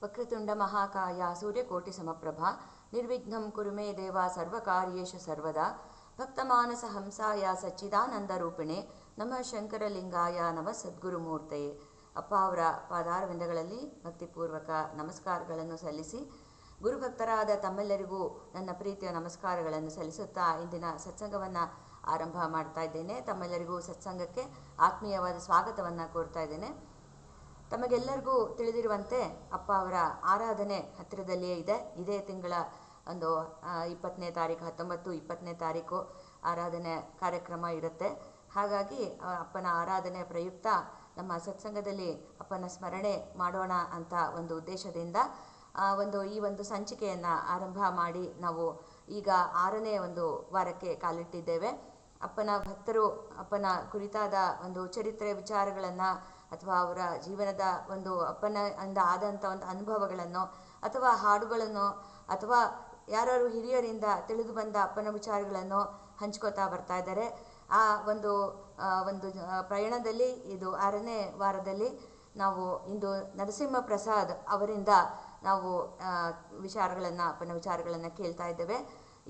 ವಕ್ರತುಂಡ ಮಹಾಕಾಯ ಸೂರ್ಯಕೋಟಿ ಸಮಪ್ರಭಾ ನಿರ್ವಿಘ್ನಂ ಕುರು ಮೇ ದೇವ ಸರ್ವಕಾರ್ಯೇಷು ಸರ್ವದಾ ಭಕ್ತಮಾನಸ ಹಂಸಾಯ ಸಚ್ಚಿದಾನಂದ ರೂಪಿಣೆ ನಮಃ ಶಂಕರಲಿಂಗಾಯ ನಮಃ ಸದ್ಗುರುಮೂರ್ತೆಯೇ. ಅಪ್ಪ ಅವರ ಪಾದಾರವಿಂದಗಳಲ್ಲಿ ಭಕ್ತಿಪೂರ್ವಕ ನಮಸ್ಕಾರಗಳನ್ನು ಸಲ್ಲಿಸಿ, ಗುರುಭಕ್ತರಾದ ತಮ್ಮೆಲ್ಲರಿಗೂ ನನ್ನ ಪ್ರೀತಿಯ ನಮಸ್ಕಾರಗಳನ್ನು ಸಲ್ಲಿಸುತ್ತಾ ಇಂದಿನ ಸತ್ಸಂಗವನ್ನು ಆರಂಭ ಮಾಡ್ತಾ ಇದ್ದೇನೆ. ತಮ್ಮೆಲ್ಲರಿಗೂ ಸತ್ಸಂಗಕ್ಕೆ ಆತ್ಮೀಯವಾದ ಸ್ವಾಗತವನ್ನು ಕೋರ್ತಾ ಇದ್ದೇನೆ. ತಮಗೆಲ್ಲರಿಗೂ ತಿಳಿದಿರುವಂತೆ ಅಪ್ಪ ಅವರ ಆರಾಧನೆ ಹತ್ತಿರದಲ್ಲಿಯೇ ಇದೆ. ಇದೇ ತಿಂಗಳ ಒಂದು 20ನೇ ತಾರೀಕು 19-20ನೇ ತಾರೀಕು ಆರಾಧನೆ ಕಾರ್ಯಕ್ರಮ ಇರುತ್ತೆ. ಹಾಗಾಗಿ ಅಪ್ಪನ ಆರಾಧನೆ ಪ್ರಯುಕ್ತ ನಮ್ಮ ಸತ್ಸಂಗದಲ್ಲಿ ಅಪ್ಪನ ಸ್ಮರಣೆ ಮಾಡೋಣ ಅಂತ ಒಂದು ಉದ್ದೇಶದಿಂದ ಈ ಒಂದು ಸಂಚಿಕೆಯನ್ನು ಆರಂಭ ಮಾಡಿ ನಾವು ಈಗ 6ನೇ ಒಂದು ವಾರಕ್ಕೆ ಕಾಲಿಟ್ಟಿದ್ದೇವೆ. ಅಪ್ಪನ ಭಕ್ತರು ಅಪ್ಪನ ಕುರಿತಾದ ಒಂದು ಚರಿತ್ರೆ ವಿಚಾರಗಳನ್ನು ಅಥವಾ ಅವರ ಜೀವನದ ಒಂದು ಅಪ್ಪನ ಆದಂಥ ಒಂದು ಅನುಭವಗಳನ್ನು ಅಥವಾ ಹಾಡುಗಳನ್ನು ಅಥವಾ ಯಾರು ಹಿರಿಯರಿಂದ ತಿಳಿದು ಬಂದ ಅಪ್ಪನ ವಿಚಾರಗಳನ್ನು ಹಂಚ್ಕೋತಾ ಬರ್ತಾ ಇದ್ದಾರೆ. ಆ ಒಂದು ಪ್ರಯಾಣದಲ್ಲಿ ಇದು 6ನೇ ವಾರದಲ್ಲಿ ನಾವು ಇಂದು ನರಸಿಂಹ ಪ್ರಸಾದ್ ಅವರಿಂದ ನಾವು ಅಪ್ಪನ ವಿಚಾರಗಳನ್ನು ಕೇಳ್ತಾ ಇದ್ದೇವೆ.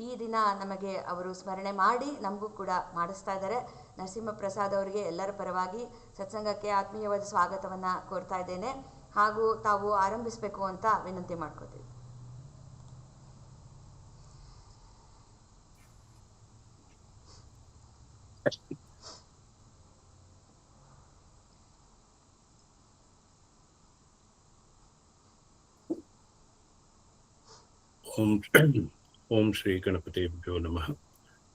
ಈ ದಿನ ನಮಗೆ ಅವರು ಸ್ಮರಣೆ ಮಾಡಿ ನಮಗೂ ಕೂಡ ಮಾಡಿಸ್ತಾ ಇದ್ದಾರೆ. ನರಸಿಂಹ ಪ್ರಸಾದ್ ಅವರಿಗೆ ಎಲ್ಲರ ಪರವಾಗಿ ಸತ್ಸಂಗಕ್ಕೆ ಆತ್ಮೀಯವಾದ ಸ್ವಾಗತವನ್ನು ಕೋರ್ತಾ ಇದ್ದೇನೆ ಹಾಗೂ ತಾವು ಆರಂಭಿಸಬೇಕು ಅಂತ ವಿನಂತಿ ಮಾಡ್ಕೋತೀವಿ. ಓಂ ಶ್ರೀ ಗಣಪತಿಭ್ಯೋ ನಮಃ.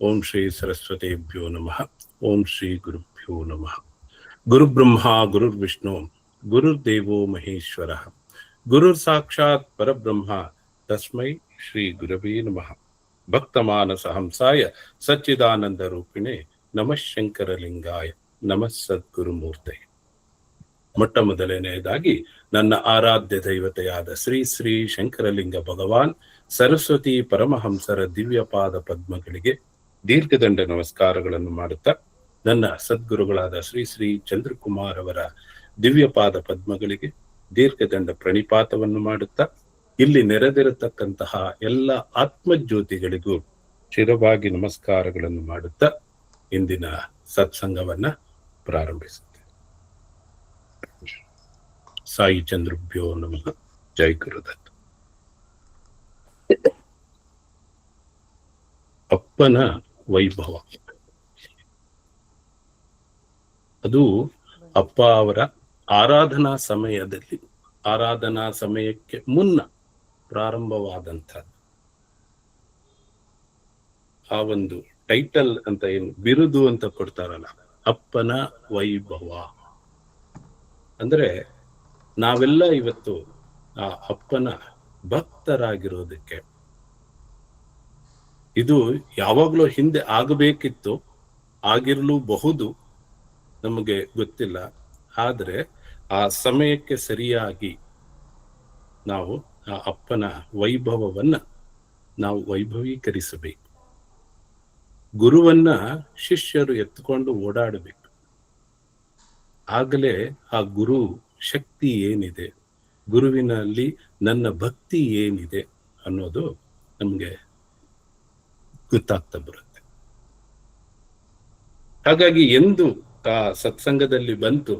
ಓಂ ಶ್ರೀ ಸರಸ್ವತಿಭ್ಯೋ ನಮಃ. ಓಂ ಶ್ರೀ ಗುರುಭ್ಯೋ ನಮಃ. ಗುರುಬ್ರಹ್ಮ ಗುರುರ್ವಿಷ್ಣು ಗುರುರ್ದೇವೋ ಮಹೇಶ್ವರ ಗುರುರ್ ಸಾಕ್ಷಾತ್ ಪರಬ್ರಹ್ಮ ತಸ್ಮೈ ಶ್ರೀ ಗುರವೇ ನಮಃ. ಭಕ್ತಮಾನಸ ಹಂಸಾಯ ಸಚ್ಚಿದಾನಂದ ರೂಪಿಣೆ ನಮಃ ಶಂಕರಲಿಂಗಾಯ ನಮಃ ಸದ್ಗುರುಮೂರ್ತೆ. ಮೊಟ್ಟ ಮೊದಲನೆಯದಾಗಿ ನನ್ನ ಆರಾಧ್ಯ ದೈವತೆಯಾದ ಶ್ರೀ ಶ್ರೀ ಶಂಕರಲಿಂಗ ಭಗವಾನ್ ಸರಸ್ವತಿ ಪರಮಹಂಸರ ದಿವ್ಯ ಪಾದ ಪದ್ಮಗಳಿಗೆ ದೀರ್ಘದಂಡ ನಮಸ್ಕಾರಗಳನ್ನು ಮಾಡುತ್ತಾ, ನನ್ನ ಸದ್ಗುರುಗಳಾದ ಶ್ರೀ ಶ್ರೀ ಚಂದ್ರಕುಮಾರ್ ಅವರ ದಿವ್ಯ ಪಾದ ಪದ್ಮಗಳಿಗೆ ದೀರ್ಘದಂಡ ಪ್ರಣಿಪಾತವನ್ನು ಮಾಡುತ್ತಾ, ಇಲ್ಲಿ ನೆರೆದಿರತಕ್ಕಂತಹ ಎಲ್ಲ ಆತ್ಮಜ್ಯೋತಿಗಳಿಗೂ ಚಿರವಾಗಿ ನಮಸ್ಕಾರಗಳನ್ನು ಮಾಡುತ್ತಾ ಇಂದಿನ ಸತ್ಸಂಗವನ್ನ ಪ್ರಾರಂಭಿಸುತ್ತೇವೆ. ಸಾಯಿ ಚಂದ್ರಭ್ಯೋ ನಮಃ. ಜೈ ಗುರುದತ್ತ. ಅಪ್ಪನ ವೈಭವ ಅದು ಅಪ್ಪ ಅವರ ಆರಾಧನಾ ಸಮಯಕ್ಕೆ ಮುನ್ನ ಪ್ರಾರಂಭವಾದಂಥದ್ದು. ಆ ಒಂದು ಟೈಟಲ್ ಅಂತ ಏನು ಬಿರುದು ಅಂತ ಕೊಡ್ತಾರಲ್ಲ, ಅಪ್ಪನ ವೈಭವ ಅಂದ್ರೆ ನಾವೆಲ್ಲ ಇವತ್ತು ಆ ಅಪ್ಪನ ಭಕ್ತರಾಗಿರೋದಕ್ಕೆ, ಇದು ಯಾವಾಗ್ಲೂ ಹಿಂದೆ ಆಗಬೇಕಿತ್ತು, ಆಗಿರ್ಲೂಬಹುದು, ನಮಗೆ ಗೊತ್ತಿಲ್ಲ. ಆದ್ರೆ ಆ ಸಮಯಕ್ಕೆ ಸರಿಯಾಗಿ ನಾವು ಆ ಅಪ್ಪನ ವೈಭವವನ್ನ ನಾವು ವೈಭವೀಕರಿಸಬೇಕು. ಗುರುವನ್ನ ಶಿಷ್ಯರು ಎತ್ಕೊಂಡು ಓಡಾಡಬೇಕು. ಆಗಲೇ ಆ ಗುರು ಶಕ್ತಿ ಏನಿದೆ, ಗುರುವಿನಲ್ಲಿ ನನ್ನ ಭಕ್ತಿ ಏನಿದೆ ಅನ್ನೋದು ನಮ್ಗೆ ಗೊತ್ತಾಗ್ತಾ ಬರುತ್ತೆ. ಹಾಗಾಗಿ ಎಂದು ಆ ಸತ್ಸಂಗದಲ್ಲಿ ಬಂತು,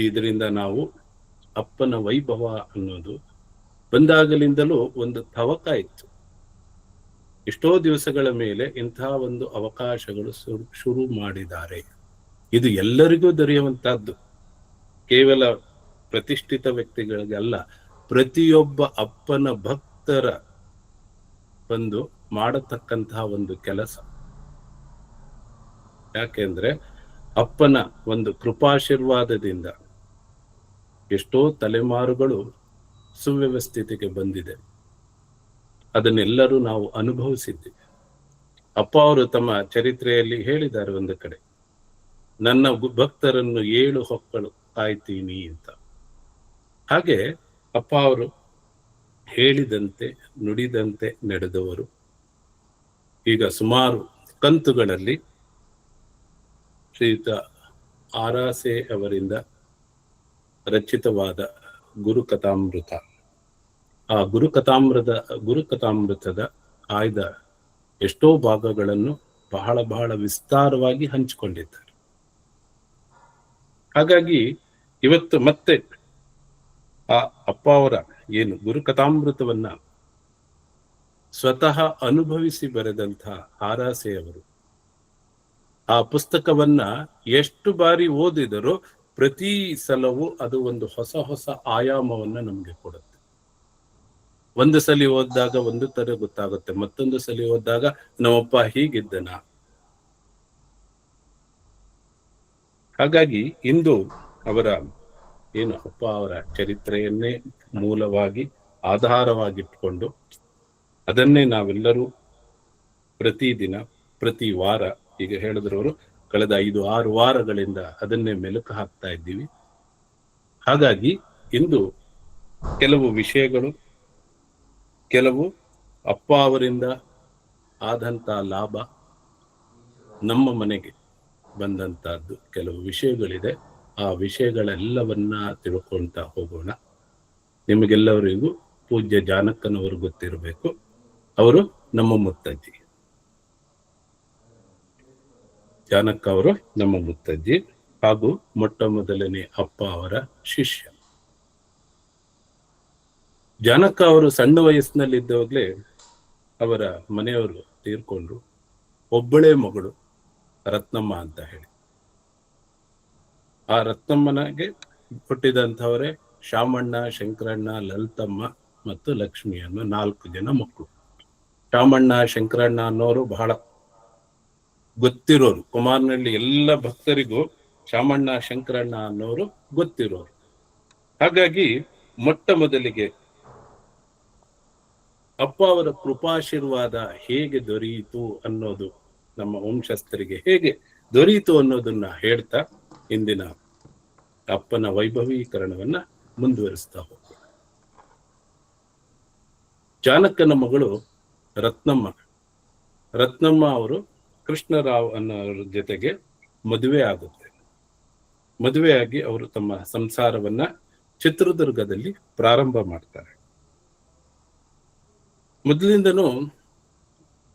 ಇದರಿಂದ ನಾವು ಅಪ್ಪನ ವೈಭವ ಅನ್ನೋದು ಬಂದಾಗಲಿಂದಲೂ ಒಂದು ತವಕ ಇತ್ತು. ಎಷ್ಟೋ ದಿವಸಗಳ ಮೇಲೆ ಇಂತಹ ಒಂದು ಅವಕಾಶಗಳು ಶುರು ಮಾಡಿದ್ದಾರೆ. ಇದು ಎಲ್ಲರಿಗೂ ದೊರೆಯುವಂತಹದ್ದು, ಕೇವಲ ಪ್ರತಿಷ್ಠಿತ ವ್ಯಕ್ತಿಗಳಿಗೆ ಅಲ್ಲ, ಪ್ರತಿಯೊಬ್ಬ ಅಪ್ಪನ ಭಕ್ತರ ಬಂದು ಮಾಡತಕ್ಕಂತಹ ಒಂದು ಕೆಲಸ. ಯಾಕೆಂದ್ರೆ ಅಪ್ಪನ ಒಂದು ಕೃಪಾಶೀರ್ವಾದದಿಂದ ಎಷ್ಟೋ ತಲೆಮಾರುಗಳು ಸುವ್ಯವಸ್ಥಿತಿಗೆ ಬಂದಿದೆ. ಅದನ್ನೆಲ್ಲರೂ ನಾವು ಅನುಭವಿಸಿದ್ದೀವಿ. ಅಪ್ಪ ಅವರು ತಮ್ಮ ಚರಿತ್ರೆಯಲ್ಲಿ ಹೇಳಿದ್ದಾರೆ ಒಂದು ಕಡೆ, ನನ್ನ ಭಕ್ತರನ್ನು 7 ಹೊಕ್ಕಳು ಕಾಯ್ತೀನಿ ಅಂತ. ಹಾಗೆ ಅಪ್ಪ ಅವರು ಹೇಳಿದಂತೆ ನುಡಿದಂತೆ ನಡೆದವರು. ಈಗ ಸುಮಾರು ಕಂತುಗಳಲ್ಲಿ ಶ್ರೀಯುತ ಆರಾಸೆ ಅವರಿಂದ ರಚಿತವಾದ ಗುರುಕಥಾಮೃತ ಆ ಗುರುಕಥಾಮೃತದ ಆಯ್ದ ಎಷ್ಟೋ ಭಾಗಗಳನ್ನು ಬಹಳ ಬಹಳ ವಿಸ್ತಾರವಾಗಿ ಹಂಚಿಕೊಂಡಿದ್ದಾರೆ. ಹಾಗಾಗಿ ಇವತ್ತು ಮತ್ತೆ ಆ ಅಪ್ಪ ಅವರ ಏನು ಗುರುಕಥಾಮೃತವನ್ನ ಸ್ವತಃ ಅನುಭವಿಸಿ ಬರೆದಂತಹ ಆರಾಸೆಯವರು ಆ ಪುಸ್ತಕವನ್ನ ಎಷ್ಟು ಬಾರಿ ಓದಿದರೂ ಪ್ರತಿ ಸಲವೂ ಅದು ಒಂದು ಹೊಸ ಹೊಸ ಆಯಾಮವನ್ನ ನಮ್ಗೆ ಕೊಡುತ್ತೆ. ಒಂದು ಸಲ ಓದಿದಾಗ ಒಂದು ತರ ಗೊತ್ತಾಗುತ್ತೆ, ಮತ್ತೊಂದು ಸಲ ಓದಿದಾಗ ನಮ್ಮಪ್ಪ ಹೀಗಿದ್ದನ. ಹಾಗಾಗಿ ಇಂದು ಅವರ ಏನು ಅಪ್ಪ ಅವರ ಚರಿತ್ರೆಯನ್ನೇ ಮೂಲವಾಗಿ ಆಧಾರವಾಗಿಟ್ಕೊಂಡು ಅದನ್ನೇ ನಾವೆಲ್ಲರೂ ಪ್ರತಿದಿನ ಪ್ರತಿ ವಾರ, ಈಗ ಹೇಳಿದ್ರವರು ಕಳೆದ 5-6 ವಾರಗಳಿಂದ ಅದನ್ನೇ ಮೆಲುಕು ಹಾಕ್ತಾ ಇದ್ದೀವಿ. ಹಾಗಾಗಿ ಇಂದು ಕೆಲವು ವಿಷಯಗಳು, ಕೆಲವು ಅಪ್ಪ ಅವರಿಂದ ಆದಂತ ಲಾಭ, ನಮ್ಮ ಮನೆಗೆ ಬಂದಂತಹದ್ದು ಕೆಲವು ವಿಷಯಗಳಿದೆ. ಆ ವಿಷಯಗಳೆಲ್ಲವನ್ನ ತಿಳ್ಕೊಳ್ತಾ ಹೋಗೋಣ. ನಿಮಗೆಲ್ಲವರಿಗೂ ಪೂಜ್ಯ ಜಾನಕ್ಕನವರು ಗೊತ್ತಿರಬೇಕು. ಅವರು ನಮ್ಮ ಮುತ್ತಜ್ಜಿ, ಜಾನಕ್ಕ ಅವರು ನಮ್ಮ ಮುತ್ತಜ್ಜಿ ಹಾಗೂ ಮೊಟ್ಟ ಮೊದಲನೇ ಅಪ್ಪ ಅವರ ಶಿಷ್ಯ. ಜಾನಕ್ಕ ಅವರು ಸಣ್ಣ ವಯಸ್ಸಿನಲ್ಲಿದ್ದಾಗಲೇ ಅವರ ಮನೆಯವರು ತೀರ್ಕೊಂಡ್ರು. ಒಬ್ಬಳೇ ಮಗಳು ರತ್ನಮ್ಮ ಅಂತ ಹೇಳಿ. ಆ ರತ್ನಮ್ಮನಿಗೆ ಹುಟ್ಟಿದಂಥವರೇ ಶಾಮಣ್ಣ, ಶಂಕರಣ್ಣ, ಲಲಿತಮ್ಮ ಮತ್ತು ಲಕ್ಷ್ಮಿ ಅನ್ನೋ 4 ಜನ ಮಕ್ಕಳು. ಶಾಮಣ್ಣ, ಶಂಕರಣ್ಣ ಅನ್ನೋರು ಬಹಳ ಗೊತ್ತಿರೋರು. ಕುಮಾರನಹಳ್ಳಿ ಎಲ್ಲ ಭಕ್ತರಿಗೂ ಶಾಮಣ್ಣ, ಶಂಕರಣ್ಣ ಅನ್ನೋರು ಗೊತ್ತಿರೋರು. ಹಾಗಾಗಿ ಮೊಟ್ಟ ಮೊದಲಿಗೆ ಅಪ್ಪ ಅವರ ಕೃಪಾಶೀರ್ವಾದ ಹೇಗೆ ದೊರೆಯಿತು ಅನ್ನೋದು, ನಮ್ಮ ವಂಶಸ್ಥರಿಗೆ ಹೇಗೆ ದೊರೆಯಿತು ಅನ್ನೋದನ್ನ ಹೇಳ್ತಾ ಇಂದಿನ ಅಪ್ಪನ ವೈಭವೀಕರಣವನ್ನ ಮುಂದುವರಿಸ್ತಾ ಹೋಗ್ತಾರೆ. ಜಾನಕ್ಕನ ಮಗಳು ರತ್ನಮ್ಮ. ರತ್ನಮ್ಮ ಅವರು ಕೃಷ್ಣರಾವ್ ಅನ್ನೋರ ಜೊತೆಗೆ ಮದುವೆ ಆಗುತ್ತೆ. ಮದುವೆಯಾಗಿ ಅವರು ತಮ್ಮ ಸಂಸಾರವನ್ನ ಚಿತ್ರದುರ್ಗದಲ್ಲಿ ಪ್ರಾರಂಭ ಮಾಡ್ತಾರೆ. ಮೊದಲಿಂದನೂ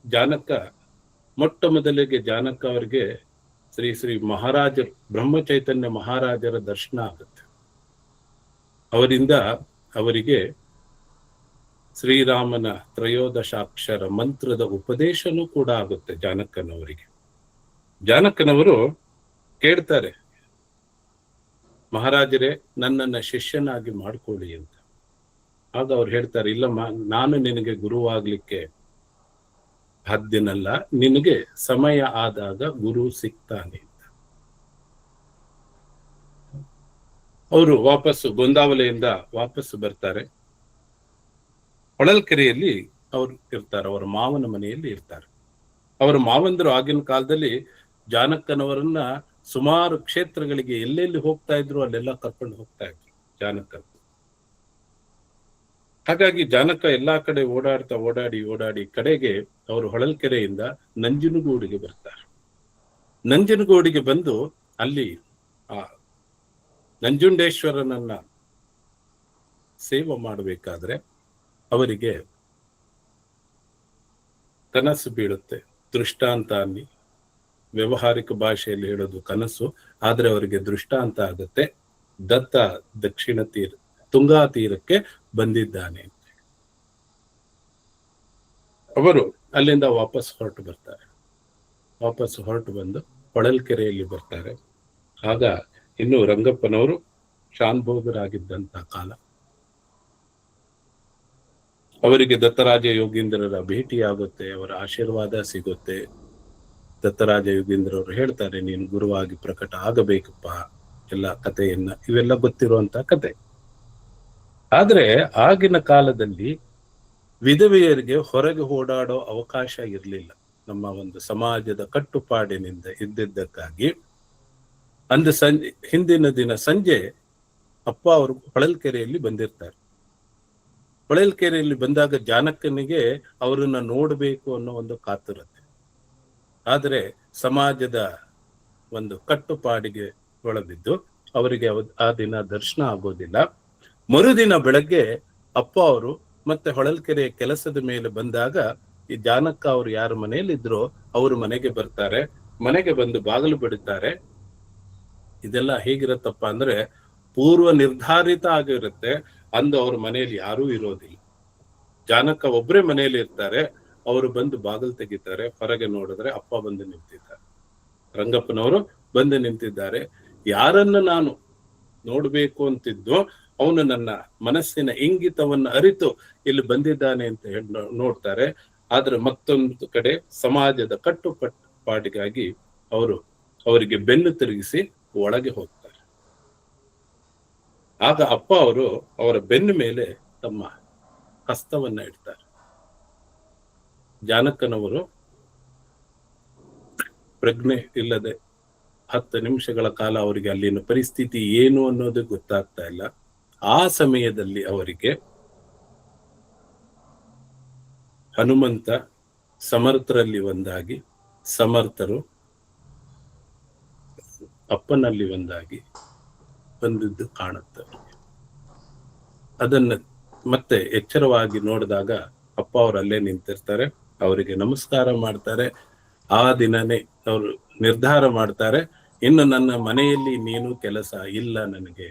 ಜಾನಕ್ಕ, ಮೊಟ್ಟ ಮೊದಲಿಗೆ ಜಾನಕ್ಕ ಅವರಿಗೆ ಶ್ರೀ ಶ್ರೀ ಮಹಾರಾಜರು, ಬ್ರಹ್ಮಚೈತನ್ಯ ಮಹಾರಾಜರ ದರ್ಶನ ಆಗುತ್ತೆ. ಅವರಿಂದ ಅವರಿಗೆ ಶ್ರೀರಾಮನ ತ್ರಯೋದಶಾಕ್ಷರ ಮಂತ್ರದ ಉಪದೇಶನೂ ಕೂಡ ಆಗುತ್ತೆ ಜಾನಕ್ಕನವರಿಗೆ. ಜಾನಕ್ಕನವರು ಕೇಳ್ತಾರೆ, ಮಹಾರಾಜರೇ ನನ್ನನ್ನ ಶಿಷ್ಯನಾಗಿ ಮಾಡ್ಕೊಳ್ಳಿ ಅಂತ. ಆಗ ಅವ್ರು ಹೇಳ್ತಾರೆ, ಇಲ್ಲಮ್ಮ, ನಾನು ನಿನಗೆ ಗುರುವಾಗ್ಲಿಕ್ಕೆ ಸಾಧ್ಯನಲ್ಲ, ನಿನಗೆ ಸಮಯ ಆದಾಗ ಗುರು ಸಿಗ್ತಾನೆ ಅಂತ. ಅವರು ವಾಪಸ್ಸು ಗೊಂದಾವಲೆಯಿಂದ ವಾಪಸ್ಸು ಬರ್ತಾರೆ. ಹೊಳಲ್ಕೆರೆಯಲ್ಲಿ ಅವರು ಇರ್ತಾರೆ, ಅವರ ಮಾವನ ಮನೆಯಲ್ಲಿ ಇರ್ತಾರೆ. ಅವರ ಮಾವಂದರು ಆಗಿನ ಕಾಲದಲ್ಲಿ ಜಾನಕ್ಕನವರನ್ನ ಸುಮಾರು ಕ್ಷೇತ್ರಗಳಿಗೆ ಎಲ್ಲೆಲ್ಲಿ ಹೋಗ್ತಾ ಇದ್ರು ಅಲ್ಲೆಲ್ಲ ಕರ್ಕೊಂಡು ಹೋಗ್ತಾ ಇದ್ರು ಜಾನಕ್ಕ. ಹಾಗಾಗಿ ಜಾನಕ್ಕ ಎಲ್ಲಾ ಕಡೆ ಓಡಾಡಿ ಕಡೆಗೆ ಅವರು ಹೊಳಲ್ಕೆರೆಯಿಂದ ನಂಜನಗೂಡಿಗೆ ಬರ್ತಾರೆ. ನಂಜನಗೂಡಿಗೆ ಬಂದು ಅಲ್ಲಿ ಆ ನಂಜುಂಡೇಶ್ವರನನ್ನ ಸೇವೆ ಮಾಡಬೇಕಾದ್ರೆ ಅವರಿಗೆ ಕನಸು ಬೀಳುತ್ತೆ. ದೃಷ್ಟಾಂತ ಅನ್ನಿ, ವ್ಯವಹಾರಿಕ ಭಾಷೆಯಲ್ಲಿ ಹೇಳೋದು ಕನಸು, ಆದ್ರೆ ಅವರಿಗೆ ದೃಷ್ಟಾಂತ ಆಗುತ್ತೆ. ದತ್ತ ದಕ್ಷಿಣ ತುಂಗಾ ತೀರಕ್ಕೆ ಬಂದಿದ್ದಾನೆ. ಅವರು ಅಲ್ಲಿಂದ ವಾಪಸ್ ಹೊರಟು ಬರ್ತಾರೆ. ವಾಪಸ್ ಹೊರಟು ಬಂದು ಹೊಳಲ್ಕೆರೆಯಲ್ಲಿ ಬರ್ತಾರೆ. ಆಗ ಇನ್ನು ರಂಗಪ್ಪನವರು ಶಾನ್ಭೋಗರಾಗಿದ್ದಂತ ಕಾಲ. ಅವರಿಗೆ ದತ್ತರಾಜ ಯೋಗೀಂದ್ರರ ಭೇಟಿಯಾಗುತ್ತೆ, ಅವರ ಆಶೀರ್ವಾದ ಸಿಗುತ್ತೆ. ದತ್ತರಾಜ ಯೋಗೀಂದ್ರವರು ಹೇಳ್ತಾರೆ, ನೀನು ಗುರುವಾಗಿ ಪ್ರಕಟ ಆಗಬೇಕಪ್ಪ, ಎಲ್ಲ ಕಥೆಯನ್ನ, ಇವೆಲ್ಲ ಗೊತ್ತಿರುವಂತ ಕತೆ. ಆದ್ರೆ ಆಗಿನ ಕಾಲದಲ್ಲಿ ವಿಧವೆಯರಿಗೆ ಹೊರಗೆ ಓಡಾಡೋ ಅವಕಾಶ ಇರಲಿಲ್ಲ. ನಮ್ಮ ಒಂದು ಸಮಾಜದ ಕಟ್ಟುಪಾಡಿನಿಂದ ಇದ್ದಿದ್ದಕ್ಕಾಗಿ ಹಿಂದಿನ ದಿನ ಸಂಜೆ ಅಪ್ಪ ಅವರು ಹೊಳಲ್ಕೆರೆಯಲ್ಲಿ ಬಂದಿರ್ತಾರೆ. ಹೊಳಲ್ಕೆರೆಯಲ್ಲಿ ಬಂದಾಗ ಜಾನಕ್ಕನಿಗೆ ಅವರನ್ನ ನೋಡಬೇಕು ಅನ್ನೋ ಒಂದು ಕಾತುರತೆ. ಆದರೆ ಸಮಾಜದ ಒಂದು ಕಟ್ಟುಪಾಡಿಗೆ ಒಳಬಿದ್ದು ಅವರಿಗೆ ಆ ದಿನ ದರ್ಶನ ಆಗೋದಿಲ್ಲ. ಮರುದಿನ ಬೆಳಗ್ಗೆ ಅಪ್ಪ ಅವರು ಮತ್ತೆ ಹೊಳಲ್ಕೆರೆಯ ಕೆಲಸದ ಮೇಲೆ ಬಂದಾಗ ಈ ಜಾನಕ್ಕ ಅವ್ರು ಯಾರ ಮನೆಯಲ್ಲಿ ಇದ್ರೋ ಅವ್ರ ಮನೆಗೆ ಬರ್ತಾರೆ. ಮನೆಗೆ ಬಂದು ಬಾಗಿಲು ಬಿಡುತ್ತಾರೆ. ಇದೆಲ್ಲ ಹೇಗಿರತ್ತಪ್ಪ ಅಂದ್ರೆ ಪೂರ್ವ ನಿರ್ಧಾರಿತ ಆಗಿರುತ್ತೆ. ಅಂದು ಅವ್ರ ಮನೆಯಲ್ಲಿ ಯಾರೂ ಇರೋದಿಲ್ಲ. ಜಾನಕ್ಕ ಒಬ್ರೇ ಮನೆಯಲ್ಲಿ ಇರ್ತಾರೆ. ಅವರು ಬಂದು ಬಾಗಿಲು ತೆಗಿತಾರೆ. ಹೊರಗೆ ನೋಡಿದ್ರೆ ಅಪ್ಪ ಬಂದು ನಿಂತಿದ್ದಾರೆ. ರಂಗಪ್ಪನವರು ಬಂದು ನಿಂತಿದ್ದಾರೆ. ಯಾರನ್ನ ನಾನು ನೋಡ್ಬೇಕು ಅಂತಿದ್ದು ಅವನು ನನ್ನ ಮನಸ್ಸಿನ ಇಂಗಿತವನ್ನು ಅರಿತು ಇಲ್ಲಿ ಬಂದಿದ್ದಾನೆ ಅಂತ ಹೇಳಿ ನೋಡ್ತಾರೆ. ಆದ್ರೆ ಮತ್ತೊಂದು ಕಡೆ ಸಮಾಜದ ಕಟ್ಟುಪಾಟಿಗಾಗಿ ಅವರಿಗೆ ಬೆನ್ನು ತಿರುಗಿಸಿ ಒಳಗೆ ಹೋಗ್ತಾರೆ. ಆಗ ಅಪ್ಪ ಅವರು ಅವರ ಬೆನ್ನ ಮೇಲೆ ತಮ್ಮ ಹಸ್ತವನ್ನ ಇಡ್ತಾರೆ. ಜಾನಕ್ಕನವರು ಪ್ರಜ್ಞೆ ಇಲ್ಲದೆ 10 ನಿಮಿಷಗಳ ಕಾಲ ಅವರಿಗೆ ಅಲ್ಲಿನ ಪರಿಸ್ಥಿತಿ ಏನು ಅನ್ನೋದು ಗೊತ್ತಾಗ್ತಾ ಇಲ್ಲ. ಆ ಸಮಯದಲ್ಲಿ ಅವರಿಗೆ ಹನುಮಂತ ಸಮರ್ಥರಲ್ಲಿ ಒಂದಾಗಿ, ಸಮರ್ಥರು ಅಪ್ಪನಲ್ಲಿ ಒಂದಾಗಿ ಬಂದಿದ್ದು ಕಾಣುತ್ತೆ. ಅದನ್ನ ಮತ್ತೆ ಎಚ್ಚರವಾಗಿ ನೋಡಿದಾಗ ಅಪ್ಪ ಅವರು ಅಲ್ಲೇ ನಿಂತಿರ್ತಾರೆ. ಅವರಿಗೆ ನಮಸ್ಕಾರ ಮಾಡ್ತಾರೆ. ಆ ದಿನನೇ ಅವರು ನಿರ್ಧಾರ ಮಾಡ್ತಾರೆ, ಇನ್ನು ನನ್ನ ಮನೆಯಲ್ಲಿ ನೀನು ಕೆಲಸ ಇಲ್ಲ ನನಗೆ.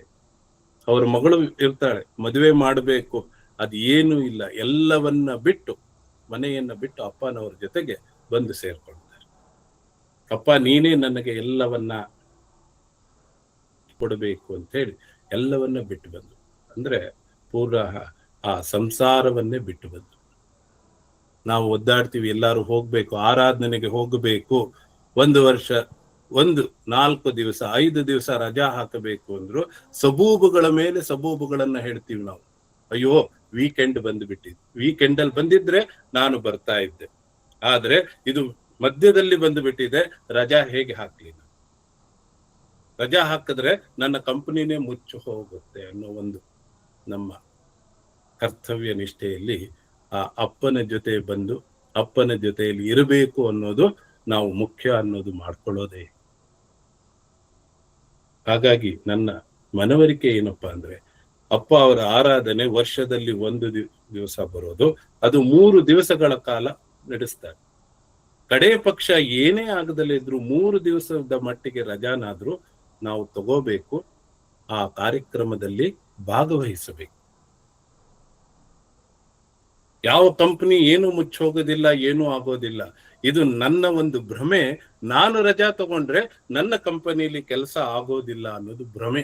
ಅವ್ರ ಮಗಳು ಇರ್ತಾಳೆ, ಮದುವೆ ಮಾಡಬೇಕು, ಅದು ಏನೂ ಇಲ್ಲ, ಎಲ್ಲವನ್ನ ಬಿಟ್ಟು ಮನೆಯನ್ನ ಬಿಟ್ಟು ಅಪ್ಪನವ್ರ ಜೊತೆಗೆ ಬಂದು ಸೇರ್ಕೊಳ್ತಾರೆ. ಅಪ್ಪ ನೀನೇ ನನಗೆ ಎಲ್ಲವನ್ನ ಕೊಡಬೇಕು ಅಂತ ಹೇಳಿ ಎಲ್ಲವನ್ನ ಬಿಟ್ಟು ಬಂದು, ಅಂದ್ರೆ ಪೂರ್ವ ಆ ಸಂಸಾರವನ್ನೇ ಬಿಟ್ಟು ಬಂದು. ನಾವು ಒದ್ದಾಡ್ತೀವಿ, ಎಲ್ಲಾರು ಹೋಗ್ಬೇಕು, ಆರಾಧನೆಗೆ ಹೋಗಬೇಕು, 1 ವರ್ಷ 4 ದಿವಸ 5 ದಿವಸ ರಜಾ ಹಾಕಬೇಕು ಅಂದ್ರು ಸಬೂಬುಗಳ ಮೇಲೆ ಸಬೂಬುಗಳನ್ನ ಹೇಳ್ತೀವಿ ನಾವು. ಅಯ್ಯೋ ವೀಕೆಂಡ್ ಬಂದ್ಬಿಟ್ಟಿದ್, ವೀಕೆಂಡ್ ಅಲ್ಲಿ ಬಂದಿದ್ರೆ ನಾನು ಬರ್ತಾ ಇದ್ದೆ, ಆದ್ರೆ ಇದು ಮಧ್ಯದಲ್ಲಿ ಬಂದು ಬಿಟ್ಟಿದೆ, ರಜಾ ಹೇಗೆ ಹಾಕ್ಲಿ? ರಜಾ ಹಾಕಿದ್ರೆ ನನ್ನ ಕಂಪನಿನೇ ಮುಚ್ಚಿ ಹೋಗುತ್ತೆ ಅನ್ನೋ ಒಂದು ನಮ್ಮ ಕರ್ತವ್ಯ ನಿಷ್ಠೆಯಲ್ಲಿ ಆ ಅಪ್ಪನ ಜೊತೆ ಬಂದು ಅಪ್ಪನ ಜೊತೆಯಲ್ಲಿ ಇರಬೇಕು ಅನ್ನೋದು ನಾವು ಮುಖ್ಯ ಅನ್ನೋದು ಮಾಡ್ಕೊಳ್ಳೋದೇ. ಹಾಗಾಗಿ ನನ್ನ ಮನವರಿಕೆ ಏನಪ್ಪಾ ಅಂದ್ರೆ, ಅಪ್ಪ ಅವರ ಆರಾಧನೆ ವರ್ಷದಲ್ಲಿ 1 ದಿವಸ ಬರೋದು, ಅದು 3 ದಿವಸಗಳ ಕಾಲ ನಡೆಸ್ತಾರೆ. ಕಡೇ ಪಕ್ಷ ಏನೇ ಆಗದಲ್ಲೇ ಇದ್ರು 3 ದಿವಸದ ಮಟ್ಟಿಗೆ ರಜಾನಾದ್ರೂ ನಾವು ತಗೋಬೇಕು, ಆ ಕಾರ್ಯಕ್ರಮದಲ್ಲಿ ಭಾಗವಹಿಸಬೇಕು. ಯಾವ ಕಂಪನಿ ಏನು ಮುಚ್ಚೋಗೋದಿಲ್ಲ, ಏನೂ ಆಗೋದಿಲ್ಲ. ಇದು ನನ್ನ ಒಂದು ಭ್ರಮೆ. ನಾನು ರಜಾ ತಗೊಂಡ್ರೆ ನನ್ನ ಕಂಪನಿಯಲ್ಲಿ ಕೆಲಸ ಆಗೋದಿಲ್ಲ ಅನ್ನೋದು ಭ್ರಮೆ.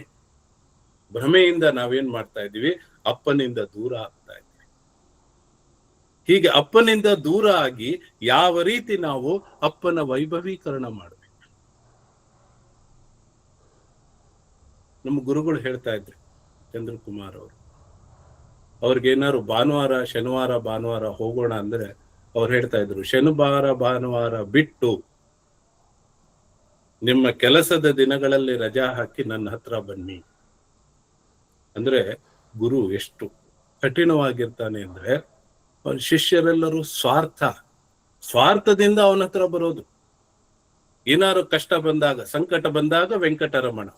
ಭ್ರಮೆಯಿಂದ ನಾವೇನ್ ಮಾಡ್ತಾ ಇದೀವಿ, ಅಪ್ಪನಿಂದ ದೂರ ಆಗ್ತಾ ಇದ್ದೀವಿ. ಹೀಗೆ ಅಪ್ಪನಿಂದ ದೂರ ಆಗಿ ಯಾವ ರೀತಿ ನಾವು ಅಪ್ಪನ ವೈಭವೀಕರಣ ಮಾಡಬೇಕು. ನಮ್ಮ ಗುರುಗಳು ಹೇಳ್ತಾ ಇದ್ರು, ಚಂದ್ರಕುಮಾರ್ ಅವರು, ಅವ್ರಿಗೇನಾದ್ರು ಭಾನುವಾರ ಶನಿವಾರ ಭಾನುವಾರ ಹೋಗೋಣ ಅಂದ್ರೆ ಅವ್ರು ಹೇಳ್ತಾ ಇದ್ರು, ಶನಿವಾರ ಭಾನುವಾರ ಬಿಟ್ಟು ನಿಮ್ಮ ಕೆಲಸದ ದಿನಗಳಲ್ಲಿ ರಜಾ ಹಾಕಿ ನನ್ನ ಹತ್ರ ಬನ್ನಿ. ಅಂದ್ರೆ ಗುರು ಎಷ್ಟು ಕಠಿಣವಾಗಿರ್ತಾನೆ ಅಂದ್ರೆ, ಅವನ ಶಿಷ್ಯರೆಲ್ಲರೂ ಸ್ವಾರ್ಥದಿಂದ ಅವನ ಹತ್ರ ಬರೋದು. ಏನಾದ್ರು ಕಷ್ಟ ಬಂದಾಗ, ಸಂಕಟ ಬಂದಾಗ ವೆಂಕಟರಮಣ.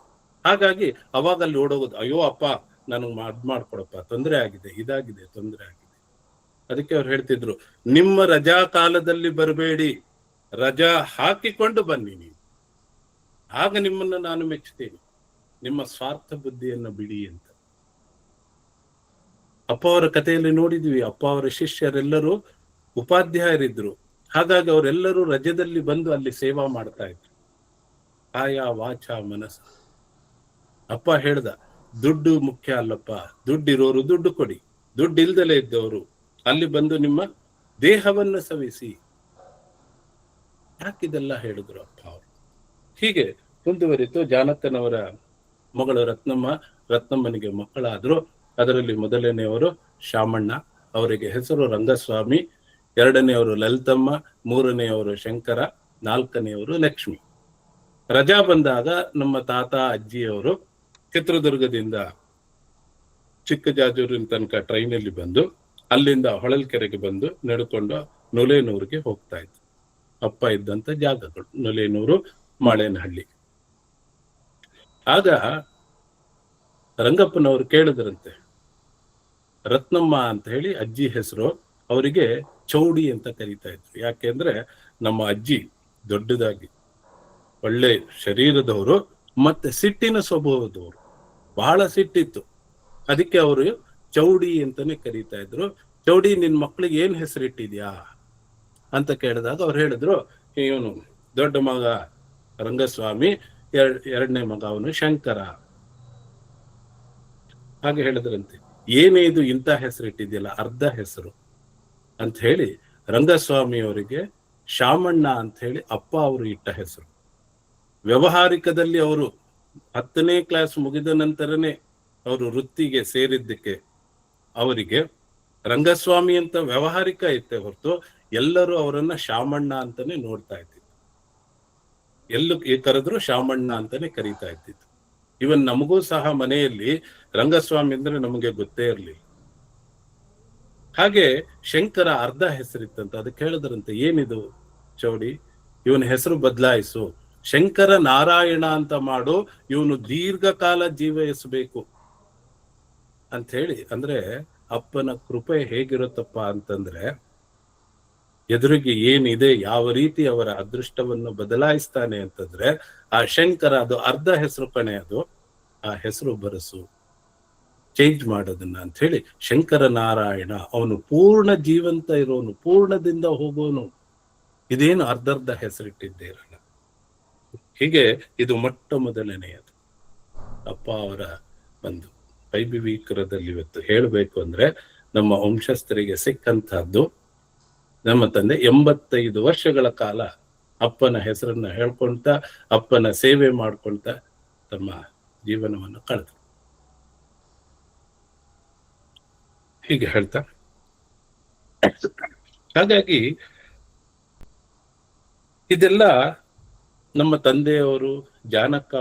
ಹಾಗಾಗಿ ಅವಾಗ ಅಲ್ಲಿ ಓಡೋಗೋದು, ಅಯ್ಯೋ ಅಪ್ಪ ನನಗ್ ಮಾಡ್ಕೊಡಪ್ಪ, ತೊಂದರೆ ಆಗಿದೆ, ಇದಾಗಿದೆ, ತೊಂದರೆ ಆಗಿದೆ. ಅದಕ್ಕೆ ಅವ್ರು ಹೇಳ್ತಿದ್ರು, ನಿಮ್ಮ ರಜಾ ಕಾಲದಲ್ಲಿ ಬರಬೇಡಿ, ರಜಾ ಹಾಕಿಕೊಂಡು ಬನ್ನಿ ನೀವು, ಆಗ ನಿಮ್ಮನ್ನ ನಾನು ಮೆಚ್ಚುತ್ತೇನೆ. ನಿಮ್ಮ ಸ್ವಾರ್ಥ ಬುದ್ಧಿಯನ್ನ ಬಿಡಿ ಅಂತ. ಅಪ್ಪ ಅವರ ಕಥೆಯಲ್ಲಿ ನೋಡಿದ್ವಿ, ಅಪ್ಪ ಅವರ ಶಿಷ್ಯರೆಲ್ಲರೂ ಉಪಾಧ್ಯಾಯರಿದ್ರು. ಹಾಗಾಗಿ ಅವರೆಲ್ಲರೂ ರಜದಲ್ಲಿ ಬಂದು ಅಲ್ಲಿ ಸೇವಾ ಮಾಡ್ತಾ ಇದ್ರು, ಕಾಯ ವಾಚ ಮನಸ್ಸು. ಅಪ್ಪ ಹೇಳ್ದ, ದುಡ್ಡು ಮುಖ್ಯ ಅಲ್ಲಪ್ಪ, ದುಡ್ಡಿರೋರು ದುಡ್ಡು ಕೊಡಿ, ದುಡ್ಡು ಇಲ್ದಲೇ ಇದ್ದವರು ಅಲ್ಲಿ ಬಂದು ನಿಮ್ಮ ದೇಹವನ್ನು ಸವಿಸಿ. ಯಾಕಿದೆಲ್ಲ ಹೇಳಿದ್ರು ಅಪ್ಪ ಅವರು. ಹೀಗೆ ಮುಂದುವರಿತು. ಜಾನಕ್ಕನವರ ಮಗಳು ರತ್ನಮ್ಮನಿಗೆ ಮಕ್ಕಳಾದ್ರು. ಅದರಲ್ಲಿ ಮೊದಲನೆಯವರು ಶಾಮಣ್ಣ, ಅವರಿಗೆ ಹೆಸರು ರಂಗಸ್ವಾಮಿ, 2ನೇಯವರು ಲಲಿತಮ್ಮ, 3ನೇಯವರು ಶಂಕರ, 4ನೇಯವರು ಲಕ್ಷ್ಮಿ. ರಜಾ ಬಂದಾಗ ನಮ್ಮ ತಾತ ಅಜ್ಜಿಯವರು ಚಿತ್ರದುರ್ಗದಿಂದ ಚಿಕ್ಕಜಾಜೂರಿನ ತನಕ ಟ್ರೈನಲ್ಲಿ ಬಂದು ಅಲ್ಲಿಂದ ಹೊಳಲ್ಕೆರೆಗೆ ಬಂದು ನಡ್ಕೊಂಡು ನೊಲೇನೂರಿಗೆ ಹೋಗ್ತಾ ಇದ್ರು. ಅಪ್ಪ ಇದ್ದಂತ ಜಾಗಗಳು ನೊಲೇನೂರು, ಮಾಳೇನಹಳ್ಳಿ. ಆಗ ರಂಗಪ್ಪನವರು ಕೇಳಿದ್ರಂತೆ, ರತ್ನಮ್ಮ ಅಂತ ಹೇಳಿ ಅಜ್ಜಿ ಹೆಸರು. ಅವರಿಗೆ ಚೌಡಿ ಅಂತ ಕರೀತಾ ಇದ್ರು. ಯಾಕೆಂದ್ರೆ ನಮ್ಮ ಅಜ್ಜಿ ದೊಡ್ಡದಾಗಿ ಒಳ್ಳೆ ಶರೀರದವರು ಮತ್ತೆ ಸಿಟ್ಟಿನ ಸ್ವಭಾವದವರು, ಬಹಳ ಸಿಟ್ಟಿತ್ತು. ಅದಕ್ಕೆ ಅವರು ಚೌಡಿ ಅಂತಾನೆ ಕರೀತಾ ಇದ್ರು. ಚೌಡಿ, ನಿನ್ ಮಕ್ಳಿಗೆ ಏನ್ ಹೆಸರಿಟ್ಟಿದ್ಯಾ ಅಂತ ಕೇಳಿದಾಗ ಅವ್ರು ಹೇಳಿದ್ರು, ಇವನು ದೊಡ್ಡ ಮಗ ರಂಗಸ್ವಾಮಿ, ಎರಡನೇ ಮಗ ಅವನು ಶಂಕರ. ಹಾಗೆ ಹೇಳಿದ್ರಂತೆ. ಏನೇ ಇದು ಇಂಥ ಹೆಸರಿಟ್ಟಿದ್ಯಲ್ಲ, ಅರ್ಧ ಹೆಸರು ಅಂತ ಹೇಳಿ ರಂಗಸ್ವಾಮಿ ಅವರಿಗೆ ಶಾಮಣ್ಣ ಅಂತ ಹೇಳಿ ಅಪ್ಪ ಅವರು ಇಟ್ಟ ಹೆಸರು. ವ್ಯವಹಾರಿಕದಲ್ಲಿ ಅವರು 10ನೇ ಕ್ಲಾಸ್ ಮುಗಿದ ನಂತರನೇ ಅವರು ವೃತ್ತಿಗೆ ಸೇರಿದ್ದಕ್ಕೆ ಅವರಿಗೆ ರಂಗಸ್ವಾಮಿ ಅಂತ ವ್ಯವಹಾರಿಕ ಇತ್ತೆ ಹೊರತು ಎಲ್ಲರೂ ಅವರನ್ನ ಶಾಮಣ್ಣ ಅಂತಾನೆ ನೋಡ್ತಾ ಇದ್ದಿದ್ದು. ಎಲ್ಲೂ ಕರೆದ್ರು ಶಾಮಣ್ಣ ಅಂತಾನೆ ಕರೀತಾ ಇದ್ದಿದ್ದು. ಇವನ್ ನಮಗೂ ಸಹ ಮನೆಯಲ್ಲಿ ರಂಗಸ್ವಾಮಿ ಅಂದ್ರೆ ನಮಗೆ ಗೊತ್ತೇ ಇರ್ಲಿಲ್ಲ. ಹಾಗೆ ಶಂಕರ ಅರ್ಧ ಹೆಸರಿತ್ತಂತ. ಅದಕ್ಕೆ ಹೇಳಿದ್ರಂತೆ, ಏನಿದು ಚೌಡಿ, ಇವನ ಹೆಸರು ಬದಲಾಯಿಸು, ಶಂಕರ ನಾರಾಯಣ ಅಂತ ಮಾಡು, ಇವನು ದೀರ್ಘಕಾಲ ಜೀವಿಸಬೇಕು ಅಂತ ಹೇಳಿ. ಅಂದ್ರೆ ಅಪ್ಪನ ಕೃಪೆ ಹೇಗಿರುತ್ತಪ್ಪ ಅಂತಂದ್ರೆ, ಎದುರಿಗೆ ಏನಿದೆ, ಯಾವ ರೀತಿ ಅವರ ಅದೃಷ್ಟವನ್ನು ಬದಲಾಯಿಸ್ತಾನೆ ಅಂತಂದ್ರೆ, ಆ ಶಂಕರ ಅದು ಅರ್ಧ ಹೆಸರು ಕಣೆ, ಅದು ಆ ಹೆಸರು ಬರಸು, ಚೇಂಜ್ ಮಾಡೋದನ್ನ ಅಂತ ಹೇಳಿ. ಶಂಕರ ನಾರಾಯಣ, ಅವನು ಪೂರ್ಣ ಜೀವಂತ ಇರೋನು, ಪೂರ್ಣದಿಂದ ಹೋಗೋನು, ಇದೇನು ಅರ್ಧರ್ಧ ಹೆಸರಿಟ್ಟಿದ್ದೇ ಇರಲ್ಲ. ಹೀಗೆ ಇದು ಮೊಟ್ಟ ಮೊದಲನೆಯದು ಅಪ್ಪ ಅವರ ಒಂದು ವೈಭವೀಕರದಲ್ಲಿ. ಇವತ್ತು ಹೇಳಬೇಕು ಅಂದ್ರೆ ನಮ್ಮ ವಂಶಸ್ಥರಿಗೆ ಸಿಕ್ಕಂತಹದ್ದು. ನಮ್ಮ ತಂದೆ 85 ವರ್ಷಗಳ ಕಾಲ ಅಪ್ಪನ ಹೆಸರನ್ನ ಹೇಳ್ಕೊಂತ, ಅಪ್ಪನ ಸೇವೆ ಮಾಡ್ಕೊಂತ ತಮ್ಮ ಜೀವನವನ್ನು ಕಳೆದರು. ಹೀಗೆ ಹೇಳ್ತಾ, ಹಾಗಾಗಿ ಇದೆಲ್ಲ ನಮ್ಮ ತಂದೆಯವರು, ಜಾನಕ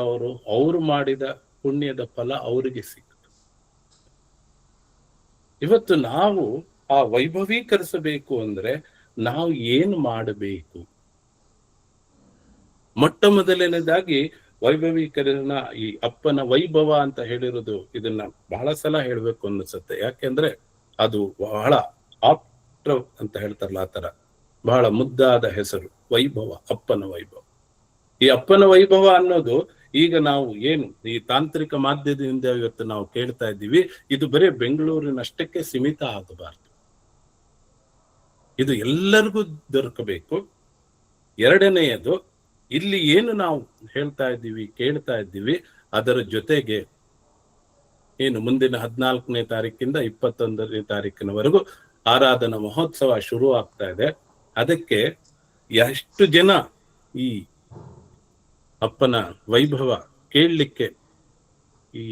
ಅವರು ಮಾಡಿದ ಪುಣ್ಯದ ಫಲ ಅವರಿಗೆ ಸಿಕ್ತು. ಇವತ್ತು ನಾವು ಆ ವೈಭವೀಕರಿಸಬೇಕು ಅಂದ್ರೆ ನಾವು ಏನು ಮಾಡಬೇಕು? ಮೊಟ್ಟ ಮೊದಲನೇದಾಗಿ ವೈಭವೀಕರಣ, ಈ ಅಪ್ಪನ ವೈಭವ ಅಂತ ಹೇಳಿರೋದು, ಇದನ್ನ ಬಹಳ ಸಲ ಹೇಳ್ಬೇಕು ಅನ್ಸುತ್ತೆ. ಯಾಕೆಂದ್ರೆ ಅದು ಬಹಳ ಆಪ್ತ ಅಂತ ಹೇಳ್ತಾರಲ್ಲ, ಆ ತರ ಬಹಳ ಮುದ್ದಾದ ಹೆಸರು ವೈಭವ, ಅಪ್ಪನ ವೈಭವ. ಈ ಅಪ್ಪನ ವೈಭವ ಅನ್ನೋದು ಈಗ ನಾವು ಏನು ಈ ತಾಂತ್ರಿಕ ಮಾಧ್ಯಮದಿಂದ ಇವತ್ತು ನಾವು ಕೇಳ್ತಾ ಇದ್ದೀವಿ, ಇದು ಬರೀ ಬೆಂಗಳೂರಿನಷ್ಟಕ್ಕೆ ಸೀಮಿತ ಆಗಬಾರ್ದು. ಇದು ಎಲ್ಲರಿಗೂ ದೊರಕಬೇಕು. ಎರಡನೆಯದು, ಇಲ್ಲಿ ಏನು ನಾವು ಹೇಳ್ತಾ ಇದ್ದೀವಿ, ಕೇಳ್ತಾ ಇದ್ದೀವಿ, ಅದರ ಜೊತೆಗೆ ಏನು ಮುಂದಿನ 14ನೇ ತಾರೀಕಿಂದ 21ನೇ ತಾರೀಕಿನವರೆಗೂ ಆರಾಧನಾ ಮಹೋತ್ಸವ ಶುರು ಆಗ್ತಾ ಇದೆ. ಅದಕ್ಕೆ ಎಷ್ಟು ಜನ ಈ ಅಪ್ಪನ ವೈಭವ ಕೇಳಲಿಕ್ಕೆ ಈ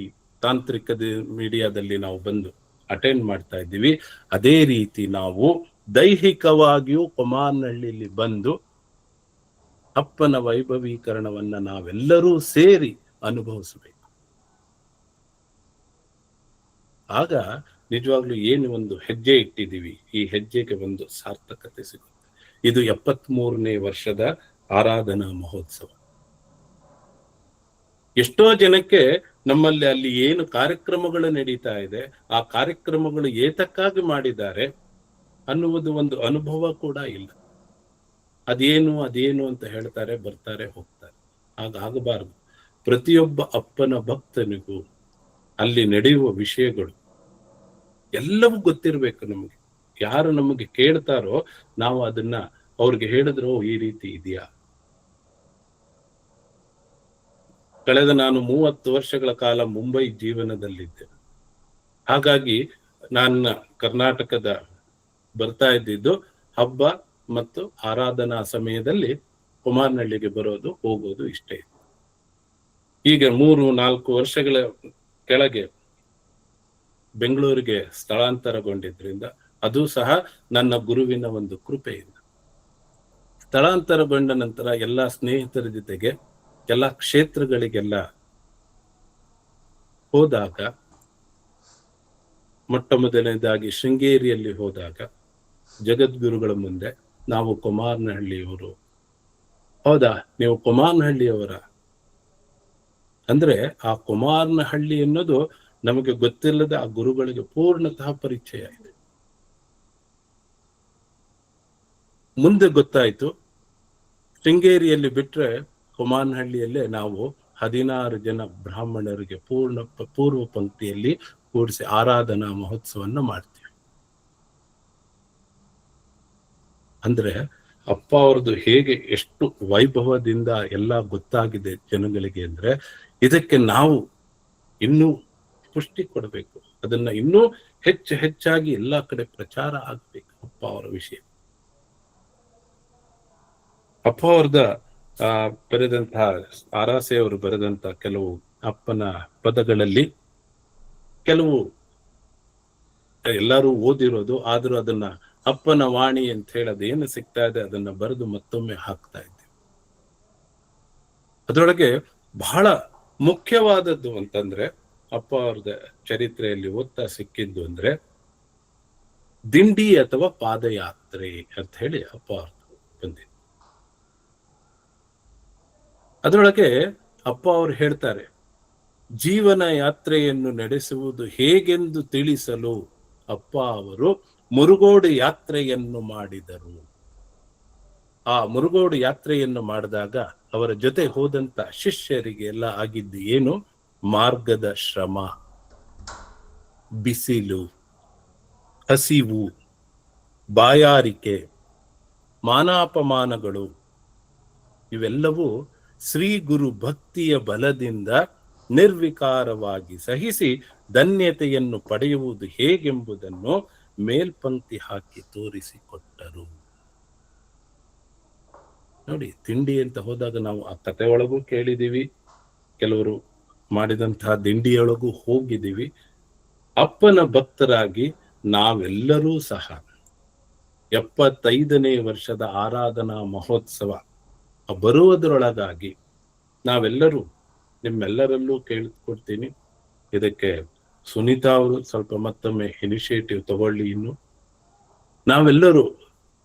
ತಾಂತ್ರಿಕದ ಮೀಡಿಯಾದಲ್ಲಿ ನಾವು ಬಂದು ಅಟೆಂಡ್ ಮಾಡ್ತಾ ಇದ್ದೀವಿ, ಅದೇ ರೀತಿ ನಾವು ದೈಹಿಕವಾಗಿಯೂ ಕೊಮಾರ್ನಹಳ್ಳಿಲಿ ಬಂದು ಅಪ್ಪನ ವೈಭವೀಕರಣವನ್ನ ನಾವೆಲ್ಲರೂ ಸೇರಿ ಅನುಭವಿಸಬೇಕು. ಆಗ ನಿಜವಾಗ್ಲೂ ಏನು ಒಂದು ಹೆಜ್ಜೆ ಇಟ್ಟಿದ್ದೀವಿ, ಈ ಹೆಜ್ಜೆಗೆ ಒಂದು ಸಾರ್ಥಕತೆ ಸಿಗುತ್ತೆ. ಇದು 73ನೇ ವರ್ಷದ ಆರಾಧನಾ ಮಹೋತ್ಸವ. ಎಷ್ಟೋ ಜನಕ್ಕೆ ನಮ್ಮಲ್ಲಿ ಅಲ್ಲಿ ಏನು ಕಾರ್ಯಕ್ರಮಗಳು ನಡೀತಾ ಇದೆ, ಆ ಕಾರ್ಯಕ್ರಮಗಳು ಏತಕ್ಕಾಗಿ ಮಾಡಿದ್ದಾರೆ ಅನ್ನುವುದು ಒಂದು ಅನುಭವ ಕೂಡ ಇಲ್ಲ. ಅದೇನು ಅಂತ ಹೇಳ್ತಾರೆ, ಬರ್ತಾರೆ, ಹೋಗ್ತಾರೆ. ಹಾಗಾಗಬಾರದು. ಪ್ರತಿಯೊಬ್ಬ ಅಪ್ಪನ ಭಕ್ತನಿಗೂ ಅಲ್ಲಿ ನಡೆಯುವ ವಿಷಯಗಳು ಎಲ್ಲವೂ ಗೊತ್ತಿರ್ಬೇಕು. ನಮಗೆ ಯಾರು ನಮಗೆ ಕೇಳ್ತಾರೋ ನಾವು ಅದನ್ನ ಅವ್ರಿಗೆ ಹೇಳಿದ್ರು, ಈ ರೀತಿ ಇದೆಯಾ. ಕಳೆದ ನಾನು 30 ವರ್ಷಗಳ ಕಾಲ ಮುಂಬೈ ಜೀವನದಲ್ಲಿದ್ದೆ. ಹಾಗಾಗಿ ನನ್ನ ಕರ್ನಾಟಕದ ಬರ್ತಾ ಇದ್ದಿದ್ದು ಹಬ್ಬ ಮತ್ತು ಆರಾಧನಾ ಸಮಯದಲ್ಲಿ ಕುಮಾರನಹಳ್ಳಿಗೆ ಬರೋದು, ಹೋಗೋದು ಇಷ್ಟೇ. ಈಗ 3-4 ವರ್ಷಗಳ ಕೆಳಗೆ ಬೆಂಗಳೂರಿಗೆ ಸ್ಥಳಾಂತರಗೊಂಡಿದ್ರಿಂದ, ಅದು ಸಹ ನನ್ನ ಗುರುವಿನ ಒಂದು ಕೃಪೆಯಿಂದ. ಸ್ಥಳಾಂತರಗೊಂಡ ನಂತರ ಎಲ್ಲ ಸ್ನೇಹಿತರ ಜೊತೆಗೆ ಎಲ್ಲ ಕ್ಷೇತ್ರಗಳಿಗೆಲ್ಲ ಹೋದಾಗ, ಮೊಟ್ಟ ಮೊದಲನೇದಾಗಿ ಶೃಂಗೇರಿಯಲ್ಲಿ ಹೋದಾಗ ಜಗದ್ಗುರುಗಳ ಮುಂದೆ ನಾವು ಕುಮಾರನಹಳ್ಳಿಯವರು, ಹೌದಾ ನೀವು ಕುಮಾರನಹಳ್ಳಿಯವರ ಅಂದ್ರೆ, ಆ ಕುಮಾರನಹಳ್ಳಿ ಅನ್ನೋದು ನಮಗೆ ಗೊತ್ತಿಲ್ಲದೆ ಆ ಗುರುಗಳಿಗೆ ಪೂರ್ಣತಃ ಪರಿಚಯ ಇದೆ. ಮುಂದೆ ಗೊತ್ತಾಯ್ತು, ಶೃಂಗೇರಿಯಲ್ಲಿ ಬಿಟ್ರೆ ಕೊಮಾನಹಳ್ಳಿಯಲ್ಲೇ ನಾವು 16 ಜನ ಬ್ರಾಹ್ಮಣರಿಗೆ ಪೂರ್ವ ಪಂಕ್ತಿಯಲ್ಲಿ ಕೂಡಿಸಿ ಆರಾಧನಾ ಮಹೋತ್ಸವನ್ನ ಮಾಡ್ತೀವಿ. ಅಂದ್ರೆ ಅಪ್ಪ ಅವ್ರದ್ದು ಹೇಗೆ ಎಷ್ಟು ವೈಭವದಿಂದ ಎಲ್ಲ ಗೊತ್ತಾಗಿದೆ ಜನಗಳಿಗೆ ಅಂದ್ರೆ, ಇದಕ್ಕೆ ನಾವು ಇನ್ನೂ ಪುಷ್ಟಿ ಕೊಡಬೇಕು, ಅದನ್ನ ಇನ್ನೂ ಹೆಚ್ಚಾಗಿ ಎಲ್ಲಾ ಕಡೆ ಪ್ರಚಾರ ಆಗ್ಬೇಕು ಅಪ್ಪ ಅವರ ವಿಷಯ. ಅಪ್ಪ ಅವ್ರದ ಬರೆದಂತಹ ಆರಾಸೆ ಅವರು ಬರೆದಂತ ಕೆಲವು ಅಪ್ಪನ ಪದಗಳಲ್ಲಿ ಕೆಲವು ಎಲ್ಲರೂ ಓದಿರೋದು, ಆದ್ರೂ ಅದನ್ನ ಅಪ್ಪನ ವಾಣಿ ಅಂತ ಹೇಳೋದು ಏನು ಸಿಗ್ತಾ ಇದೆ ಅದನ್ನ ಬರೆದು ಮತ್ತೊಮ್ಮೆ ಹಾಕ್ತಾ ಇದ್ದೀವಿ. ಅದರೊಳಗೆ ಬಹಳ ಮುಖ್ಯವಾದದ್ದು ಅಂತಂದ್ರೆ ಅಪ್ಪ ಅವ್ರದ ಚರಿತ್ರೆಯಲ್ಲಿ ಓದ್ತಾ ಸಿಕ್ಕಿದ್ದು ಅಂದ್ರೆ ದಿಂಡಿ ಅಥವಾ ಪಾದಯಾತ್ರೆ ಅಂತ ಹೇಳಿ ಅಪ್ಪ ಅವ್ರದ್ದು ಬಂದಿದೆ. ಅದರೊಳಗೆ ಅಪ್ಪ ಅವರು ಹೇಳ್ತಾರೆ, ಜೀವನ ಯಾತ್ರೆಯನ್ನು ನಡೆಸುವುದು ಹೇಗೆಂದು ತಿಳಿಸಲು ಅಪ್ಪ ಅವರು ಮುರುಗೋಡು ಯಾತ್ರೆಯನ್ನು ಮಾಡಿದರು. ಆ ಮುರುಗೋಡು ಯಾತ್ರೆಯನ್ನು ಮಾಡಿದಾಗ ಅವರ ಜೊತೆ ಹೋದಂತ ಶಿಷ್ಯರಿಗೆ ಎಲ್ಲ ಆಗಿದ್ದು ಏನು? ಮಾರ್ಗದ ಶ್ರಮ, ಬಿಸಿಲು, ಹಸಿವು, ಬಾಯಾರಿಕೆ, ಮಾನಾಪಮಾನಗಳು ಇವೆಲ್ಲವೂ ಶ್ರೀ ಗುರು ಭಕ್ತಿಯ ಬಲದಿಂದ ನಿರ್ವಿಕಾರವಾಗಿ ಸಹಿಸಿ ಧನ್ಯತೆಯನ್ನು ಪಡೆಯುವುದು ಹೇಗೆಂಬುದನ್ನು ಮೇಲ್ಪಂಕ್ತಿ ಹಾಕಿ ತೋರಿಸಿಕೊಟ್ಟರು. ನೋಡಿ, ತಿಂಡಿ ಅಂತ ಹೋದಾಗ ನಾವು ಆ ಕತೆ ಒಳಗೂ ಕೇಳಿದೀವಿ, ಕೆಲವರು ಮಾಡಿದಂತಹ ದಿಂಡಿಯೊಳಗೂ ಹೋಗಿದ್ದೀವಿ. ಅಪ್ಪನ ಭಕ್ತರಾಗಿ ನಾವೆಲ್ಲರೂ ಸಹ 75ನೇ ವರ್ಷದ ಆರಾಧನಾ ಮಹೋತ್ಸವ ಬರುವುದರೊಳಗಾಗಿ ನಾವೆಲ್ಲರೂ ನಿಮ್ಮೆಲ್ಲರಲ್ಲೂ ಕೇಳಿಕೊಡ್ತೀನಿ, ಇದಕ್ಕೆ ಸುನೀತಾ ಅವರು ಸ್ವಲ್ಪ ಮತ್ತೊಮ್ಮೆ ಇನಿಷಿಯೇಟಿವ್ ತಗೊಳ್ಳಿ. ಇನ್ನು ನಾವೆಲ್ಲರೂ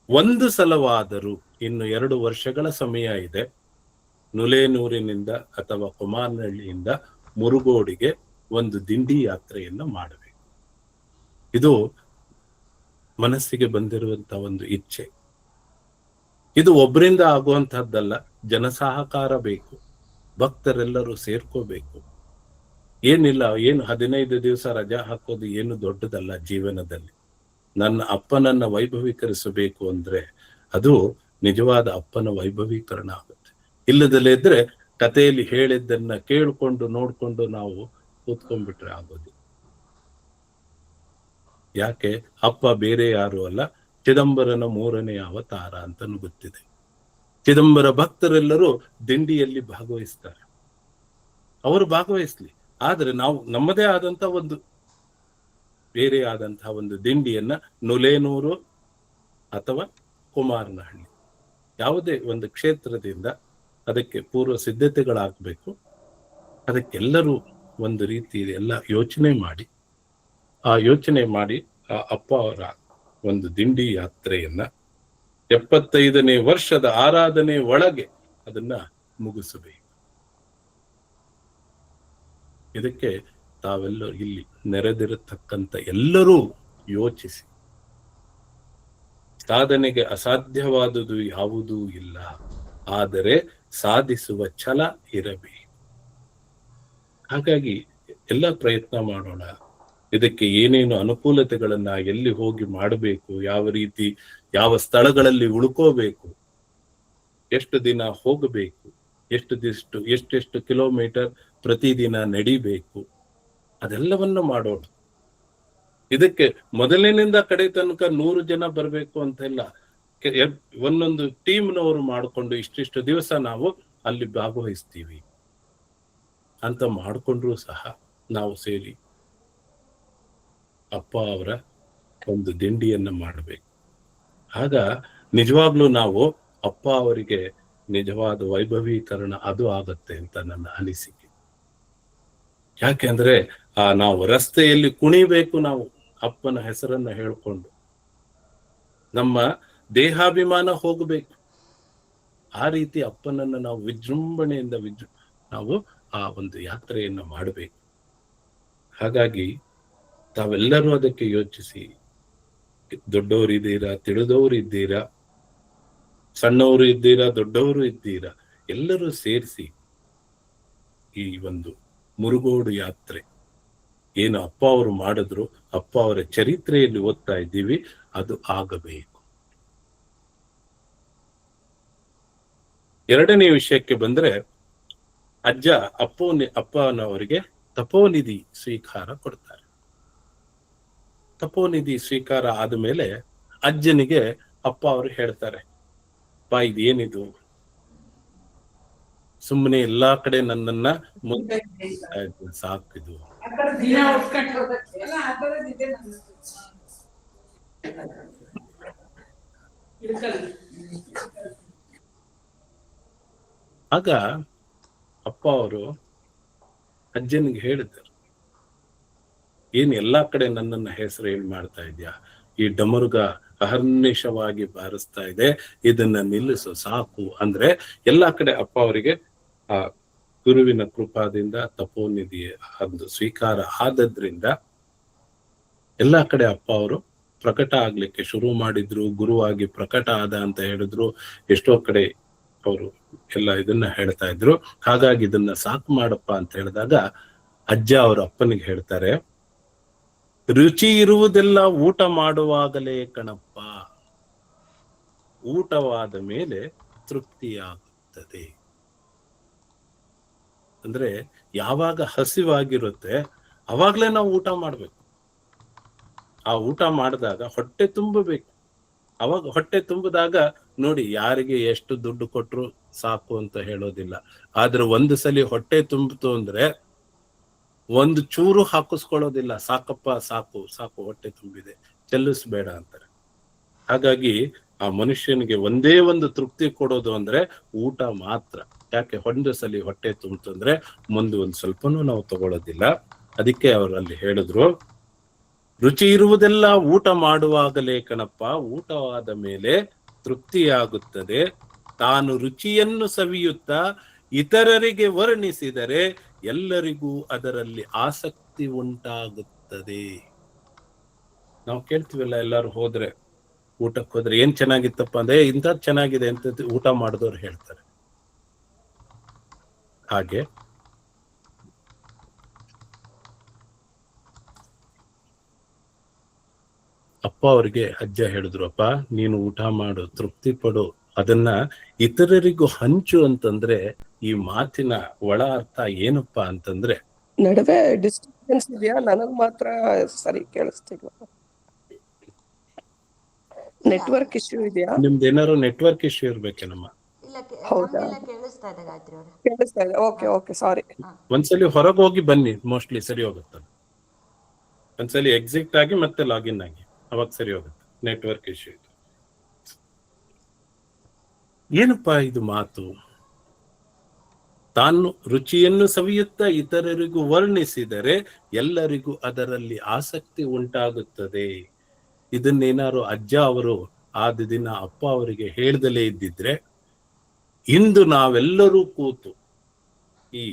ಒಂದು ಸಲವಾದರೂ, ಇನ್ನು 2 ವರ್ಷಗಳ ಸಮಯ ಇದೆ, ನುಲೇನೂರಿನಿಂದ ಅಥವಾ ಕೊಮಾನಹಳ್ಳಿಯಿಂದ ಮುರುಗೋಡಿಗೆ ಒಂದು ದಿಂಡಿ ಯಾತ್ರೆಯನ್ನು ಮಾಡಬೇಕು. ಇದು ಮನಸ್ಸಿಗೆ ಬಂದಿರುವಂತಹ ಒಂದು ಇಚ್ಛೆ. ಇದು ಒಬ್ಬರಿಂದ ಆಗುವಂತಹದ್ದಲ್ಲ, ಜನಸಹಕಾರ ಬೇಕು, ಭಕ್ತರೆಲ್ಲರೂ ಸೇರ್ಕೋಬೇಕು. ಏನಿಲ್ಲ, ಏನು 15 ದಿವಸ ರಜಾ ಹಾಕೋದು ಏನು ದೊಡ್ಡದಲ್ಲ ಜೀವನದಲ್ಲಿ. ನನ್ನ ಅಪ್ಪನನ್ನ ವೈಭವೀಕರಿಸಬೇಕು ಅಂದ್ರೆ ಅದು ನಿಜವಾದ ಅಪ್ಪನ ವೈಭವೀಕರಣ ಆಗುತ್ತೆ. ಇಲ್ಲದಲ್ಲೇ ಇದ್ರೆ ಕಥೆಯಲ್ಲಿ ಹೇಳಿದ್ದನ್ನ ಕೇಳ್ಕೊಂಡು ನೋಡ್ಕೊಂಡು ನಾವು ಕೂತ್ಕೊಂಡ್ಬಿಟ್ರೆ ಆಗೋದು. ಯಾಕೆ? ಅಪ್ಪ ಬೇರೆ ಯಾರು ಅಲ್ಲ, ಚಿದಂಬರನ 3ನೇ ಅವತಾರ ಅಂತನೂ ಗೊತ್ತಿದೆ. ಚಿದಂಬರ ಭಕ್ತರೆಲ್ಲರೂ ದಿಂಡಿಯಲ್ಲಿ ಭಾಗವಹಿಸ್ತಾರೆ, ಅವರು ಭಾಗವಹಿಸ್ಲಿ, ಆದ್ರೆ ನಾವು ನಮ್ಮದೇ ಆದಂತ ಒಂದು ಬೇರೆ ಆದಂತಹ ಒಂದು ದಿಂಡಿಯನ್ನ ನುಲೇನೂರು ಅಥವಾ ಕುಮಾರನಹಳ್ಳಿ ಯಾವುದೇ ಒಂದು ಕ್ಷೇತ್ರದಿಂದ ಅದಕ್ಕೆ ಪೂರ್ವ ಸಿದ್ಧತೆಗಳಾಗಬೇಕು. ಅದಕ್ಕೆಲ್ಲರೂ ಒಂದು ರೀತಿ ಎಲ್ಲ ಯೋಚನೆ ಮಾಡಿ ಆ ಅಪ್ಪ ಅವರ ಒಂದು ದಿಂಡಿ ಯಾತ್ರೆಯನ್ನ 75ನೇ ವರ್ಷದ ಆರಾಧನೆ ಒಳಗೆ ಅದನ್ನ ಮುಗಿಸಬೇಕು. ಇದಕ್ಕೆ ತಾವೆಲ್ಲರೂ ಇಲ್ಲಿ ನೆರೆದಿರತಕ್ಕಂಥ ಎಲ್ಲರೂ ಯೋಚಿಸಿ, ಸಾಧನೆಗೆ ಅಸಾಧ್ಯವಾದುದು ಯಾವುದೂ ಇಲ್ಲ, ಆದರೆ ಸಾಧಿಸುವ ಛಲ ಇರಬೇಕು. ಹಾಗಾಗಿ ಎಲ್ಲ ಪ್ರಯತ್ನ ಮಾಡೋಣ. ಇದಕ್ಕೆ ಏನೇನು ಅನುಕೂಲತೆಗಳನ್ನ ಎಲ್ಲಿ ಹೋಗಿ ಮಾಡಬೇಕು, ಯಾವ ರೀತಿ ಯಾವ ಸ್ಥಳಗಳಲ್ಲಿ ಉಳ್ಕೋಬೇಕು, ಎಷ್ಟು ದಿನ ಹೋಗಬೇಕು, ಎಷ್ಟೆಷ್ಟು ಕಿಲೋಮೀಟರ್ ಪ್ರತಿದಿನ ನಡಿಬೇಕು, ಅದೆಲ್ಲವನ್ನು ಮಾಡೋಣ. ಇದಕ್ಕೆ ಮೊದಲಿನಿಂದ ಕಡೆ ತನಕ 100 ಜನ ಬರಬೇಕು ಅಂತೆಲ್ಲ ಒಂದೊಂದು ಟೀಮ್ನವರು ಮಾಡಿಕೊಂಡು ಇಷ್ಟಿಷ್ಟು ದಿವಸ ನಾವು ಅಲ್ಲಿ ಭಾಗವಹಿಸ್ತೀವಿ ಅಂತ ಮಾಡಿಕೊಂಡ್ರು ಸಹ ನಾವು ಸೇರಿ ಅಪ್ಪ ಅವರ ಒಂದು ದಿಂಡಿಯನ್ನ ಮಾಡಬೇಕು. ಆಗ ನಿಜವಾಗ್ಲೂ ನಾವು ಅಪ್ಪ ಅವರಿಗೆ ನಿಜವಾದ ವೈಭವೀಕರಣ ಅದು ಆಗತ್ತೆ ಅಂತ ನನ್ನ ಅನಿಸಿಕೆ. ಯಾಕೆಂದ್ರೆ ನಾವು ರಸ್ತೆಯಲ್ಲಿ ಕುಣಿಬೇಕು, ನಾವು ಅಪ್ಪನ ಹೆಸರನ್ನ ಹೇಳ್ಕೊಂಡು ನಮ್ಮ ದೇಹಾಭಿಮಾನ ಹೋಗಬೇಕು. ಆ ರೀತಿ ಅಪ್ಪನನ್ನ ನಾವು ವಿಜೃಂಭಣೆಯಿಂದ ನಾವು ಆ ಒಂದು ಯಾತ್ರೆಯನ್ನ ಮಾಡಬೇಕು. ಹಾಗಾಗಿ ತಾವೆಲ್ಲರೂ ಅದಕ್ಕೆ ಯೋಚಿಸಿ, ದೊಡ್ಡವರು ಇದ್ದೀರಾ, ತಿಳಿದವರು ಇದ್ದೀರಾ, ಸಣ್ಣವರು ಇದ್ದೀರಾ, ದೊಡ್ಡವರು ಇದ್ದೀರಾ, ಎಲ್ಲರೂ ಸೇರಿಸಿ ಈ ಒಂದು ಮುರುಗೋಡು ಯಾತ್ರೆ ಏನು ಅಪ್ಪ ಅವರು ಮಾಡಿದ್ರು, ಅಪ್ಪ ಅವರ ಚರಿತ್ರೆಯಲ್ಲಿ ಓದ್ತಾ ಇದ್ದೀವಿ, ಅದು ಆಗಬೇಕು. ಎರಡನೇ ವಿಷಯಕ್ಕೆ ಬಂದ್ರೆ, ಅಜ್ಜ ಅಪ್ಪನವರಿಗೆ ತಪೋನಿಧಿ ಸ್ವೀಕಾರ ಕೊಡ್ತಾರೆ. ತಪೋನಿಧಿ ಸ್ವೀಕಾರ ಆದ್ಮೇಲೆ ಅಜ್ಜನಿಗೆ ಅಪ್ಪ ಅವರು ಹೇಳ್ತಾರೆ, ಅಪ್ಪ ಇದೇನಿದು, ಸುಮ್ಮನೆ ಎಲ್ಲಾ ಕಡೆ ನನ್ನನ್ನ ಸಾಕಿದು. ಆಗ ಅಪ್ಪ ಅವರು ಅಜ್ಜನಿಗೆ ಹೇಳಿದ್ದಾರೆ, ಏನ್ ಎಲ್ಲಾ ಕಡೆ ನನ್ನನ್ನ ಹೆಸರು ಏನ್ ಮಾಡ್ತಾ ಇದ್ಯಾ, ಈ ಡಮರುಗ ಅಹರ್ನಿಶವಾಗಿ ಬಾರಿಸ್ತಾ ಇದೆ, ಇದನ್ನ ನಿಲ್ಲಿಸು ಸಾಕು ಅಂದ್ರೆ ಎಲ್ಲಾ ಕಡೆ ಅಪ್ಪ ಅವರಿಗೆ ಆ ಗುರುವಿನ ಕೃಪಾದಿಂದ ತಪೋನಿಧಿ ಒಂದು ಸ್ವೀಕಾರ ಆದದ್ರಿಂದ ಎಲ್ಲಾ ಕಡೆ ಅಪ್ಪ ಅವರು ಪ್ರಕಟ ಆಗ್ಲಿಕ್ಕೆ ಶುರು ಮಾಡಿದ್ರು, ಗುರುವಾಗಿ ಪ್ರಕಟ ಆದ ಅಂತ ಹೇಳಿದ್ರು. ಎಷ್ಟೋ ಕಡೆ ಅವರು ಎಲ್ಲ ಇದನ್ನ ಹೇಳ್ತಾ ಇದ್ರು. ಹಾಗಾಗಿ ಇದನ್ನ ಸಾಕು ಮಾಡಪ್ಪ ಅಂತ ಹೇಳಿದಾಗ ಅಜ್ಜ ಅವ್ರ ಅಪ್ಪನಿಗೆ ಹೇಳ್ತಾರೆ, ರುಚಿ ಇರುವುದೆಲ್ಲ ಊಟ ಮಾಡುವಾಗಲೇ ಕಣಪ್ಪ, ಊಟವಾದ ಮೇಲೆ ತೃಪ್ತಿಯಾಗುತ್ತದೆ. ಅಂದ್ರೆ ಯಾವಾಗ ಹಸಿವಾಗಿರುತ್ತೆ ಅವಾಗ್ಲೇ ನಾವು ಊಟ ಮಾಡ್ಬೇಕು. ಆ ಊಟ ಮಾಡಿದಾಗ ಹೊಟ್ಟೆ ತುಂಬಬೇಕು. ಅವಾಗ ಹೊಟ್ಟೆ ತುಂಬಿದಾಗ ನೋಡಿ, ಯಾರಿಗೆ ಎಷ್ಟು ದುಡ್ಡು ಕೊಟ್ರು ಸಾಕು ಅಂತ ಹೇಳೋದಿಲ್ಲ. ಆದ್ರೆ ಒಂದು ಸಲಿ ಹೊಟ್ಟೆ ತುಂಬಿತು ಅಂದ್ರೆ ಒಂದು ಚೂರು ಹಾಕಿಸ್ಕೊಳ್ಳೋದಿಲ್ಲ, ಸಾಕಪ್ಪ ಸಾಕು ಸಾಕು ಹೊಟ್ಟೆ ತುಂಬಿದೆ, ಚೆಲ್ಲಿಸ್ಬೇಡ ಅಂತಾರೆ. ಹಾಗಾಗಿ ಆ ಮನುಷ್ಯನಿಗೆ ಒಂದೇ ಒಂದು ತೃಪ್ತಿ ಕೊಡೋದು ಅಂದ್ರೆ ಊಟ ಮಾತ್ರ. ಯಾಕೆ, ಒಂದು ಸಲಿ ಹೊಟ್ಟೆ ತುಂಬಿತಂದ್ರೆ ಮುಂದೆ ಒಂದ್ ಸ್ವಲ್ಪನೂ ನಾವು ತಗೊಳ್ಳೋದಿಲ್ಲ. ಅದಕ್ಕೆ ಅವರಲ್ಲಿ ಹೇಳಿದ್ರು, ರುಚಿ ಇರುವುದೆಲ್ಲ ಊಟ ಮಾಡುವಾಗಲೇ ಕಣಪ್ಪ, ಊಟವಾದ ಮೇಲೆ ತೃಪ್ತಿಯಾಗುತ್ತದೆ. ತಾನು ರುಚಿಯನ್ನು ಸವಿಯುತ್ತಾ ಇತರರಿಗೆ ವರ್ಣಿಸಿದರೆ ಎಲ್ಲರಿಗೂ ಅದರಲ್ಲಿ ಆಸಕ್ತಿ ಉಂಟಾಗುತ್ತದೆ. ನಾವು ಕೇಳ್ತೀವಲ್ಲ, ಎಲ್ಲರೂ ಹೋದ್ರೆ, ಊಟಕ್ಕೆ ಹೋದ್ರೆ ಏನ್ ಚೆನ್ನಾಗಿತ್ತಪ್ಪ ಅಂದ್ರೆ ಇಂಥದ್ದು ಚೆನ್ನಾಗಿದೆ ಅಂತ ಊಟ ಮಾಡಿದವ್ರು ಹೇಳ್ತಾರೆ. ಹಾಗೆ ಅಪ್ಪ ಅವ್ರಿಗೆ ಅಜ್ಜ ಹೇಳಿದ್ರು, ಅಪ್ಪ ನೀನು ಊಟ ಮಾಡು, ತೃಪ್ತಿ ಪಡು, ಅದನ್ನ ಇತರರಿಗೂ ಹಂಚು ಅಂತಂದ್ರೆ ಈ ಮಾತಿನ ಒಳ ಅರ್ಥ ಏನಪ್ಪಾ ಅಂತಂದ್ರೆ, ನಡುವೆ ಡಿಸ್ಟರ್ಬೆನ್ಸ್ ಇದೆಯಾ? ನನಗ್ ಮಾತ್ರ ಸರಿ ಕೇಳಿಸ್ತಿಲ್ಲ. ನೆಟ್ವರ್ಕ್ ಇಶ್ಯೂ ಇದೆಯಾ? ನಿಮ್ದು ಏನಾದ್ರು ನೆಟ್ವರ್ಕ್ ಇಶ್ಯೂ ಇರ್ಬೇಕೇನಮ್ಮ? ಇಲ್ಲ, ಹೌದಾ? ನಮ್ಗೆಲ್ಲ ಕೇಳಿಸ್ತಾ ಇದೆ ಗಾಯತ್ರಿ ಅವರೇ. ಕೇಳಿಸ್ತಾ ಇದೆ. ಓಕೆ ಓಕೆ, ಸಾರಿ. ಒಂದ್ಸಲಿ ಹೊರಗೆ ಹೋಗಿ ಬನ್ನಿ, ಮೋಸ್ಟ್ಲಿ ಸರಿ ಹೋಗುತ್ತೆ. ಒಂದ್ಸಲಿ ಎಕ್ಸಿಟ್ ಆಗಿ ಮತ್ತೆ ಲಾಗಿನ್ ಆಗಿ, ಅವಾಗ ಸರಿ ಹೋಗುತ್ತೆ. ನೆಟ್ವರ್ಕ್ ಇಶ್ಯೂ ಇದು. ಏನಪ್ಪಾ ಇದು ಮಾತು? ತಾನು ರುಚಿಯನ್ನು ಸವಿಯುತ್ತಾ ಇತರರಿಗೂ ವರ್ಣಿಸಿದರೆ ಎಲ್ಲರಿಗೂ ಅದರಲ್ಲಿ ಆಸಕ್ತಿ ಉಂಟಾಗುತ್ತದೆ. ಇದನ್ನೇನಾರು ಅಜ್ಜ ಅವರು ಆದ ದಿನ ಅಪ್ಪ ಅವರಿಗೆ ಹೇಳ್ದಲೇ ಇದ್ದಿದ್ರೆ ಇಂದು ನಾವೆಲ್ಲರೂ ಕೂತು ಈ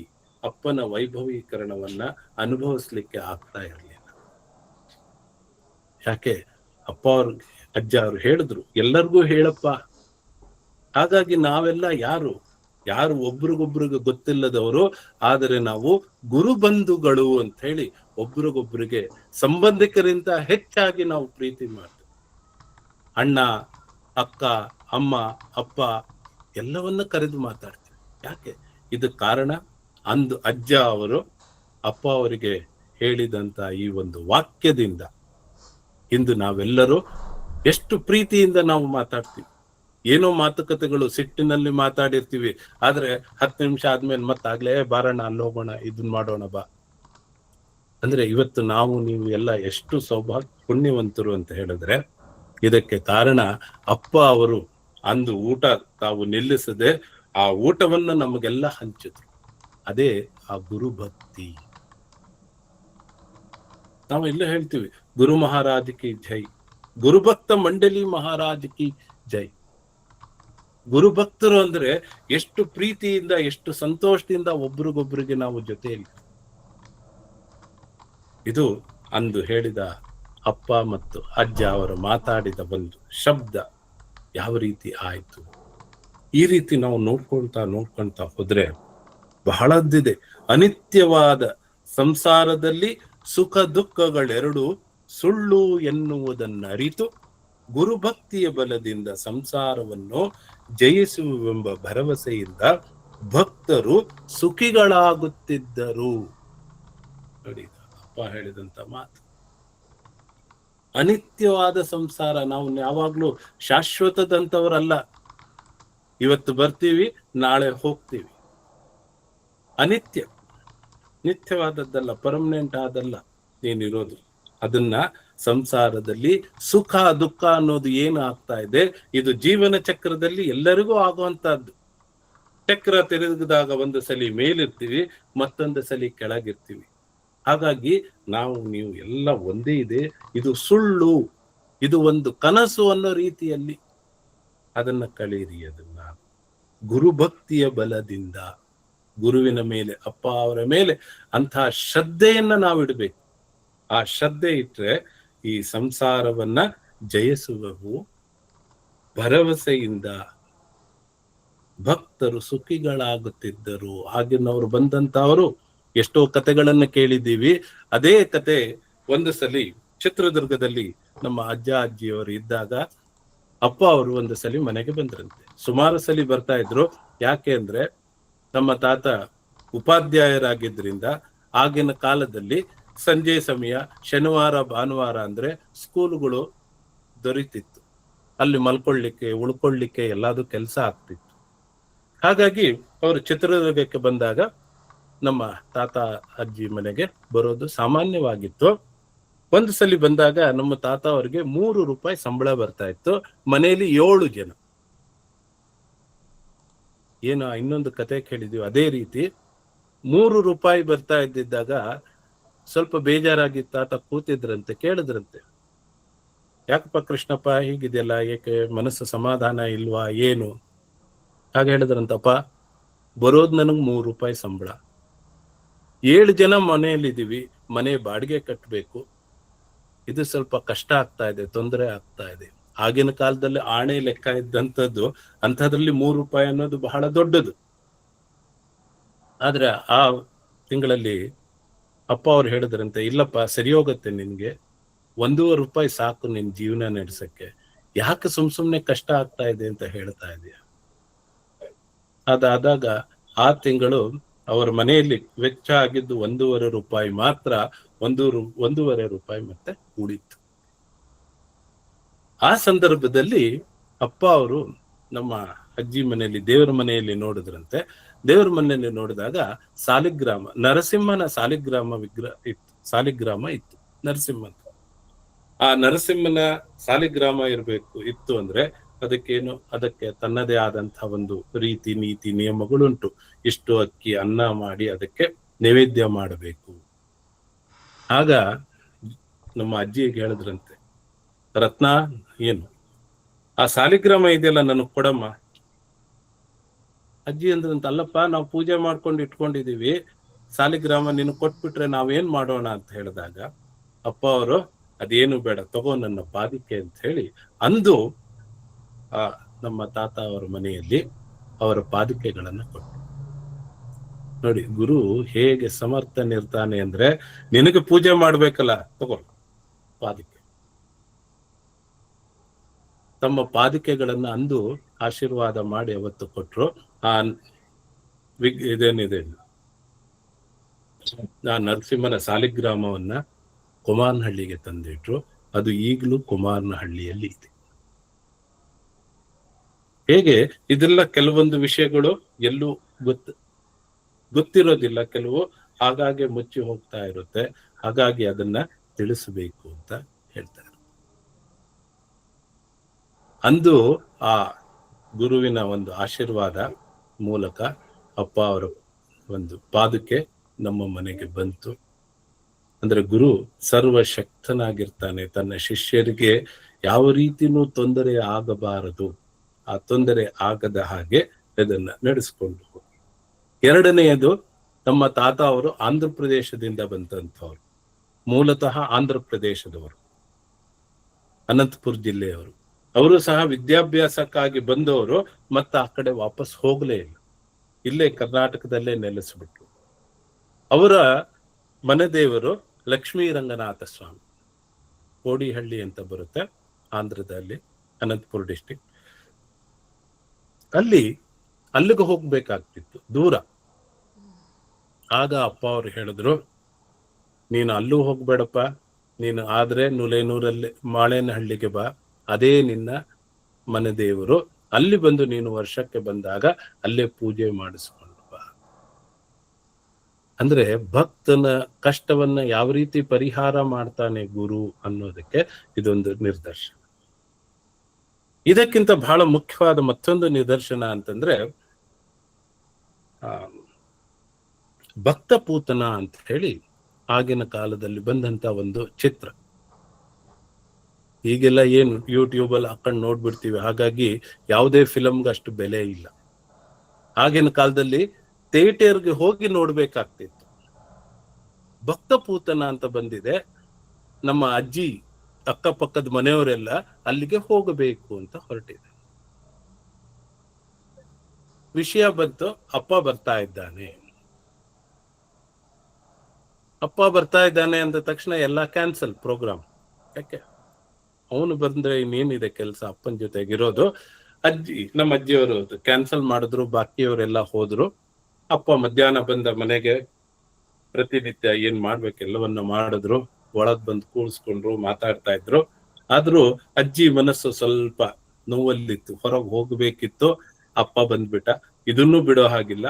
ಅಪ್ಪನ ವೈಭವೀಕರಣವನ್ನ ಅನುಭವಿಸ್ಲಿಕ್ಕೆ ಆಗ್ತಾ ಇರಲಿಲ್ಲ. ಯಾಕೆ, ಅಪ್ಪ ಅಜ್ಜ ಅವರು ಹೇಳಿದ್ರು, ಎಲ್ಲರಿಗೂ ಹೇಳಪ್ಪ. ಹಾಗಾಗಿ ನಾವೆಲ್ಲ ಯಾರು ಒಬ್ರಿಗೊಬ್ರಿಗೆ ಗೊತ್ತಿಲ್ಲದವರು, ಆದರೆ ನಾವು ಗುರುಬಂಧುಗಳು ಅಂತ ಹೇಳಿ ಒಬ್ರಿಗೊಬ್ರಿಗೆ ಸಂಬಂಧಿಕರಿಂದ ಹೆಚ್ಚಾಗಿ ನಾವು ಪ್ರೀತಿ ಮಾಡ್ತೇವೆ. ಅಣ್ಣ, ಅಕ್ಕ, ಅಮ್ಮ, ಅಪ್ಪ ಎಲ್ಲವನ್ನ ಕರೆದು ಮಾತಾಡ್ತೀವಿ. ಯಾಕೆ? ಇದು ಕಾರಣ ಅಂದು ಅಜ್ಜ ಅವರು ಅಪ್ಪ ಅವರಿಗೆ ಹೇಳಿದಂತ ಈ ಒಂದು ವಾಕ್ಯದಿಂದ ಇಂದು ನಾವೆಲ್ಲರೂ ಎಷ್ಟು ಪ್ರೀತಿಯಿಂದ ನಾವು ಮಾತಾಡ್ತೀವಿ. ಏನೋ ಮಾತುಕತೆಗಳು ಸಿಟ್ಟಿನಲ್ಲಿ ಮಾತಾಡಿರ್ತೀವಿ, ಆದ್ರೆ 10 ನಿಮಿಷ ಆದ್ಮೇಲೆ ಮತ್ತಾಗ್ಲೇ ಬಾರಣ್ಣ, ಅಲ್ಲಿ ಹೋಗೋಣ, ಇದನ್ ಮಾಡೋಣ ಬಾ ಅಂದ್ರೆ ಇವತ್ತು ನಾವು ನೀವು ಎಲ್ಲ ಎಷ್ಟು ಪುಣ್ಯವಂತರು ಅಂತ ಹೇಳಿದ್ರೆ ಇದಕ್ಕೆ ಕಾರಣ ಅಪ್ಪ ಅವರು ಅಂದು ಊಟ ತಾವು ನಿಲ್ಲಿಸದೆ ಆ ಊಟವನ್ನ ನಮಗೆಲ್ಲ ಹಂಚಿದ್ರು. ಅದೇ ಆ ಗುರುಭಕ್ತಿ. ನಾವು ಎಲ್ಲ ಹೇಳ್ತೀವಿ, ಗುರು ಮಹಾರಾಜ್ ಕಿ ಜೈ, ಗುರುಭಕ್ತ ಮಂಡಲಿ ಮಹಾರಾಜ್ ಕಿ ಜೈ. ಗುರುಭಕ್ತರು ಅಂದ್ರೆ ಎಷ್ಟು ಪ್ರೀತಿಯಿಂದ, ಎಷ್ಟು ಸಂತೋಷದಿಂದ ಒಬ್ರಿಗೊಬ್ರಿಗೆ ನಾವು ಜೊತೆಯಲ್ಲಿ. ಇದು ಅಂದು ಹೇಳಿದ ಅಪ್ಪ ಮತ್ತು ಅಜ್ಜ ಅವರು ಮಾತಾಡಿದ ಒಂದು ಶಬ್ದ ಯಾವ ರೀತಿ ಆಯ್ತು. ಈ ರೀತಿ ನಾವು ನೋಡ್ಕೊಳ್ತಾ ಹೋದ್ರೆ ಬಹಳದ್ದಿದೆ. ಅನಿತ್ಯವಾದ ಸಂಸಾರದಲ್ಲಿ ಸುಖ ದುಃಖಗಳೆರಡು ಸುಳ್ಳು ಎನ್ನುವುದನ್ನರಿತು ಗುರುಭಕ್ತಿಯ ಬಲದಿಂದ ಸಂಸಾರವನ್ನು ಜಯಿಸುವೆಂಬ ಭರವಸೆಯಿಂದ ಭಕ್ತರು ಸುಖಿಗಳಾಗುತ್ತಿದ್ದರು. ನೋಡಿ, ಅಪ್ಪ ಹೇಳಿದಂತ ಮಾತು. ಅನಿತ್ಯವಾದ ಸಂಸಾರ, ನಾವು ಯಾವಾಗ್ಲೂ ಶಾಶ್ವತದಂತವರಲ್ಲ. ಇವತ್ತು ಬರ್ತೀವಿ, ನಾಳೆ ಹೋಗ್ತೀವಿ. ಅನಿತ್ಯ, ನಿತ್ಯವಾದದ್ದಲ್ಲ, ಪರ್ಮನೆಂಟ್ ಆದಲ್ಲ ಏನಿರೋದು. ಅದನ್ನ ಸಂಸಾರದಲ್ಲಿ ಸುಖ ದುಃಖ ಅನ್ನೋದು ಏನು ಆಗ್ತಾ ಇದೆ, ಇದು ಜೀವನ ಚಕ್ರದಲ್ಲಿ ಎಲ್ಲರಿಗೂ ಆಗುವಂತಹದ್ದು. ಚಕ್ರ ತಿರುಗಿದಾಗ ಒಂದು ಸಲಿ ಮೇಲಿರ್ತೀವಿ, ಮತ್ತೊಂದು ಸಲಿ ಕೆಳಗಿರ್ತೀವಿ. ಹಾಗಾಗಿ ನೀವು ಎಲ್ಲ ಒಂದೇ ಇದೆ, ಇದು ಸುಳ್ಳು, ಇದು ಒಂದು ಕನಸು ಅನ್ನೋ ರೀತಿಯಲ್ಲಿ ಅದನ್ನ ಕಳೀರಿ. ಅದನ್ನ ಗುರುಭಕ್ತಿಯ ಬಲದಿಂದ, ಗುರುವಿನ ಮೇಲೆ, ಅಪ್ಪ ಅವರ ಮೇಲೆ ಅಂತಹ ಶ್ರದ್ಧೆಯನ್ನ ನಾವು ಇಡಬೇಕು. ಆ ಶ್ರದ್ಧೆ ಇಟ್ರೆ ಈ ಸಂಸಾರವನ್ನ ಜಯಿಸುವವು. ಭರವಸೆಯಿಂದ ಭಕ್ತರು ಸುಖಿಗಳಾಗುತ್ತಿದ್ದರು. ಆಗಿನವರು ಬಂದಂತವರು ಎಷ್ಟೋ ಕತೆಗಳನ್ನ ಕೇಳಿದ್ದೀವಿ. ಅದೇ ಕತೆ ಒಂದು ಸಲಿ ಚಿತ್ರದುರ್ಗದಲ್ಲಿ ನಮ್ಮ ಅಜ್ಜ ಅಜ್ಜಿಯವರು ಇದ್ದಾಗ ಅಪ್ಪ ಅವರು ಒಂದು ಸಲಿ ಮನೆಗೆ ಬಂದ್ರಂತೆ. ಸುಮಾರು ಸಲಿ ಬರ್ತಾ ಇದ್ರು. ಯಾಕೆ ಅಂದ್ರೆ ನಮ್ಮ ತಾತ ಉಪಾಧ್ಯಾಯರಾಗಿದ್ರಿಂದ ಆಗಿನ ಕಾಲದಲ್ಲಿ ಸಂಜೆ ಸಮಯ, ಶನಿವಾರ ಭಾನುವಾರ ಅಂದ್ರೆ ಸ್ಕೂಲುಗಳು ದೊರೀತಿತ್ತು. ಅಲ್ಲಿ ಮಲ್ಕೊಳ್ಳಿಕ್ಕೆ ಉಳ್ಕೊಳ್ಳಿಕ್ಕೆ ಎಲ್ಲಾದು ಕೆಲಸ ಆಗ್ತಿತ್ತು. ಹಾಗಾಗಿ ಅವರು ಚಿತ್ರದುರ್ಗಕ್ಕೆ ಬಂದಾಗ ನಮ್ಮ ತಾತ ಅಜ್ಜಿ ಮನೆಗೆ ಬರೋದು ಸಾಮಾನ್ಯವಾಗಿತ್ತು. ಒಂದು ಸಲಿ ಬಂದಾಗ ನಮ್ಮ ತಾತ ಅವರಿಗೆ 3 ರೂಪಾಯಿ ಸಂಬಳ ಬರ್ತಾ ಇತ್ತು. ಮನೆಯಲ್ಲಿ 7 ಜನ. ಏನೋ ಇನ್ನೊಂದು ಕತೆ ಕೇಳಿದೀವಿ ಅದೇ ರೀತಿ. 3 ರೂಪಾಯಿ ಬರ್ತಾ ಇದ್ದಿದ್ದಾಗ ಸ್ವಲ್ಪ ಬೇಜಾರಾಗಿ ತಾತ ಕೂತಿದ್ರಂತೆ. ಕೇಳಿದ್ರಂತೆ, ಯಾಕಪ್ಪ ಕೃಷ್ಣಪ್ಪ ಹೀಗಿದೆಯಲ್ಲ, ಏಕೆ ಮನಸ್ಸು ಸಮಾಧಾನ ಇಲ್ವಾ ಏನು? ಹಾಗೆ ಹೇಳಿದ್ರಂತಪ್ಪ, ಬರೋದು ನನಗೆ 3 ರೂಪಾಯಿ ಸಂಬಳ, 7 ಜನ ಮನೆಯಲ್ಲಿದ್ದೀವಿ, ಮನೆ ಬಾಡಿಗೆ ಕಟ್ಟಬೇಕು, ಇದು ಸ್ವಲ್ಪ ಕಷ್ಟ ಆಗ್ತಾ ಇದೆ, ತೊಂದರೆ ಆಗ್ತಾ ಇದೆ. ಆಗಿನ ಕಾಲದಲ್ಲಿ ಆಣೆ ಲೆಕ್ಕ ಇದ್ದಂಥದ್ದು, ಅಂಥದ್ರಲ್ಲಿ 3 ರೂಪಾಯಿ ಅನ್ನೋದು ಬಹಳ ದೊಡ್ಡದು. ಆದ್ರೆ ಆ ತಿಂಗಳಲ್ಲಿ ಅಪ್ಪ ಅವ್ರು ಹೇಳಿದ್ರಂತೆ, ಇಲ್ಲಪ್ಪ ಸರಿ ಹೋಗುತ್ತೆ, ನಿನ್ಗೆ 1.5 ರೂಪಾಯಿ ಸಾಕು ನಿನ್ ಜೀವನ ನಡೆಸಕ್ಕೆ, ಯಾಕೆ ಸುಮ್ನೆ ಕಷ್ಟ ಆಗ್ತಾ ಇದೆ ಅಂತ ಹೇಳ್ತಾ ಇದೆಯಾ? ಅದಾದಾಗ ಆ ತಿಂಗಳು ಅವರ ಮನೆಯಲ್ಲಿ ವೆಚ್ಚ ಆಗಿದ್ದು 1.5 ರೂಪಾಯಿ ಮಾತ್ರ, 1.5 ರೂಪಾಯಿ ಮತ್ತೆ ಉಳಿತು. ಆ ಸಂದರ್ಭದಲ್ಲಿ ಅಪ್ಪ ಅವರು ನಮ್ಮ ಅಜ್ಜಿ ಮನೆಯಲ್ಲಿ, ದೇವರ ಮನೆಯಲ್ಲಿ ನೋಡಿದ್ರಂತೆ. ದೇವರ ಮನೆಯಲ್ಲಿ ನೋಡಿದಾಗ ಸಾಲಿಗ್ರಾಮ, ನರಸಿಂಹನ ಸಾಲಿಗ್ರಾಮ ಸಾಲಿಗ್ರಾಮ ಇತ್ತು, ನರಸಿಂಹ. ಆ ನರಸಿಂಹನ ಸಾಲಿಗ್ರಾಮ ಇತ್ತು ಅಂದ್ರೆ ಅದಕ್ಕೆ ತನ್ನದೇ ಆದಂತಹ ಒಂದು ರೀತಿ ನೀತಿ ನಿಯಮಗಳುಂಟು. ಇಷ್ಟು ಅಕ್ಕಿ ಅನ್ನ ಮಾಡಿ ಅದಕ್ಕೆ ನೈವೇದ್ಯ ಮಾಡಬೇಕು. ಆಗ ನಮ್ಮ ಅಜ್ಜಿಗೆ ಹೇಳಿದ್ರಂತೆ, ರತ್ನ, ಏನು ಆ ಸಾಲಿಗ್ರಾಮ ಇದೆಯಲ್ಲ ನನಗ್ ಕೊಡಮ್ಮ. ಅಜ್ಜಿ ಅಂದ್ರಂತ, ಅಲ್ಲಪ್ಪ ನಾವು ಪೂಜೆ ಮಾಡ್ಕೊಂಡು ಇಟ್ಕೊಂಡಿದೀವಿ, ಸಾಲಿಗ್ರಾಮ ನಿನಗೆ ಕೊಟ್ಬಿಟ್ರೆ ನಾವೇನ್ ಮಾಡೋಣ ಅಂತ ಹೇಳಿದಾಗ ಅಪ್ಪ ಅವರು, ಅದೇನು ಬೇಡ, ತಗೋ ನನ್ನ ಪಾದಿಕೆ ಅಂತ ಹೇಳಿ ಅಂದು ನಮ್ಮ ತಾತ ಅವರ ಮನೆಯಲ್ಲಿ ಅವರ ಪಾದಿಕೆಗಳನ್ನ ಕೊಟ್ಟರು. ನೋಡಿ, ಗುರು ಹೇಗೆ ಸಮರ್ಥನಿರ್ತಾನೆ ಅಂದ್ರೆ, ನಿನಗೆ ಪೂಜೆ ಮಾಡ್ಬೇಕಲ್ಲ, ತಗೋ ಪಾದಿಕೆ. ತಮ್ಮ ಪಾದಿಕೆಗಳನ್ನ ಅಂದು ಆಶೀರ್ವಾದ ಮಾಡಿ ಅವತ್ತು ಕೊಟ್ರು. ಇದೇನಿದೆ, ಆ ನರಸಿಂಹನ ಸಾಲಿಗ್ರಾಮವನ್ನ ಕುಮಾರನಹಳ್ಳಿಗೆ ತಂದಿಟ್ರು. ಅದು ಈಗಲೂ ಕುಮಾರನಹಳ್ಳಿಯಲ್ಲಿ ಇದೆ. ಹೇಗೆ ಇದೆಲ್ಲ ಕೆಲವೊಂದು ವಿಷಯಗಳು ಎಲ್ಲೂ ಗೊತ್ತಿರೋದಿಲ್ಲ, ಕೆಲವು ಹಾಗಾಗಿ ಮುಚ್ಚಿ ಹೋಗ್ತಾ ಇರುತ್ತೆ. ಹಾಗಾಗಿ ಅದನ್ನ ತಿಳಿಸಬೇಕು ಅಂತ ಹೇಳ್ತಾರೆ. ಅಂದು ಆ ಗುರುವಿನ ಒಂದು ಆಶೀರ್ವಾದ ಮೂಲಕ ಅಪ್ಪ ಅವರ ಒಂದು ಪಾದಕ್ಕೆ ನಮ್ಮ ಮನೆಗೆ ಬಂತು. ಅಂದ್ರೆ ಗುರು ಸರ್ವಶಕ್ತನಾಗಿರ್ತಾನೆ. ತನ್ನ ಶಿಷ್ಯರಿಗೆ ಯಾವ ರೀತಿನೂ ತೊಂದರೆ ಆಗಬಾರದು, ಆ ತೊಂದರೆ ಆಗದ ಹಾಗೆ ಇದನ್ನ ನಡೆಸ್ಕೊಂಡು ಹೋಗಿ. ಎರಡನೆಯದು, ನಮ್ಮ ತಾತ ಅವರು ಆಂಧ್ರ ಪ್ರದೇಶದಿಂದ ಬಂದಂಥವ್ರು. ಮೂಲತಃ ಆಂಧ್ರ ಪ್ರದೇಶದವರು, ಅನಂತಪುರ ಜಿಲ್ಲೆಯವರು. ಅವರು ಸಹ ವಿದ್ಯಾಭ್ಯಾಸಕ್ಕಾಗಿ ಬಂದವರು, ಮತ್ತೆ ಆ ಕಡೆ ವಾಪಸ್ ಹೋಗಲೇ ಇಲ್ಲ, ಇಲ್ಲೇ ಕರ್ನಾಟಕದಲ್ಲೇ ನೆಲೆಸಿಬಿಟ್ರು. ಅವರ ಮನೆದೇವರು ಲಕ್ಷ್ಮೀ ರಂಗನಾಥ ಸ್ವಾಮಿ, ಕೋಡಿಹಳ್ಳಿ ಅಂತ ಬರುತ್ತೆ ಆಂಧ್ರದಲ್ಲಿ, ಅನಂತಪುರ ಡಿಸ್ಟಿಕ್. ಅಲ್ಲಿಗೆ ಹೋಗ್ಬೇಕಾಗ್ತಿತ್ತು, ದೂರ. ಆಗ ಅಪ್ಪ ಅವ್ರು ಹೇಳಿದ್ರು, ನೀನು ಅಲ್ಲೂ ಹೋಗ್ಬೇಡಪ್ಪ, ನೀನು ಆದ್ರೆ ನುಲೇನೂರಲ್ಲಿ ಮಾಳೇನಹಳ್ಳಿಗೆ ಬಾ, ಅದೇ ನಿನ್ನ ಮನೆ ದೇವರು, ಅಲ್ಲಿ ಬಂದು ನೀನು ವರ್ಷಕ್ಕೆ ಬಂದಾಗ ಅಲ್ಲೇ ಪೂಜೆ ಮಾಡಿಸ್ಕೊಂಡು ಬಾ. ಅಂದ್ರೆ ಭಕ್ತನ ಕಷ್ಟವನ್ನ ಯಾವ ರೀತಿ ಪರಿಹಾರ ಮಾಡ್ತಾನೆ ಗುರು ಅನ್ನೋದಕ್ಕೆ ಇದೊಂದು ನಿದರ್ಶನ. ಇದಕ್ಕಿಂತ ಬಹಳ ಮುಖ್ಯವಾದ ಮತ್ತೊಂದು ನಿದರ್ಶನ ಅಂತಂದ್ರೆ ಭಕ್ತ ಪೂತನ ಅಂತ ಹೇಳಿ ಆಗಿನ ಕಾಲದಲ್ಲಿ ಬಂದಂತ ಒಂದು ಚಿತ್ರ. ಈಗೆಲ್ಲ ಏನು ಯೂಟ್ಯೂಬ್ ಅಲ್ಲಿ ಹಾಕೊಂಡು ನೋಡ್ಬಿಡ್ತೀವಿ, ಹಾಗಾಗಿ ಯಾವುದೇ ಫಿಲಮ್ಗೆ ಅಷ್ಟು ಬೆಲೆ ಇಲ್ಲ. ಆಗಿನ ಕಾಲದಲ್ಲಿ ಥಿಯೇಟರ್ಗೆ ಹೋಗಿ ನೋಡ್ಬೇಕಾಗ್ತಿತ್ತು. ಭಕ್ತ ಪೂತನ ಅಂತ ಬಂದಿದೆ, ನಮ್ಮ ಅಜ್ಜಿ ಅಕ್ಕಪಕ್ಕದ ಮನೆಯವರೆಲ್ಲ ಅಲ್ಲಿಗೆ ಹೋಗಬೇಕು ಅಂತ ಹೊರಟಿದೆ. ವಿಷಯ ಬಂತು, ಅಪ್ಪ ಬರ್ತಾ ಇದ್ದಾನೆ ಅಂದ ತಕ್ಷಣ ಎಲ್ಲ ಕ್ಯಾನ್ಸಲ್ ಪ್ರೋಗ್ರಾಮ್. ಯಾಕೆ? ಅವನು ಬಂದ್ರೆ ಇನ್ನೇನಿದೆ ಕೆಲಸ, ಅಪ್ಪನ ಜೊತೆಗಿರೋದು. ನಮ್ಮ ಅಜ್ಜಿಯವರು ಕ್ಯಾನ್ಸಲ್ ಮಾಡಿದ್ರು, ಬಾಕಿಯವರೆಲ್ಲ ಹೋದ್ರು. ಅಪ್ಪ ಮಧ್ಯಾಹ್ನ ಬಂದ ಮನೆಗೆ, ಪ್ರತಿನಿತ್ಯ ಏನ್ ಮಾಡ್ಬೇಕೆಲ್ಲವನ್ನ ಮಾಡಿದ್ರು, ಒಳಗ್ ಬಂದು ಕೂರಿಸ್ಕೊಂಡ್ರು, ಮಾತಾಡ್ತಾ ಇದ್ರು. ಆದ್ರೂ ಅಜ್ಜಿ ಮನಸ್ಸು ಸ್ವಲ್ಪ ನೋವಲ್ಲಿತ್ತು, ಹೊರಗೆ ಹೋಗ್ಬೇಕಿತ್ತು. ಅಪ್ಪ ಬಂದ್ಬಿಟ್ಟ, ಇದನ್ನೂ ಬಿಡೋ ಹಾಗಿಲ್ಲ.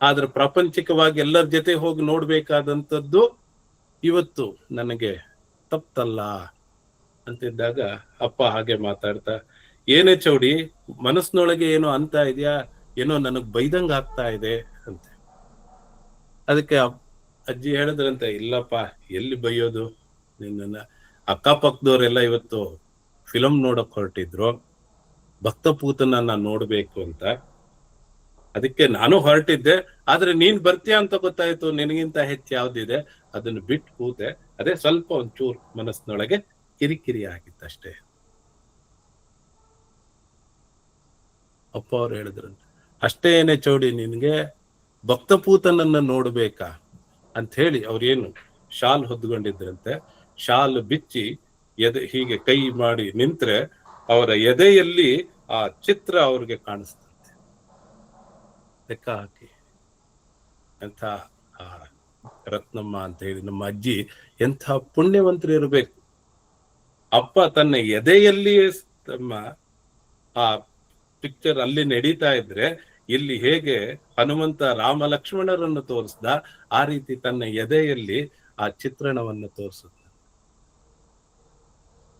ಆದ್ರೆ ಪ್ರಾಪಂಚಿಕವಾಗಿ ಎಲ್ಲರ ಜೊತೆ ಹೋಗಿ ನೋಡ್ಬೇಕಾದಂಥದ್ದು ಇವತ್ತು ನನಗೆ ತಪ್ಪಲ್ಲ ಅಂತಿದ್ದಾಗ ಅಪ್ಪ ಹಾಗೆ ಮಾತಾಡ್ತಾ, ಏನೇ ಚೌಡಿ, ಮನಸ್ಸಿನೊಳಗೆ ಏನೋ ಅಂತ ಇದೆಯಾ, ಏನೋ ನನಗ್ ಬೈದಂಗ ಆಗ್ತಾ ಇದೆ ಅಂತ. ಅದಕ್ಕೆ ಅಜ್ಜಿ ಹೇಳಿದ್ರಂತೆ, ಇಲ್ಲಪ್ಪ, ಎಲ್ಲಿ ಬೈಯೋದು ನಿನ್ನ, ಅಕ್ಕಪಕ್ಕದವರೆಲ್ಲ ಇವತ್ತು ಫಿಲಮ್ ನೋಡಕ್ ಹೊರಟಿದ್ರು, ಭಕ್ತಪೂತನನ್ನ ನೋಡ್ಬೇಕು ಅಂತ. ಅದಕ್ಕೆ ನಾನು ಹೊರಟಿದ್ದೆ, ಆದ್ರೆ ನೀನ್ ಬರ್ತೀಯ ಅಂತ ಗೊತ್ತಾಯ್ತು, ನಿನಗಿಂತ ಹೆಚ್ಚು ಯಾವ್ದಿದೆ ಅದನ್ನು ಬಿಟ್ಟು ಕೂತೆ. ಅದೇ ಸ್ವಲ್ಪ ಒಂಚೂರು ಮನಸ್ಸಿನೊಳಗೆ ಕಿರಿಕಿರಿ ಆಗಿತ್ತಷ್ಟೇ. ಅಪ್ಪ ಅವ್ರು ಹೇಳಿದ್ರಂತೆ, ಅಷ್ಟೇ ಏನೇ ಚೌಡಿ, ನಿನ್ಗೆ ಭಕ್ತಪೂತನನ್ನ ನೋಡ್ಬೇಕಾ ಅಂತ ಹೇಳಿ ಅವ್ರೇನು ಶಾಲ್ ಹೊದ್ಕೊಂಡಿದ್ರಂತೆ. ಶಾಲ್ ಬಿಚ್ಚಿ ಎದೆ ಹೀಗೆ ಕೈ ಮಾಡಿ ನಿಂತ್ರೆ ಅವರ ಎದೆಯಲ್ಲಿ ಆ ಚಿತ್ರ ಅವ್ರಿಗೆ ಕಾಣಿಸ್ತಂತೆ. ಲೆಕ್ಕ ಹಾಕಿ ಎಂಥ ರತ್ನಮ್ಮ ಅಂತ ಹೇಳಿ ನಮ್ಮ ಅಜ್ಜಿ ಎಂಥ ಪುಣ್ಯವಂತರು ಇರಬೇಕು. ಅಪ್ಪ ತನ್ನ ಎದೆಯಲ್ಲಿಯೇ ತಮ್ಮ ಆ ಪಿಕ್ಚರ್ ಅಲ್ಲಿ ನಡೀತಾ ಇದ್ರೆ, ಇಲ್ಲಿ ಹೇಗೆ ಹನುಮಂತ ರಾಮ ಲಕ್ಷ್ಮಣರನ್ನು ತೋರಿಸ್ದ, ಆ ರೀತಿ ತನ್ನ ಎದೆಯಲ್ಲಿ ಆ ಚಿತ್ರಣವನ್ನು ತೋರಿಸುತ್ತೆ.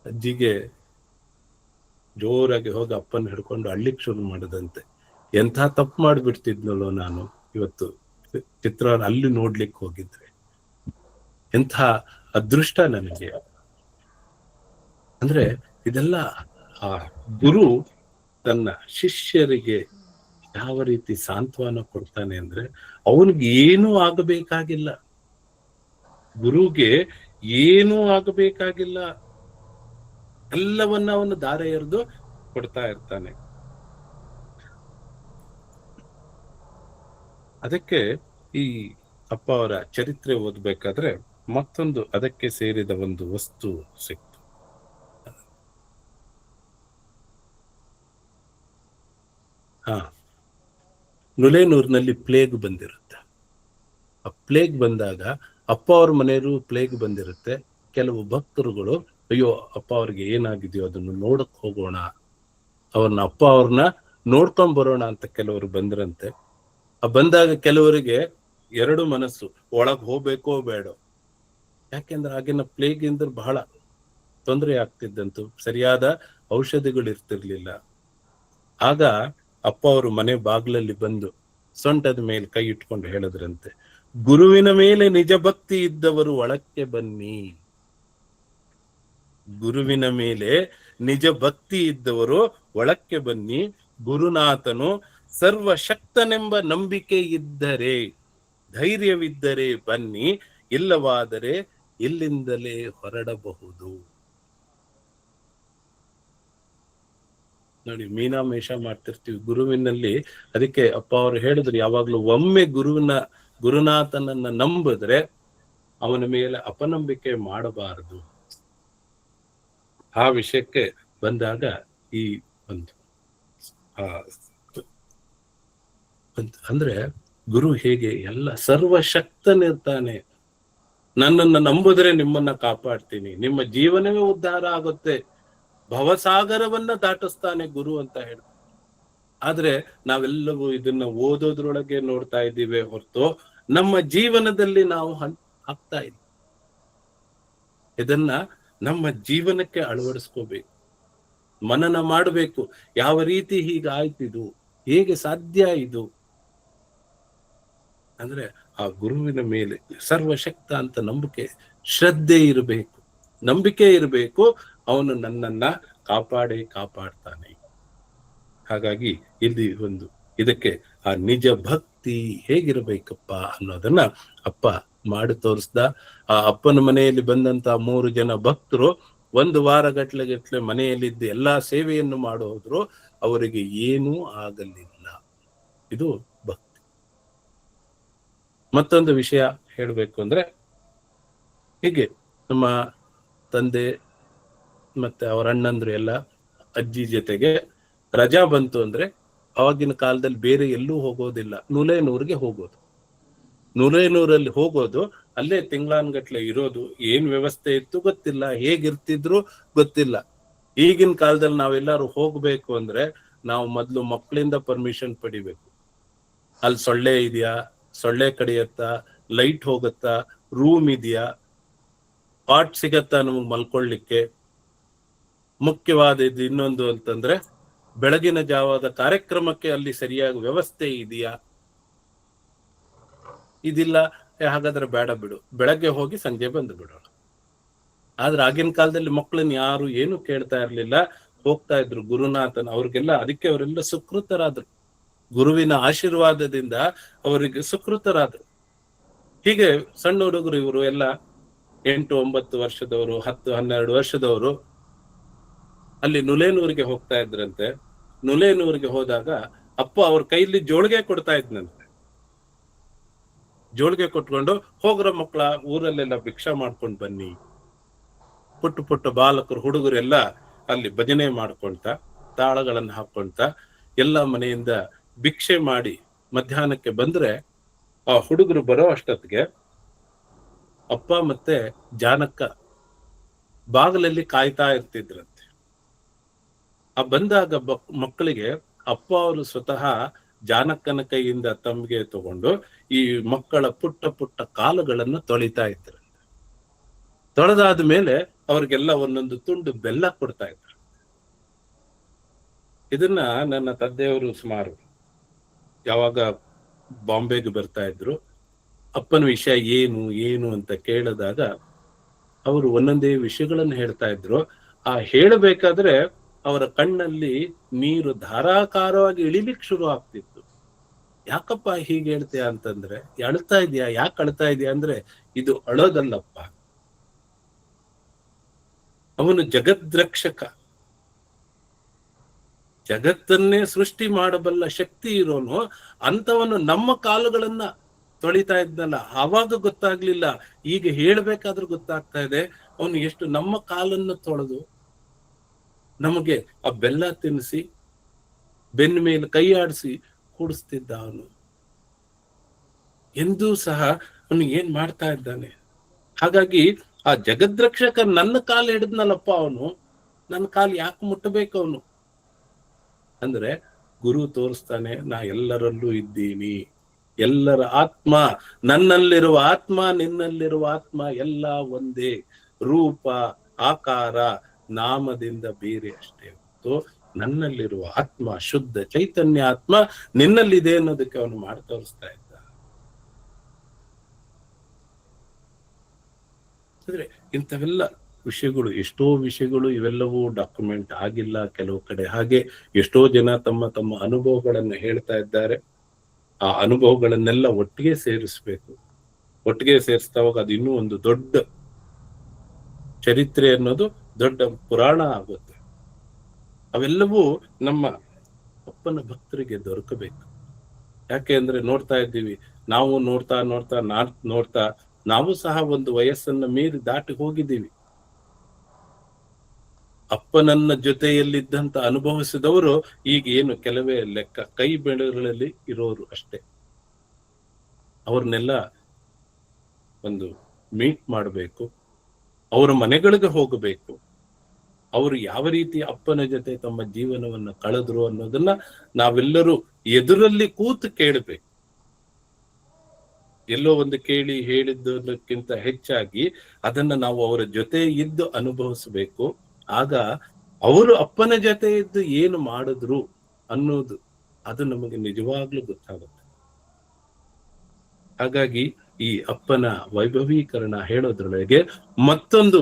ಅಜ್ಜಿಗೆ ಜೋರಾಗಿ ಹೋಗಿ ಅಪ್ಪನ ಹಿಡ್ಕೊಂಡು ಅಳ್ಳಿಕ್ ಶುರು ಮಾಡದಂತೆ. ಎಂಥ ತಪ್ಪು ಮಾಡಿಬಿಡ್ತಿದ್ನಲ್ಲೋ ನಾನು, ಇವತ್ತು ಚಿತ್ರ ಅಲ್ಲಿ ನೋಡ್ಲಿಕ್ಕೆ ಹೋಗಿದ್ರೆ ಎಂಥ ಅದೃಷ್ಟ ನನಗೆ. ಅಂದ್ರೆ ಇದೆಲ್ಲ ಆ ಗುರು ತನ್ನ ಶಿಷ್ಯರಿಗೆ ಯಾವ ರೀತಿ ಸಾಂತ್ವನ ಕೊಡ್ತಾನೆ ಅಂದ್ರೆ, ಅವನಿಗೆ ಏನೂ ಆಗಬೇಕಾಗಿಲ್ಲ, ಗುರುಗೆ ಏನೂ ಆಗಬೇಕಾಗಿಲ್ಲ, ಎಲ್ಲವನ್ನ ಅವನು ದಾರ ಎರೆದು ಕೊಡ್ತಾ ಇರ್ತಾನೆ. ಅದಕ್ಕೆ ಈ ಅಪ್ಪ ಅವರ ಚರಿತ್ರೆ ಓದ್ಬೇಕಾದ್ರೆ ಮತ್ತೊಂದು ಅದಕ್ಕೆ ಸೇರಿದ ಒಂದು ವಸ್ತು ಸಿಕ್ತು. ನುಲೇನೂರಿನಲ್ಲಿ ಪ್ಲೇಗ್ ಬಂದಿರುತ್ತೆ. ಆ ಪ್ಲೇಗ್ ಬಂದಾಗ ಅಪ್ಪ ಅವ್ರ ಮನೆಯವರು ಪ್ಲೇಗ್ ಬಂದಿರುತ್ತೆ. ಕೆಲವು ಭಕ್ತರುಗಳು, ಅಯ್ಯೋ ಅಪ್ಪ ಅವ್ರಿಗೆ ಏನಾಗಿದೆಯೋ ಅದನ್ನು ನೋಡಕ್ ಹೋಗೋಣ, ಅಪ್ಪ ಅವ್ರನ್ನ ನೋಡ್ಕೊಂಡ್ ಬರೋಣ ಅಂತ ಕೆಲವರು ಬಂದ್ರಂತೆ. ಬಂದಾಗ ಕೆಲವರಿಗೆ ಎರಡು ಮನಸ್ಸು, ಒಳಗ್ ಹೋಗ್ಬೇಕೋ ಬೇಡೋ. ಯಾಕೆಂದ್ರೆ ಆಗಿನ ಪ್ಲೇಗ್ ಇಂದ ಬಹಳ ತೊಂದರೆ ಆಗ್ತಿದ್ದಂತು, ಸರಿಯಾದ ಔಷಧಿಗಳು ಇರ್ತಿರ್ಲಿಲ್ಲ. ಆಗ ಅಪ್ಪ ಅವರು ಮನೆ ಬಾಗ್ಲಲ್ಲಿ ಬಂದು ಸೊಂಟದ ಮೇಲೆ ಕೈ ಇಟ್ಕೊಂಡು ಹೇಳಿದ್ರಂತೆ, ಗುರುವಿನ ಮೇಲೆ ನಿಜ ಭಕ್ತಿ ಇದ್ದವರು ಒಳಕ್ಕೆ ಬನ್ನಿ. ಗುರುವಿನ ಮೇಲೆ ನಿಜ ಭಕ್ತಿ ಇದ್ದವರು ಒಳಕ್ಕೆ ಬನ್ನಿ. ಗುರುನಾಥನು ಸರ್ವಶಕ್ತನೆಂಬ ನಂಬಿಕೆ ಇದ್ದರೆ, ಧೈರ್ಯವಿದ್ದರೆ ಬನ್ನಿ, ಇಲ್ಲವಾದರೆ ಇಲ್ಲಿಂದಲೇ ಹೊರಡಬಹುದು. ನೋಡಿ, ಮೀನಾಮೇಷ ಮಾಡ್ತಿರ್ತೀವಿ ಗುರುವಿನಲ್ಲಿ. ಅದಕ್ಕೆ ಅಪ್ಪ ಅವರು ಹೇಳಿದ್ರು, ಯಾವಾಗ್ಲೂ ಒಮ್ಮೆ ಗುರುನಾಥನನ್ನ ನಂಬಿದ್ರೆ ಅವನ ಮೇಲೆ ಅಪನಂಬಿಕೆ ಮಾಡಬಾರದು. ಆ ವಿಷಯಕ್ಕೆ ಬಂದಾಗ ಈ ಒಂದು ಅಂದ್ರೆ ಗುರು ಹೇಗೆ ಎಲ್ಲ ಸರ್ವಶಕ್ತನಿರ್ತಾನೆ. ನನ್ನನ್ನ ನಂಬಿದ್ರೆ ನಿಮ್ಮನ್ನ ಕಾಪಾಡ್ತೀನಿ, ನಿಮ್ಮ ಜೀವನವೇ ಉದ್ಧಾರ ಆಗುತ್ತೆ, ಭವಸಾಗರವನ್ನ ದಾಟಿಸ್ತಾನೆ ಗುರು ಅಂತ ಹೇಳ್ತಾರೆ. ಆದ್ರೆ ನಾವೆಲ್ಲವೂ ಇದನ್ನ ಓದೋದ್ರೊಳಗೆ ನೋಡ್ತಾ ಇದ್ದೀವಿ ಹೊರತು ನಮ್ಮ ಜೀವನದಲ್ಲಿ ನಾವು ಹಾಕ್ತಾ ಇದ್ದೀವಿ. ಇದನ್ನ ನಮ್ಮ ಜೀವನಕ್ಕೆ ಅಳವಡಿಸ್ಕೋಬೇಕು, ಮನನ ಮಾಡಬೇಕು. ಯಾವ ರೀತಿ ಹೀಗಾಯ್ತಿದು, ಹೇಗೆ ಸಾಧ್ಯ ಇದು ಅಂದ್ರೆ ಆ ಗುರುವಿನ ಮೇಲೆ ಸರ್ವಶಕ್ತ ಅಂತ ಶ್ರದ್ಧೆ ಇರಬೇಕು, ನಂಬಿಕೆ ಇರಬೇಕು. ಅವನು ನನ್ನನ್ನ ಕಾಪಾಡ್ತಾನೆ. ಹಾಗಾಗಿ ಇಲ್ಲಿ ಇದಕ್ಕೆ ಆ ನಿಜ ಭಕ್ತಿ ಹೇಗಿರ್ಬೇಕಪ್ಪ ಅನ್ನೋದನ್ನ ಅಪ್ಪ ಮಾಡಿ ತೋರಿಸ್ದ. ಆ ಅಪ್ಪನ ಮನೆಯಲ್ಲಿ ಬಂದಂತ 3 ಜನ ಭಕ್ತರು 1 ವಾರ ಗಟ್ಲೆ ಮನೆಯಲ್ಲಿದ್ದು ಎಲ್ಲಾ ಸೇವೆಯನ್ನು ಮಾಡೋದ್ರು, ಅವರಿಗೆ ಏನೂ ಆಗಲಿಲ್ಲ. ಇದು ಭಕ್ತಿ. ಮತ್ತೊಂದು ವಿಷಯ ಹೇಳ್ಬೇಕು ಅಂದ್ರೆ, ಹೀಗೆ ನಮ್ಮ ತಂದೆ ಮತ್ತೆ ಅವರ ಅಣ್ಣಂದ್ರು ಎಲ್ಲ ಅಜ್ಜಿ ಜೊತೆಗೆ ರಜಾ ಬಂತು ಅಂದ್ರೆ ಆವಾಗಿನ ಕಾಲದಲ್ಲಿ ಬೇರೆ ಎಲ್ಲೂ ಹೋಗೋದಿಲ್ಲ, ನುಲೇನೂರಿಗೆ ಹೋಗೋದು. ನುಲೇನೂರಲ್ಲಿ ಹೋಗೋದು, ಅಲ್ಲೇ ತಿಂಗಳಾನ್ಗಟ್ಲೆ ಇರೋದು. ಏನ್ ವ್ಯವಸ್ಥೆ ಇತ್ತು ಗೊತ್ತಿಲ್ಲ, ಹೇಗಿರ್ತಿದ್ರು ಗೊತ್ತಿಲ್ಲ. ಈಗಿನ ಕಾಲದಲ್ಲಿ ನಾವೆಲ್ಲಾರು ಹೋಗ್ಬೇಕು ಅಂದ್ರೆ ನಾವು ಮೊದ್ಲು ಮಕ್ಕಳಿಂದ ಪರ್ಮಿಷನ್ ಪಡಿಬೇಕು. ಅಲ್ಲಿ ಸೊಳ್ಳೆ ಇದೆಯಾ, ಸೊಳ್ಳೆ ಕಡಿಯತ್ತಾ, ಲೈಟ್ ಹೋಗತ್ತಾ, ರೂಮ್ ಇದೆಯಾ, ಪಾಟ್ ಸಿಗತ್ತಾ ನಮಗ್ ಮಲ್ಕೊಳ್ಳಿಕ್ಕೆ. ಮುಖ್ಯವಾದ ಇದು ಇನ್ನೊಂದು ಅಂತಂದ್ರೆ, ಬೆಳಗಿನ ಜಾವದ ಕಾರ್ಯಕ್ರಮಕ್ಕೆ ಅಲ್ಲಿ ಸರಿಯಾಗಿ ವ್ಯವಸ್ಥೆ ಇದೆಯಾ. ಇದಿಲ್ಲ, ಹಾಗಾದ್ರೆ ಬೇಡ ಬಿಡು, ಬೆಳಗ್ಗೆ ಹೋಗಿ ಸಂಜೆ ಬಂದು ಬಿಡೋಣ. ಆದ್ರೆ ಆಗಿನ ಕಾಲದಲ್ಲಿ ಮಕ್ಕಳನ್ನ ಯಾರು ಏನು ಕೇಳ್ತಾ ಇರ್ಲಿಲ್ಲ, ಹೋಗ್ತಾ ಇದ್ರು ಗುರುನಾಥನ್ ಅವ್ರಿಗೆಲ್ಲ. ಅದಕ್ಕೆ ಅವರೆಲ್ಲ ಸುಕೃತರಾದ್ರು, ಗುರುವಿನ ಆಶೀರ್ವಾದದಿಂದ ಅವರಿಗೆ ಸುಕೃತರಾದ್ರು. ಹೀಗೆ ಸಣ್ಣ ಹುಡುಗರು ಇವರು ಎಲ್ಲ 8-9 ವರ್ಷದವರು, 10-12 ವರ್ಷದವರು ಅಲ್ಲಿ ನುಲೇನೂರಿಗೆ ಹೋಗ್ತಾ ಇದ್ರಂತೆ. ನುಲೇನೂರಿಗೆ ಹೋದಾಗ ಅಪ್ಪ ಅವ್ರ ಕೈಲಿ ಜೋಳಿಗೆ ಕೊಡ್ತಾ ಇದ್ನಂತೆ. ಜೋಳಿಗೆ ಕೊಟ್ಕೊಂಡು, ಹೋಗ್ರ ಮಕ್ಕಳ, ಊರಲ್ಲೆಲ್ಲ ಭಿಕ್ಷಾ ಮಾಡ್ಕೊಂಡು ಬನ್ನಿ. ಪುಟ್ಟ ಬಾಲಕರು ಹುಡುಗರೆಲ್ಲ ಅಲ್ಲಿ ಭಜನೆ ಮಾಡ್ಕೊಂತ, ತಾಳಗಳನ್ನು ಹಾಕೊಂತ ಎಲ್ಲ ಮನೆಯಿಂದ ಭಿಕ್ಷೆ ಮಾಡಿ ಮಧ್ಯಾಹ್ನಕ್ಕೆ ಬಂದ್ರೆ, ಆ ಹುಡುಗರು ಬರೋ ಅಷ್ಟೊತ್ತಿಗೆ ಅಪ್ಪ ಮತ್ತೆ ಜಾನಕ್ಕ ಬಾಗಿಲಲ್ಲಿ ಕಾಯ್ತಾ ಇರ್ತಿದ್ರಂತೆ. ಆ ಬಂದಾಗ ಮಕ್ಕಳಿಗೆ ಅಪ್ಪ ಅವರು ಸ್ವತಃ ಜಾನಕ್ಕನ ಕೈಯಿಂದ ತಮ್ಗೆ ತಗೊಂಡು ಈ ಮಕ್ಕಳ ಪುಟ್ಟ ಕಾಲುಗಳನ್ನು ತೊಳಿತಾ ಇದ್ರಂತೆ. ತೊಳೆದಾದ ಮೇಲೆ ಅವ್ರಿಗೆಲ್ಲ ಒಂದೊಂದು ತುಂಡು ಬೆಲ್ಲ ಕೊಡ್ತಾ ಇದ್ರು. ಇದನ್ನ ನನ್ನ ತಂದೆಯವರು ಸುಮಾರು ಯಾವಾಗ ಬಾಂಬೆಗೆ ಬರ್ತಾ ಇದ್ರು, ಅಪ್ಪನ ವಿಷಯ ಏನು ಅಂತ ಕೇಳಿದಾಗ ಅವರು ಒಂದೊಂದೇ ವಿಷಯಗಳನ್ನು ಹೇಳ್ತಾ ಇದ್ರು. ಆ ಹೇಳಬೇಕಾದ್ರೆ ಅವರ ಕಣ್ಣಲ್ಲಿ ನೀರು ಧಾರಾಕಾರವಾಗಿ ಇಳಿಲಿಕ್ಕೆ ಶುರು ಆಗ್ತಿತ್ತು. ಯಾಕಪ್ಪ ಹೀಗೆ ಹೇಳ್ತೀಯ ಅಂತಂದ್ರೆ, ಅಳ್ತಾ ಇದೆಯಾ, ಯಾಕೆ ಅಳ್ತಾ ಇದೆಯಾ ಅಂದ್ರೆ, ಇದು ಅಳೋದಲ್ಲಪ್ಪ, ಅವನು ಜಗದ್ರಕ್ಷಕ, ಜಗತ್ತನ್ನೇ ಸೃಷ್ಟಿ ಮಾಡಬಲ್ಲ ಶಕ್ತಿ ಇರೋನು ಅಂತವನು ನಮ್ಮ ಕಾಲುಗಳನ್ನ ತೊಳಿತಾ ಇದ್ನಲ್ಲ, ಆವಾಗ ಗೊತ್ತಾಗ್ಲಿಲ್ಲ. ಈಗ ಹೇಳ್ಬೇಕಾದ್ರೂ ಗೊತ್ತಾಗ್ತಾ ಇದೆ. ಅವನು ಎಷ್ಟು ನಮ್ಮ ಕಾಲನ್ನು ತೊಳೆದು ನಮಗೆ ಆ ಬೆಲ್ಲ ತಿನ್ನಿಸಿ ಬೆನ್ನ ಮೇಲೆ ಕೈ ಆಡಿಸಿ ಕೂಡಿಸ್ತಿದ್ದ. ಅವನು ಎಂದೂ ಸಹ ಅವನು ಏನ್ ಮಾಡ್ತಾ ಇದ್ದಾನೆ. ಹಾಗಾಗಿ ಆ ಜಗದ್ರಕ್ಷಕ ನನ್ನ ಕಾಲು ಹಿಡಿದ್ನಲ್ಲಪ್ಪ, ಅವನು ನನ್ನ ಕಾಲು ಯಾಕೆ ಮುಟ್ಟಬೇಕು ಅವನು ಅಂದ್ರೆ, ಗುರು ತೋರಿಸ್ತಾನೆ, ನಾ ಎಲ್ಲರಲ್ಲೂ ಇದ್ದೀನಿ. ಎಲ್ಲರ ಆತ್ಮ, ನನ್ನಲ್ಲಿರುವ ಆತ್ಮ ನಿನ್ನಲ್ಲಿರುವ ಆತ್ಮ ಎಲ್ಲ ಒಂದೇ, ರೂಪ ಆಕಾರ ನಾಮದಿಂದ ಬೇರೆ ಅಷ್ಟೇ ಹೊತ್ತು ನನ್ನಲ್ಲಿರುವ ಆತ್ಮ ಶುದ್ಧ ಚೈತನ್ಯ ಆತ್ಮ ನಿನ್ನಲ್ಲಿದೆ ಅನ್ನೋದಕ್ಕೆ ಅವನು ಮಾಡಿ ತೋರಿಸ್ತಾ ಇದ್ದ. ಅಂದ್ರೆ ಇಂಥವೆಲ್ಲ ವಿಷಯಗಳು, ಎಷ್ಟೋ ವಿಷಯಗಳು ಇವೆಲ್ಲವೂ ಡಾಕ್ಯುಮೆಂಟ್ ಆಗಿಲ್ಲ ಕೆಲವು ಕಡೆ. ಹಾಗೆ ಎಷ್ಟೋ ಜನ ತಮ್ಮ ಅನುಭವಗಳನ್ನು ಹೇಳ್ತಾ ಇದ್ದಾರೆ. ಆ ಅನುಭವಗಳನ್ನೆಲ್ಲ ಒಟ್ಟಿಗೆ ಸೇರಿಸ್ಬೇಕು. ಒಟ್ಟಿಗೆ ಸೇರಿಸ್ತಾ ಹೋಗ ಅದು ಇನ್ನೂ ಒಂದು ದೊಡ್ಡ ಚರಿತ್ರೆ ಅನ್ನೋದು ದೊಡ್ಡ ಪುರಾಣ ಆಗುತ್ತೆ. ಅವೆಲ್ಲವೂ ನಮ್ಮ ಅಪ್ಪನ ಭಕ್ತರಿಗೆ ದೊರಕಬೇಕು. ಯಾಕೆ ಅಂದ್ರೆ ನೋಡ್ತಾ ಇದ್ದೀವಿ, ನಾವು ನೋಡ್ತಾ ನಾವು ಸಹ ಒಂದು ವಯಸ್ಸನ್ನ ಮೀರಿ ದಾಟಿ ಹೋಗಿದ್ದೀವಿ. ಅಪ್ಪನನ್ನ ಜೊತೆಯಲ್ಲಿದ್ದಂತ ಅನುಭವಿಸಿದವರು ಈಗ ಏನು ಕೆಲವೇ ಲೆಕ್ಕ, ಕೈ ಬೆರಳುಗಳಲ್ಲಿ ಇರೋರು ಅಷ್ಟೇ. ಅವ್ರನ್ನೆಲ್ಲ ಒಂದು ಮೀಟ್ ಮಾಡಬೇಕು, ಅವರ ಮನೆಗಳಿಗೆ ಹೋಗಬೇಕು, ಅವರು ಯಾವ ರೀತಿ ಅಪ್ಪನ ಜೊತೆ ತಮ್ಮ ಜೀವನವನ್ನ ಕಳೆದ್ರು ಅನ್ನೋದನ್ನ ನಾವೆಲ್ಲರೂ ಎದುರಲ್ಲಿ ಕೂತು ಕೇಳಬೇಕು. ಎಲ್ಲೋ ಒಂದು ಕೇಳಿ ಹೇಳಿದ್ದಕ್ಕಿಂತ ಹೆಚ್ಚಾಗಿ ಅದನ್ನ ನಾವು ಅವರ ಜೊತೆ ಇದ್ದು ಅನುಭವಿಸಬೇಕು. ಆಗ ಅವರು ಅಪ್ಪನ ಜೊತೆ ಇದ್ದು ಏನು ಮಾಡಿದ್ರು ಅನ್ನೋದು ಅದು ನಮಗೆ ನಿಜವಾಗ್ಲೂ ಗೊತ್ತಾಗುತ್ತೆ. ಹಾಗಾಗಿ ಈ ಅಪ್ಪನ ವೈಭವೀಕರಣ ಹೇಳೋದ್ರೊಳಗೆ ಮತ್ತೊಂದು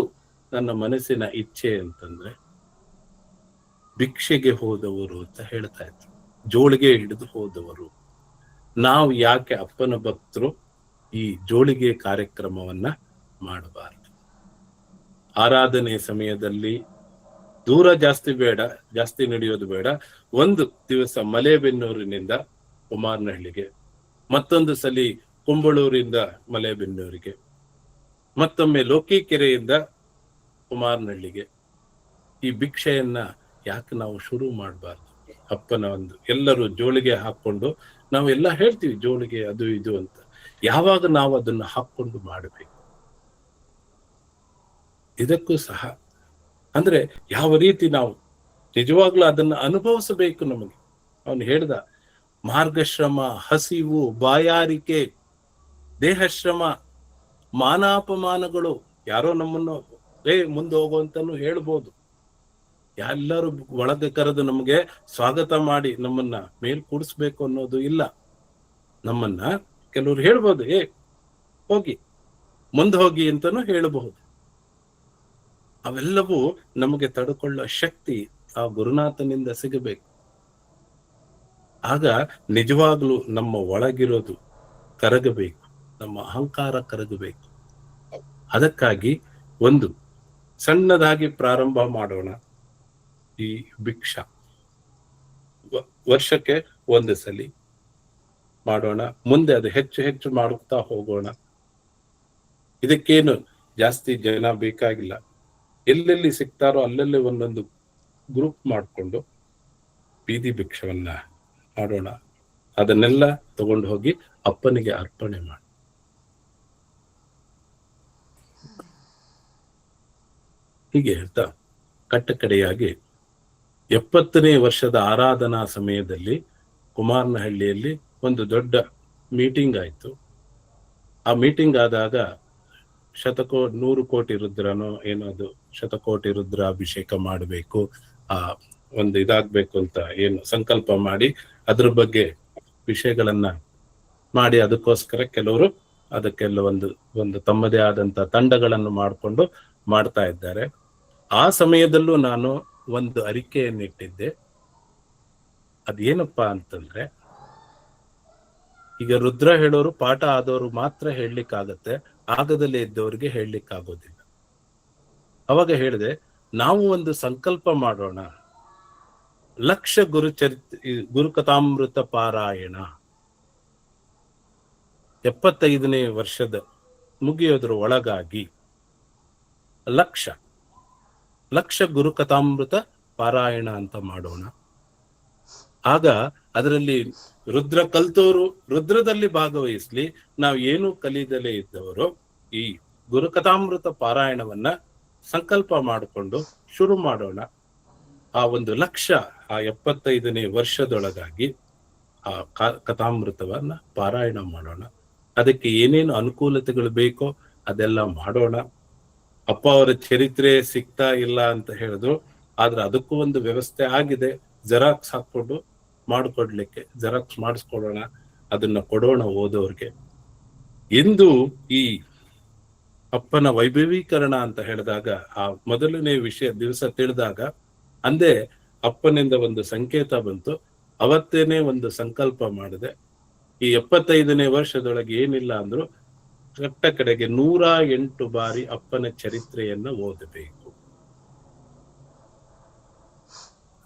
ನನ್ನ ಮನಸ್ಸಿನ ಇಚ್ಛೆ ಅಂತಂದ್ರೆ, ಭಿಕ್ಷೆಗೆ ಹೋದವರು ಅಂತ ಹೇಳ್ತಾ ಇದ್ರು, ಜೋಳಿಗೆ ಹಿಡಿದು ಹೋದವರು. ನಾವು ಯಾಕೆ ಅಪ್ಪನ ಭಕ್ತರು ಈ ಜೋಳಿಗೆ ಕಾರ್ಯಕ್ರಮವನ್ನ ಮಾಡಬಾರದು? ಆರಾಧನೆ ಸಮಯದಲ್ಲಿ ದೂರ ಜಾಸ್ತಿ ಬೇಡ, ಜಾಸ್ತಿ ನಡೆಯೋದು ಬೇಡ. ಒಂದು ದಿವಸ ಮಲೇಬೆನ್ನೂರಿನಿಂದ ಕುಮಾರನಹಳ್ಳಿಗೆ, ಮತ್ತೊಂದು ಸಲಿ ಕುಂಬಳೂರಿಂದ ಮಲೇಬೆನ್ನೂರಿಗೆ, ಮತ್ತೊಮ್ಮೆ ಲೋಕಿಕೆರೆಯಿಂದ ಕುಮಾರನಹಳ್ಳಿಗೆ ಈ ಭಿಕ್ಷೆಯನ್ನ ಯಾಕೆ ನಾವು ಶುರು ಮಾಡಬಾರ್ದು? ಅಪ್ಪನ ಒಂದು ಎಲ್ಲರೂ ಜೋಳಿಗೆ ಹಾಕೊಂಡು, ನಾವೆಲ್ಲ ಹೇಳ್ತೀವಿ ಜೋಳಿಗೆ ಅದು ಇದು ಅಂತ, ಯಾವಾಗ ನಾವು ಅದನ್ನ ಹಾಕೊಂಡು ಮಾಡಬೇಕು? ಇದಕ್ಕೂ ಸಹ ಅಂದ್ರೆ ಯಾವ ರೀತಿ ನಾವು ನಿಜವಾಗ್ಲೂ ಅದನ್ನ ಅನುಭವಿಸಬೇಕು. ನಮಗೆ ಅವನು ಹೇಳ್ದ, ಮಾರ್ಗಶ್ರಮ, ಹಸಿವು, ಬಾಯಾರಿಕೆ, ದೇಹಶ್ರಮ, ಮಾನಾಪಮಾನಗಳು. ಯಾರೋ ನಮ್ಮನ್ನು ಮುಂದೆ ಹೋಗುವಂತನು ಹೇಳ್ಬೋದು, ಎಲ್ಲರೂ ಒಳಗೆ ಕರೆದು ನಮಗೆ ಸ್ವಾಗತ ಮಾಡಿ ನಮ್ಮನ್ನ ಮೇಲ್ ಕೂಡಿಸ್ಬೇಕು ಅನ್ನೋದು ಇಲ್ಲ. ನಮ್ಮನ್ನ ಕೆಲವರು ಹೇಳ್ಬೋದು, ಹೋಗಿ ಮುಂದೆ ಹೋಗಿ ಅಂತಾನು ಹೇಳಬಹುದು. ಅವೆಲ್ಲವೂ ನಮಗೆ ತಡ್ಕೊಳ್ಳೋ ಶಕ್ತಿ ಆ ಗುರುನಾಥನಿಂದ ಸಿಗಬೇಕು. ಆಗ ನಿಜವಾಗ್ಲೂ ನಮ್ಮ ಒಳಗಿರೋದು ಕರಗಬೇಕು, ನಮ್ಮ ಅಹಂಕಾರ ಕರಗಬೇಕು. ಅದಕ್ಕಾಗಿ ಒಂದು ಸಣ್ಣದಾಗಿ ಪ್ರಾರಂಭ ಮಾಡೋಣ. ಈ ಭಿಕ್ಷಾ ವರ್ಷಕ್ಕೆ ಒಂದು ಸಲಿ ಮಾಡೋಣ, ಮುಂದೆ ಅದು ಹೆಚ್ಚು ಹೆಚ್ಚು ಮಾಡುತ್ತಾ ಹೋಗೋಣ. ಇದಕ್ಕೇನು ಜಾಸ್ತಿ ಜನ ಬೇಕಾಗಿಲ್ಲ. ಎಲ್ಲೆಲ್ಲಿ ಸಿಗ್ತಾರೋ ಅಲ್ಲೆಲ್ಲಿ ಒಂದೊಂದು ಗ್ರೂಪ್ ಮಾಡಿಕೊಂಡು ಬೀದಿ ಭಿಕ್ಷವನ್ನ ಮಾಡೋಣ. ಅದನ್ನೆಲ್ಲ ತಗೊಂಡು ಹೋಗಿ ಅಪ್ಪನಿಗೆ ಅರ್ಪಣೆ ಮಾಡಿ. ಹೀಗೆ ಹೇಳ್ತಾ ಕಟ್ಟಕಡೆಯಾಗಿ 70ನೇ ವರ್ಷದ ಆರಾಧನಾ ಸಮಯದಲ್ಲಿ ಕುಮಾರನಹಳ್ಳಿಯಲ್ಲಿ ಒಂದು ದೊಡ್ಡ ಮೀಟಿಂಗ್ ಆಯ್ತು. ಆ ಮೀಟಿಂಗ್ ಆದಾಗ 100 ಕೋಟಿ ರುದ್ರನೋ ಏನದು, ಶತಕೋಟಿ ರುದ್ರ ಅಭಿಷೇಕ ಮಾಡಬೇಕು, ಒಂದು ಇದಾಗ್ಬೇಕು ಅಂತ ಏನು ಸಂಕಲ್ಪ ಮಾಡಿ ಅದ್ರ ಬಗ್ಗೆ ವಿಷಯಗಳನ್ನ ಮಾಡಿ, ಅದಕ್ಕೋಸ್ಕರ ಕೆಲವರು ಅದಕ್ಕೆಲ್ಲ ಒಂದು ತಮ್ಮದೇ ಆದಂತ ತಂಡಗಳನ್ನು ಮಾಡಿಕೊಂಡು ಮಾಡ್ತಾ ಇದ್ದಾರೆ. ಆ ಸಮಯದಲ್ಲೂ ನಾನು ಒಂದು ಅರಿಕೆಯನ್ನಿಟ್ಟಿದ್ದೆ. ಅದೇನಪ್ಪಾ ಅಂತಂದ್ರೆ, ಈಗ ರುದ್ರ ಹೇಳೋರು ಪಾಠ ಆದವರು ಮಾತ್ರ ಹೇಳಲಿಕ್ಕಾಗತ್ತೆ, ಆಗದಲ್ಲೇ ಇದ್ದವ್ರಿಗೆ ಹೇಳಲಿಕ್ಕಾಗೋದಿಲ್ಲ. ಅವಾಗ ಹೇಳಿದೆ, ನಾವು ಒಂದು ಸಂಕಲ್ಪ ಮಾಡೋಣ, ಲಕ್ಷ ಗುರುಕಥಾಮೃತ ಪಾರಾಯಣ 75ನೇ ವರ್ಷದ ಮುಗಿಯೋದ್ರ ಒಳಗಾಗಿ ಲಕ್ಷ ಗುರುಕಥಾಮೃತ ಪಾರಾಯಣ ಅಂತ ಮಾಡೋಣ. ಆಗ ಅದರಲ್ಲಿ ರುದ್ರ ಕಲ್ತೋರು ರುದ್ರದಲ್ಲಿ ಭಾಗವಹಿಸ್ಲಿ, ನಾವು ಏನು ಕಲಿದಲೇ ಇದ್ದವರು ಈ ಗುರುಕಥಾಮೃತ ಪಾರಾಯಣವನ್ನ ಸಂಕಲ್ಪ ಮಾಡಿಕೊಂಡು ಶುರು ಮಾಡೋಣ. ಆ ಒಂದು ಲಕ್ಷ, ಆ 75ನೇ ವರ್ಷದೊಳಗಾಗಿ ಆ ಕಥಾಮೃತವನ್ನ ಪಾರಾಯಣ ಮಾಡೋಣ. ಅದಕ್ಕೆ ಏನೇನು ಅನುಕೂಲತೆಗಳು ಬೇಕೋ ಅದೆಲ್ಲ ಮಾಡೋಣ. ಅಪ್ಪ ಅವರ ಚರಿತ್ರೆ ಸಿಗ್ತಾ ಇಲ್ಲ ಅಂತ ಹೇಳಿದ್ರು, ಆದ್ರೆ ಅದಕ್ಕೂ ಒಂದು ವ್ಯವಸ್ಥೆ ಆಗಿದೆ. ಜೆರಾಕ್ಸ್ ಹಾಕೊಂಡು ಮಾಡಿಕೊಡ್ಲಿಕ್ಕೆ ಜೆರಾಕ್ಸ್ ಮಾಡಿಸ್ಕೊಡೋಣ, ಅದನ್ನ ಕೊಡೋಣ ಓದೋರ್ಗೆ. ಎಂದು ಈ ಅಪ್ಪನ ವೈಭವೀಕರಣ ಅಂತ ಹೇಳಿದಾಗ, ಆ ಮೊದಲನೇ ದಿವಸ ತಿಳಿದಾಗ ಅಂದೇ ಅಪ್ಪನಿಂದ ಒಂದು ಸಂಕೇತ ಬಂತು. ಅವತ್ತೇನೆ ಒಂದು ಸಂಕಲ್ಪ ಮಾಡಿದೆ, ಈ 75ನೇ ವರ್ಷದೊಳಗೆ ಏನಿಲ್ಲ ಅಂದ್ರು ಕಟ್ಟ ಕಡೆಗೆ 108 ಬಾರಿ ಅಪ್ಪನ ಚರಿತ್ರೆಯನ್ನ ಓದಬೇಕು.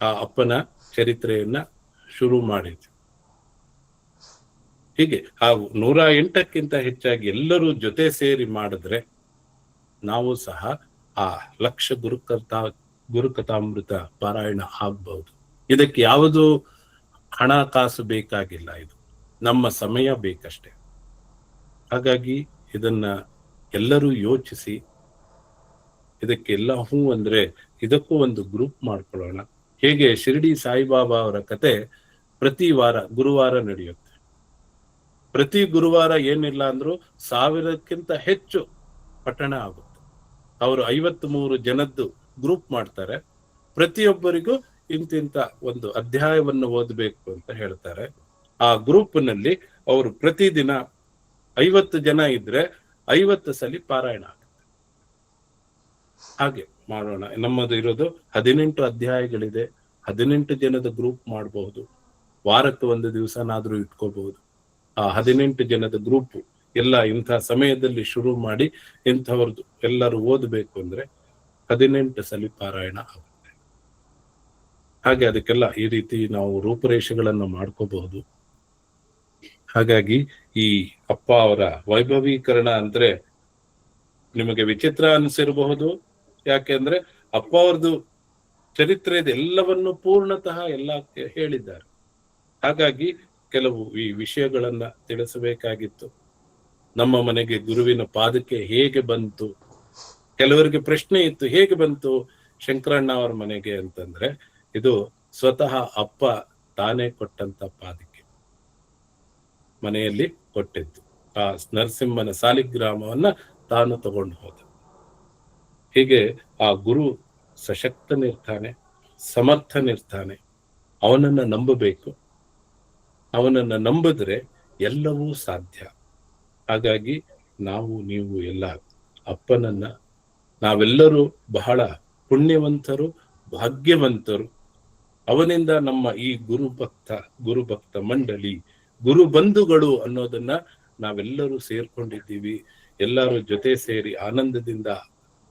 ಆ ಅಪ್ಪನ ಚರಿತ್ರೆಯನ್ನ ಶುರು ಮಾಡಿದ್ವಿ. ಹೀಗೆ ಆ 108ಕ್ಕಿಂತ ಹೆಚ್ಚಾಗಿ ಎಲ್ಲರೂ ಜೊತೆ ಸೇರಿ ಮಾಡಿದ್ರೆ ನಾವು ಸಹ ಆ ಲಕ್ಷ ಗುರುಕಥಾಮೃತ ಪಾರಾಯಣ ಆಗ್ಬಹುದು. ಇದಕ್ಕೆ ಯಾವುದು ಹಣಕಾಸು ಬೇಕಾಗಿಲ್ಲ, ಇದು ನಮ್ಮ ಸಮಯ ಬೇಕಷ್ಟೆ. ಹಾಗಾಗಿ ಇದನ್ನ ಎಲ್ಲರೂ ಯೋಚಿಸಿ ಇದಕ್ಕೆಲ್ಲ ಹೂ ಅಂದ್ರೆ ಇದಕ್ಕೂ ಒಂದು ಗ್ರೂಪ್ ಮಾಡ್ಕೊಳ್ಳೋಣ. ಹೇಗೆ ಶಿರ್ಡಿ ಸಾಯಿಬಾಬಾ ಅವರ ಕತೆ ಪ್ರತಿ ವಾರ ಗುರುವಾರ ನಡೆಯುತ್ತೆ. ಪ್ರತಿ ಗುರುವಾರ ಏನಿಲ್ಲ ಅಂದ್ರೂ 1000ಕ್ಕಿಂತ ಹೆಚ್ಚು ಪಠಣ ಆಗುತ್ತೆ. ಅವರು 53 ಜನದ್ದು ಗ್ರೂಪ್ ಮಾಡ್ತಾರೆ. ಪ್ರತಿಯೊಬ್ಬರಿಗೂ ಇಂತಿಂತ ಒಂದು ಅಧ್ಯಾಯವನ್ನು ಓದಬೇಕು ಅಂತ ಹೇಳ್ತಾರೆ. ಆ ಗ್ರೂಪ್ ನಲ್ಲಿ ಅವರು ಪ್ರತಿದಿನ 50 ಜನ ಇದ್ರೆ 50 ಸಲ ಪಾರಾಯಣ ಆಗುತ್ತೆ. ಹಾಗೆ ಮಾಡೋಣ. ನಮ್ಮದು ಇರೋದು 18 ಅಧ್ಯಾಯಗಳಿದೆ. 18 ಜನದ ಗ್ರೂಪ್ ಮಾಡಬಹುದು. ವಾರಕ್ಕೆ ಒಂದು ದಿವಸನಾದ್ರೂ ಇಟ್ಕೋಬಹುದು. ಆ 18 ಜನದ ಗ್ರೂಪ್ ಎಲ್ಲ ಇಂಥ ಸಮಯದಲ್ಲಿ ಶುರು ಮಾಡಿ ಇಂಥವ್ರದ್ದು ಎಲ್ಲರೂ ಓದಬೇಕು ಅಂದ್ರೆ 18 ಸಲ ಪಾರಾಯಣ ಆಗುತ್ತೆ. ಹಾಗೆ ಅದಕ್ಕೆಲ್ಲ ಈ ರೀತಿ ನಾವು ರೂಪುರೇಷೆಗಳನ್ನು ಮಾಡ್ಕೋಬಹುದು. ಹಾಗಾಗಿ ಈ ಅಪ್ಪ ಅವರ ವೈಭವೀಕರಣ ಅಂದ್ರೆ ನಿಮಗೆ ವಿಚಿತ್ರ ಅನಿಸಿರಬಹುದು. ಯಾಕೆಂದ್ರೆ ಅಪ್ಪ ಅವ್ರದ್ದು ಚರಿತ್ರೆದ ಎಲ್ಲವನ್ನು ಪೂರ್ಣತಃ ಎಲ್ಲ ಹೇಳಿದ್ದಾರೆ. ಹಾಗಾಗಿ ಕೆಲವು ಈ ವಿಷಯಗಳನ್ನ ತಿಳಿಸಬೇಕಾಗಿತ್ತು. ನಮ್ಮ ಮನೆಗೆ ಗುರುವಿನ ಪಾದಕ್ಕೆ ಹೇಗೆ ಬಂತು? ಕೆಲವರಿಗೆ ಪ್ರಶ್ನೆ ಇತ್ತು, ಹೇಗೆ ಬಂತು ಶಂಕರಣ್ಣ ಅವರ ಮನೆಗೆ ಅಂತಂದ್ರೆ, ಇದು ಸ್ವತಃ ಅಪ್ಪ ತಾನೇ ಕೊಟ್ಟಂತ ಪಾದಕ್ಕೆ ಮನೆಯಲ್ಲಿ ಕೊಟ್ಟಿದ್ದು. ಆ ನರಸಿಂಹನ ಸಾಲಿಗ್ರಾಮವನ್ನ ತಾನು ತಗೊಂಡು ಹೋದ. ಹೀಗೆ ಆ ಗುರು ಸಶಕ್ತನಿರ್ತಾನೆ, ಸಮರ್ಥನಿರ್ತಾನೆ. ಅವನನ್ನ ನಂಬಬೇಕು. ಅವನನ್ನ ನಂಬಿದ್ರೆ ಎಲ್ಲವೂ ಸಾಧ್ಯ. ಹಾಗಾಗಿ ನಾವು ನೀವು ಎಲ್ಲ ಅಪ್ಪನನ್ನ, ನಾವೆಲ್ಲರೂ ಬಹಳ ಪುಣ್ಯವಂತರು, ಭಾಗ್ಯವಂತರು. ಅವನಿಂದ ನಮ್ಮ ಈ ಗುರುಭಕ್ತ ಮಂಡಳಿ, ಗುರು ಬಂಧುಗಳು ಅನ್ನೋದನ್ನ ನಾವೆಲ್ಲರೂ ಸೇರ್ಕೊಂಡಿದ್ದೀವಿ. ಎಲ್ಲರೂ ಜೊತೆ ಸೇರಿ ಆನಂದದಿಂದ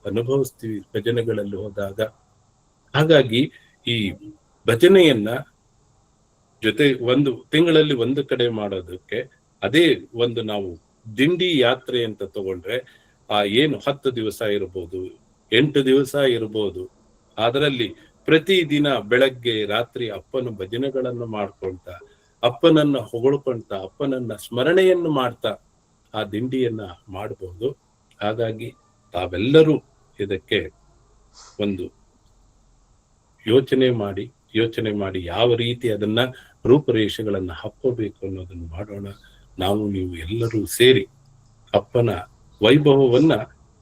ಅನುಭವಿಸ್ತೀವಿ ಭಜನೆಗಳಲ್ಲಿ ಹೋದಾಗ. ಹಾಗಾಗಿ ಈ ಭಜನೆಯನ್ನ ಜೊತೆ ಒಂದು ತಿಂಗಳಲ್ಲಿ ಒಂದು ಕಡೆ ಮಾಡೋದಕ್ಕೆ ಅದೇ ಒಂದು ನಾವು ದಿಂಡಿ ಯಾತ್ರೆ ಅಂತ ತಗೊಂಡ್ರೆ ಆ ಏನು 10 ದಿವಸ ಇರ್ಬೋದು, 8 ದಿವಸ ಇರ್ಬೋದು, ಅದರಲ್ಲಿ ಪ್ರತಿದಿನ ಬೆಳಗ್ಗೆ ರಾತ್ರಿ ಅಪ್ಪನ ಭಜನೆಗಳನ್ನು ಮಾಡ್ಕೊಳ್ತ, ಅಪ್ಪನನ್ನ ಹೊಗಳ್ಕೊಳ್ತಾ, ಅಪ್ಪನನ್ನ ಸ್ಮರಣೆಯನ್ನು ಮಾಡ್ತಾ ಆ ದಿಂಡಿಯನ್ನ ಮಾಡಬಹುದು. ಹಾಗಾಗಿ ತಾವೆಲ್ಲರೂ ಇದಕ್ಕೆ ಒಂದು ಯೋಚನೆ ಮಾಡಿ ಯಾವ ರೀತಿ ಅದನ್ನ ರೂಪುರೇಷೆಗಳನ್ನ ಹಾಕೋಬೇಕು ಅನ್ನೋದನ್ನು ಮಾಡೋಣ. ನಾವು ನೀವು ಎಲ್ಲರೂ ಸೇರಿ ಅಪ್ಪನ ವೈಭವವನ್ನ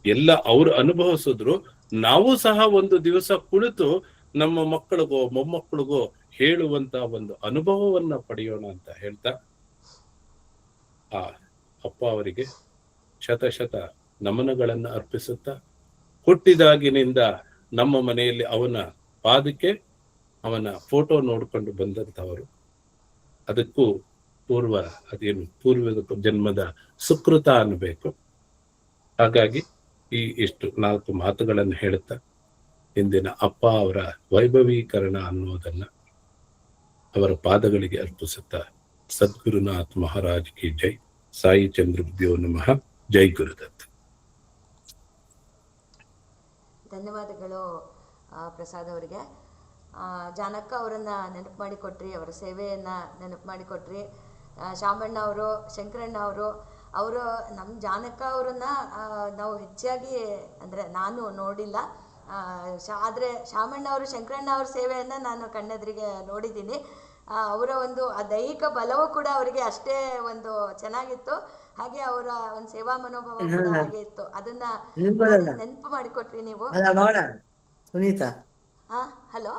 ಎಲ್ಲ ಅವ್ರು ಅನುಭವಿಸಿದ್ರು, ನಾವು ಸಹ ಒಂದು ದಿವಸ ಕುಳಿತು ನಮ್ಮ ಮಕ್ಕಳಿಗೋ ಮೊಮ್ಮಕ್ಕಳಿಗೋ ಹೇಳುವಂತ ಒಂದು ಅನುಭವವನ್ನ ಪಡೆಯೋಣ ಅಂತ ಹೇಳ್ತಾ ಆ ಅಪ್ಪ ಅವರಿಗೆ ಶತ ನಮನಗಳನ್ನ ಅರ್ಪಿಸುತ್ತಾ, ಹುಟ್ಟಿದಾಗಿನಿಂದ ನಮ್ಮ ಮನೆಯಲ್ಲಿ ಅವನ ಪಾದಕ್ಕೆ ಅವನ ಫೋಟೋ ನೋಡ್ಕೊಂಡು ಬಂದಂಥವರು, ಅದಕ್ಕೂ ಪೂರ್ವದ ಜನ್ಮದ ಸುಕೃತ ಅನ್ಬೇಕು. ಹಾಗಾಗಿ ಇಷ್ಟು 4 ಮಾತುಗಳನ್ನು ಹೇಳುತ್ತಾ ಇಂದಿನ ಅಪ್ಪ ಅವರ ವೈಭವೀಕರಣ ಅನ್ನೋದನ್ನ ಅವರ ಪಾದಗಳಿಗೆ ಅರ್ಪಿಸುತ್ತಾ, ಸದ್ಗುರುನಾಥ್ ಮಹಾರಾಜ್ ಕಿ ಜೈ. ಸಾಯಿ ಚಂದ್ರಭ್ಯೋ ನಮಃ. ಜೈ ಗುರುದತ್. ಧನ್ಯವಾದಗಳು ಪ್ರಸಾದ್ ಅವರಿಗೆ. ಜಾನಕ್ಕ ಅವರನ್ನ ನೆನಪು ಮಾಡಿಕೊಟ್ರಿ, ಅವರ ಸೇವೆಯನ್ನ ನೆನಪು ಮಾಡಿಕೊಟ್ರಿ. ಶಾಮಣ್ಣ ಅವರು, ಶಂಕರಣ್ಣ ಅವರು ನಮ್ಮ ಜಾನಕ್ಕ ಅವರನ್ನ ನಾವು ಹೆಚ್ಚಾಗಿ ಅಂದರೆ ನಾನು ನೋಡಿಲ್ಲ. ಆದರೆ ಶಾಮಣ್ಣ ಅವರು, ಶಂಕರಣ್ಣ ಅವ್ರ ಸೇವೆಯನ್ನು ನಾನು ಕಣ್ಣೆದುರಿಗೆ ನೋಡಿದ್ದೀನಿ. ಅವರ ಒಂದು ಆ ದೈಹಿಕ ಬಲವೂ ಕೂಡ ಅವರಿಗೆ ಅಷ್ಟೇ ಒಂದು ಚೆನ್ನಾಗಿತ್ತು. ಹಾಗೆ ಅವರ ಒಂದು ಸೇವಾ ಮನೋಭಾವ ಕೂಡ ಹಾಗೆ ಇತ್ತು. ಅದನ್ನ ನೆನಪು ಮಾಡಿಕೊಟ್ರಿ ನೀವು. ಸುನೀತಾ, ಹಲೋ,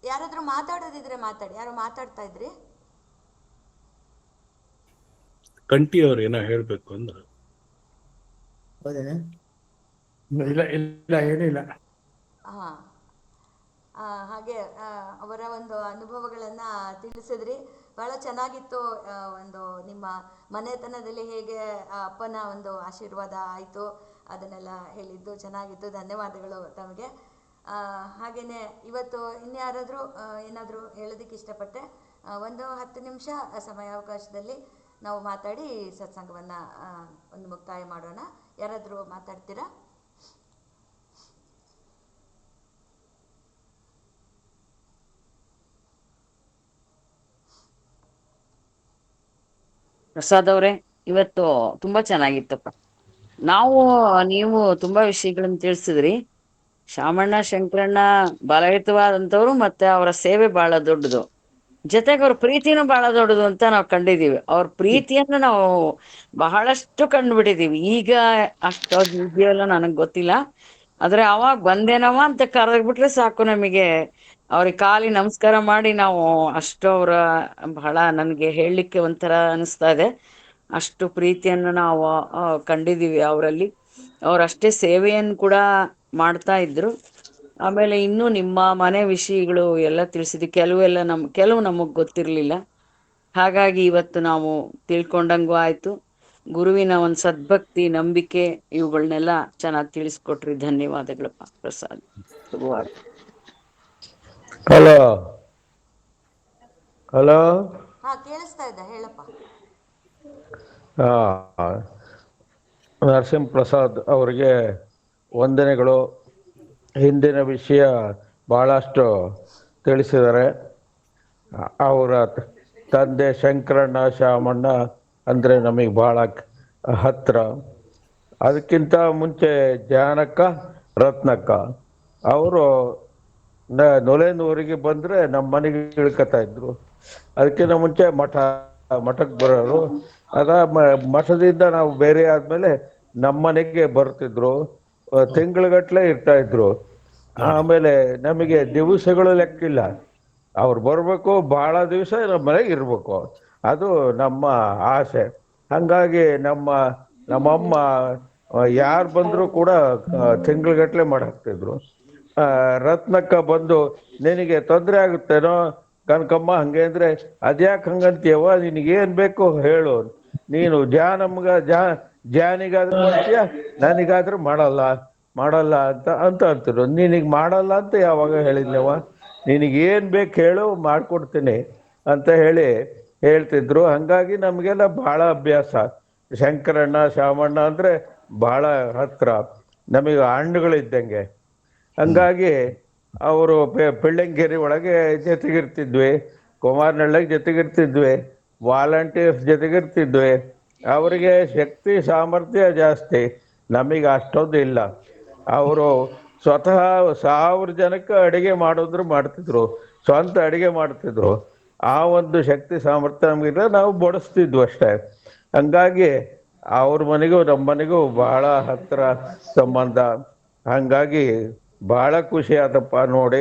ಯಾರಾದ್ರೂ ಮಾತಾಡೋದಿದ್ರೆ ಮಾತಾಡಿ. ಯಾರೋ ಮಾತಾಡ್ತಾ ಇದ್ರಿ? ಕಂಠಿ ಅವ್ರು ಏನೋ ಹೇಳ್ಬೇಕು ಅಂದ್ರೆ. ಇಲ್ಲ ಏನಿಲ್ಲ. ಹಾಗೆ ಅವರ ಒಂದು ಅನುಭವಗಳನ್ನು ತಿಳಿಸಿದ್ರಿ. ಭಾಳ ಚೆನ್ನಾಗಿತ್ತು. ಒಂದು ನಿಮ್ಮ ಮನೆತನದಲ್ಲಿ ಹೇಗೆ ಅಪ್ಪನ ಒಂದು ಆಶೀರ್ವಾದ ಆಯಿತು ಅದನ್ನೆಲ್ಲ ಹೇಳಿದ್ದು ಚೆನ್ನಾಗಿತ್ತು. ಧನ್ಯವಾದಗಳು ತಮಗೆ. ಹಾಗೆಯೇ ಇವತ್ತು ಇನ್ಯಾರಾದರೂ ಏನಾದರೂ ಹೇಳೋದಕ್ಕೆ ಇಷ್ಟಪಟ್ಟೆ ಒಂದು 10 ನಿಮಿಷ ಸಮಯಾವಕಾಶದಲ್ಲಿ ನಾವು ಮಾತಾಡಿ ಸತ್ಸಂಗವನ್ನು ಒಂದು ಮುಕ್ತಾಯ ಮಾಡೋಣ. ಯಾರಾದರೂ ಮಾತಾಡ್ತೀರಾ? ಪ್ರಸಾದ್ ಅವರೇ, ಇವತ್ತು ತುಂಬಾ ಚೆನ್ನಾಗಿತ್ತಪ್ಪ. ನೀವು ತುಂಬಾ ವಿಷಯಗಳನ್ನ ತಿಳಿಸಿದ್ರಿ. ಶಾಮಣ್ಣ ಶಂಕರಣ್ಣ ಬಲಯುತವಾದಂಥವ್ರು, ಮತ್ತೆ ಅವರ ಸೇವೆ ಬಹಳ ದೊಡ್ಡದು, ಜೊತೆಗೆ ಅವ್ರ ಪ್ರೀತಿನೂ ಬಹಳ ದೊಡ್ಡದು ಅಂತ ನಾವು ಕಂಡಿದೀವಿ. ಅವ್ರ ಪ್ರೀತಿಯನ್ನ ನಾವು ಬಹಳಷ್ಟು ಕಂಡುಬಿಟ್ಟಿದೀವಿ. ಈಗ ಅಷ್ಟೊಂದು ಇದೆಯಲ್ಲ ನನಗ್ ಗೊತ್ತಿಲ್ಲ, ಆದ್ರೆ ಅವಾಗ ಬಂದೇನವ ಅಂತ ಕರೆದ್ಬಿಟ್ರೆ ಸಾಕು, ನಮಗೆ ಅವ್ರಿಗೆ ಕಾಲಿ ನಮಸ್ಕಾರ ಮಾಡಿ ನಾವು ಅಷ್ಟು ಅವರ ಬಹಳ ನನಗೆ ಹೇಳಲಿಕ್ಕೆ ಒಂಥರ ಅನಿಸ್ತಾ ಇದೆ. ಅಷ್ಟು ಪ್ರೀತಿಯನ್ನು ನಾವು ಕಂಡಿದ್ದೀವಿ ಅವರಲ್ಲಿ. ಅವರಷ್ಟೇ ಸೇವೆಯನ್ನು ಕೂಡ ಮಾಡ್ತಾ ಇದ್ರು. ಆಮೇಲೆ ಇನ್ನೂ ನಿಮ್ಮ ಮನೆ ವಿಷಯಗಳು ಎಲ್ಲ ತಿಳಿಸಿದ್ವಿ. ಕೆಲವು ನಮಗೆ ಗೊತ್ತಿರಲಿಲ್ಲ. ಹಾಗಾಗಿ ಇವತ್ತು ನಾವು ತಿಳ್ಕೊಂಡಂಗೂ ಆಯ್ತು. ಗುರುವಿನ ಒಂದು ಸದ್ಭಕ್ತಿ, ನಂಬಿಕೆ ಇವುಗಳನ್ನೆಲ್ಲ ಚೆನ್ನಾಗಿ ತಿಳಿಸ್ಕೊಟ್ರಿ. ಧನ್ಯವಾದಗಳಪ್ಪ ಪ್ರಸಾದ್. ಶುಭವಾರ. Hello hello. ಹಾಂ, ಕೇಳಿಸ್ತಾ ಇದ್ದ, ಹೇಳಪ್ಪ. ನರಸಿಂಹ ಪ್ರಸಾದ್ ಅವರಿಗೆ ವಂದನೆಗಳು. ಹಿಂದಿನ ವಿಷಯ ಬಹಳಷ್ಟು ತಿಳಿಸಿದ್ದಾರೆ. ಅವರ ತಂದೆ ಶಂಕರಣ್ಣ ಶಾಮಣ್ಣ ಅಂದರೆ ನಮಗೆ ಭಾಳ ಹತ್ತಿರ. ಅದಕ್ಕಿಂತ ಮುಂಚೆ ಜಾನಕ್ಕ, ರತ್ನಕ್ಕ ಅವರು ನೊಲೆನೂರಿಗೆ ಬಂದರೆ ನಮ್ಮ ಮನೆಗೆ ಇಳ್ಕೊತಾ ಇದ್ರು. ಅದಕ್ಕಿಂತ ಮುಂಚೆ ಮಠಕ್ಕೆ ಬರೋರು. ಮಠದಿಂದ ನಾವು ಬೇರೆ ಆದ್ಮೇಲೆ ನಮ್ಮ ಮನೆಗೆ ಬರ್ತಿದ್ರು. ತಿಂಗಳಗಟ್ಲೆ ಇರ್ತಾ ಇದ್ರು. ಆಮೇಲೆ ನಮಗೆ ದಿವಸಗಳು ಲೆಕ್ಕಿಲ್ಲ. ಅವ್ರು ಬರ್ಬೇಕು, ಬಹಳ ದಿವಸ ನಮ್ಮ ಮನೆಗೆ ಇರ್ಬೇಕು, ಅದು ನಮ್ಮ ಆಸೆ. ಹಂಗಾಗಿ ನಮ್ಮಮ್ಮ ಯಾರು ಬಂದರೂ ಕೂಡ ತಿಂಗಳಗಟ್ಲೆ ಮಾಡಾಕ್ತಿದ್ರು. ರತ್ನಕ್ಕ ಬಂದು, ನಿನಗೆ ತೊಂದರೆ ಆಗುತ್ತೇನೋ ಕನಕಮ್ಮ ಹಂಗೆ ಅಂದ್ರೆ, ಅದ್ಯಾಕೆ ಹಂಗಂತೀಯವ, ನಿನಗೇನ್ ಬೇಕು ಹೇಳು, ನೀನು ಜಾನಿಗಾದ್ರೂ ಮಾಡ್ತೀಯ, ನನಗಾದ್ರೂ ಮಾಡಲ್ಲ ಅಂತ ಅಂತಿರು. ನಿನಗೆ ಮಾಡಲ್ಲ ಅಂತ ಯಾವಾಗ ಹೇಳಿದ್ನವ, ನಿನಗೇನ್ ಬೇಕು ಹೇಳು, ಮಾಡ್ಕೊಡ್ತೀನಿ ಅಂತ ಹೇಳ್ತಿದ್ರು. ಹಂಗಾಗಿ ನಮಗೆಲ್ಲ ಬಹಳ ಅಭ್ಯಾಸ. ಶಂಕರಣ್ಣ ಶಾಮಣ್ಣ ಅಂದ್ರೆ ಬಹಳ ಹತ್ರ, ನಮಗೆ ಹಣ್ಣುಗಳಿದ್ದಂಗೆ. ಹಂಗಾಗಿ ಅವರು ಬೆಳ್ಳಂಗೇರಿ ಒಳಗೆ ಜೊತೆಗಿರ್ತಿದ್ವಿ, ಕುಮಾರನಹಳ್ಳಿಗೆ ಜೊತೆಗಿರ್ತಿದ್ವಿ, ವಾಲಂಟಿಯರ್ಸ್ ಜೊತೆಗಿರ್ತಿದ್ವಿ. ಅವರಿಗೆ ಶಕ್ತಿ ಸಾಮರ್ಥ್ಯ ಜಾಸ್ತಿ, ನಮಗೆ ಅಷ್ಟೊಂದು ಇಲ್ಲ. ಅವರು ಸ್ವತಃ 1000 ಜನಕ್ಕೆ ಅಡಿಗೆ ಮಾಡ್ತಿದ್ರು, ಸ್ವಂತ ಅಡಿಗೆ ಮಾಡ್ತಿದ್ರು. ಆ ಒಂದು ಶಕ್ತಿ ಸಾಮರ್ಥ್ಯ ನಮಗಿಲ್ಲ, ನಾವು ಬಡಿಸ್ತಿದ್ವು ಅಷ್ಟೇ. ಹಂಗಾಗಿ ಅವ್ರ ಮನೆಗೂ ನಮ್ಮ ಮನೆಗೂ ಬಹಳ ಹತ್ತಿರ ಸಂಬಂಧ. ಹಂಗಾಗಿ ಬಹಳ ಖುಷಿ ಆತಪ್ಪ ನೋಡಿ,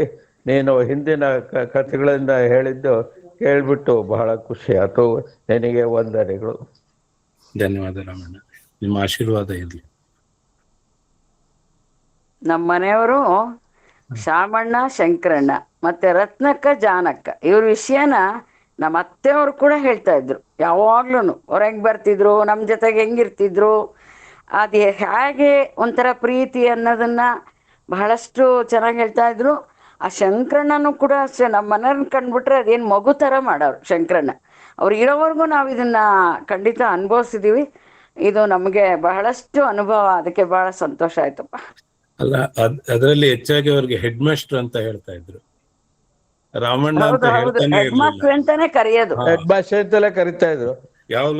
ನೀನು ಹಿಂದಿನ ಕಥೆಗಳಿಂದ ಹೇಳಿದ್ದು ಕೇಳ್ಬಿಟ್ಟು ಬಹಳ ಖುಷಿ ಆಯ್ತು. ನಿನಗೆ ವಂದನೆಗಳು. ಧನ್ಯವಾದ ರಾಮಣ್ಣ, ನಿಮ್ಮ ಆಶೀರ್ವಾದ ಇರಲಿ. ನಮ್ಮ ಮನೆಯವರು ಶಾಮಣ್ಣ ಶಂಕರಣ್ಣ ಮತ್ತೆ ರತ್ನಕ್ಕ ಜಾನಕ್ಕ ಇವ್ರ ವಿಷಯನ ನಮ್ಮ ಅತ್ತೆಯವರು ಕೂಡ ಹೇಳ್ತಾ ಇದ್ರು. ಯಾವಾಗ್ಲೂ ಅವ್ರು ಹೆಂಗ್ ಬರ್ತಿದ್ರು, ನಮ್ಮ ಜೊತೆಗೆ ಹೆಂಗಿರ್ತಿದ್ರು, ಅದು ಹೇಗೆ ಒಂಥರ ಪ್ರೀತಿ ಅನ್ನೋದನ್ನ ಬಹಳಷ್ಟು ಚೆನ್ನಾಗಿ ಹೇಳ್ತಾ ಇದ್ರು. ಆ ಶಂಕರಣ್ಣನು ಕೂಡ ಅಷ್ಟೇ, ನಮ್ಮ ಮನೆಯವ್ರನ್ನ ಕಂಡ್ಬಿಟ್ರೆ ಅದೇನು ಮಗು ಥರ ಮಾಡೋರು ಶಂಕರಣ್ಣ. ಅವ್ರು ಇರೋವರೆಗೂ ನಾವು ಇದನ್ನ ಖಂಡಿತ ಅನುಭವಿಸಿದೀವಿ. ಇದು ನಮಗೆ ಬಹಳಷ್ಟು ಅನುಭವ, ಅದಕ್ಕೆ ಬಹಳ ಸಂತೋಷ ಆಯ್ತಪ್ಪ. ಅಲ್ಲ, ಅದರಲ್ಲಿ ಹೆಚ್ಚಾಗಿ ಅವ್ರಿಗೆ ಹೆಡ್ ಮಾಸ್ಟರ್ ಅಂತ ಹೇಳ್ತಾ ಇದ್ರು. ರಾಮಣ್ಣ ಅಂತ ಹೇಳ್ತಾನೆ ಹೆಡ್ ಮಾಸ್ಟರ್ ಅಂತಾನೆ ಕರೆಯೋದು. ಹೆಡ್ ಮಾಸ್ಟರ್ ಅಂತೆಲ್ಲ ಕರಿತಾ ಇದ್ರು.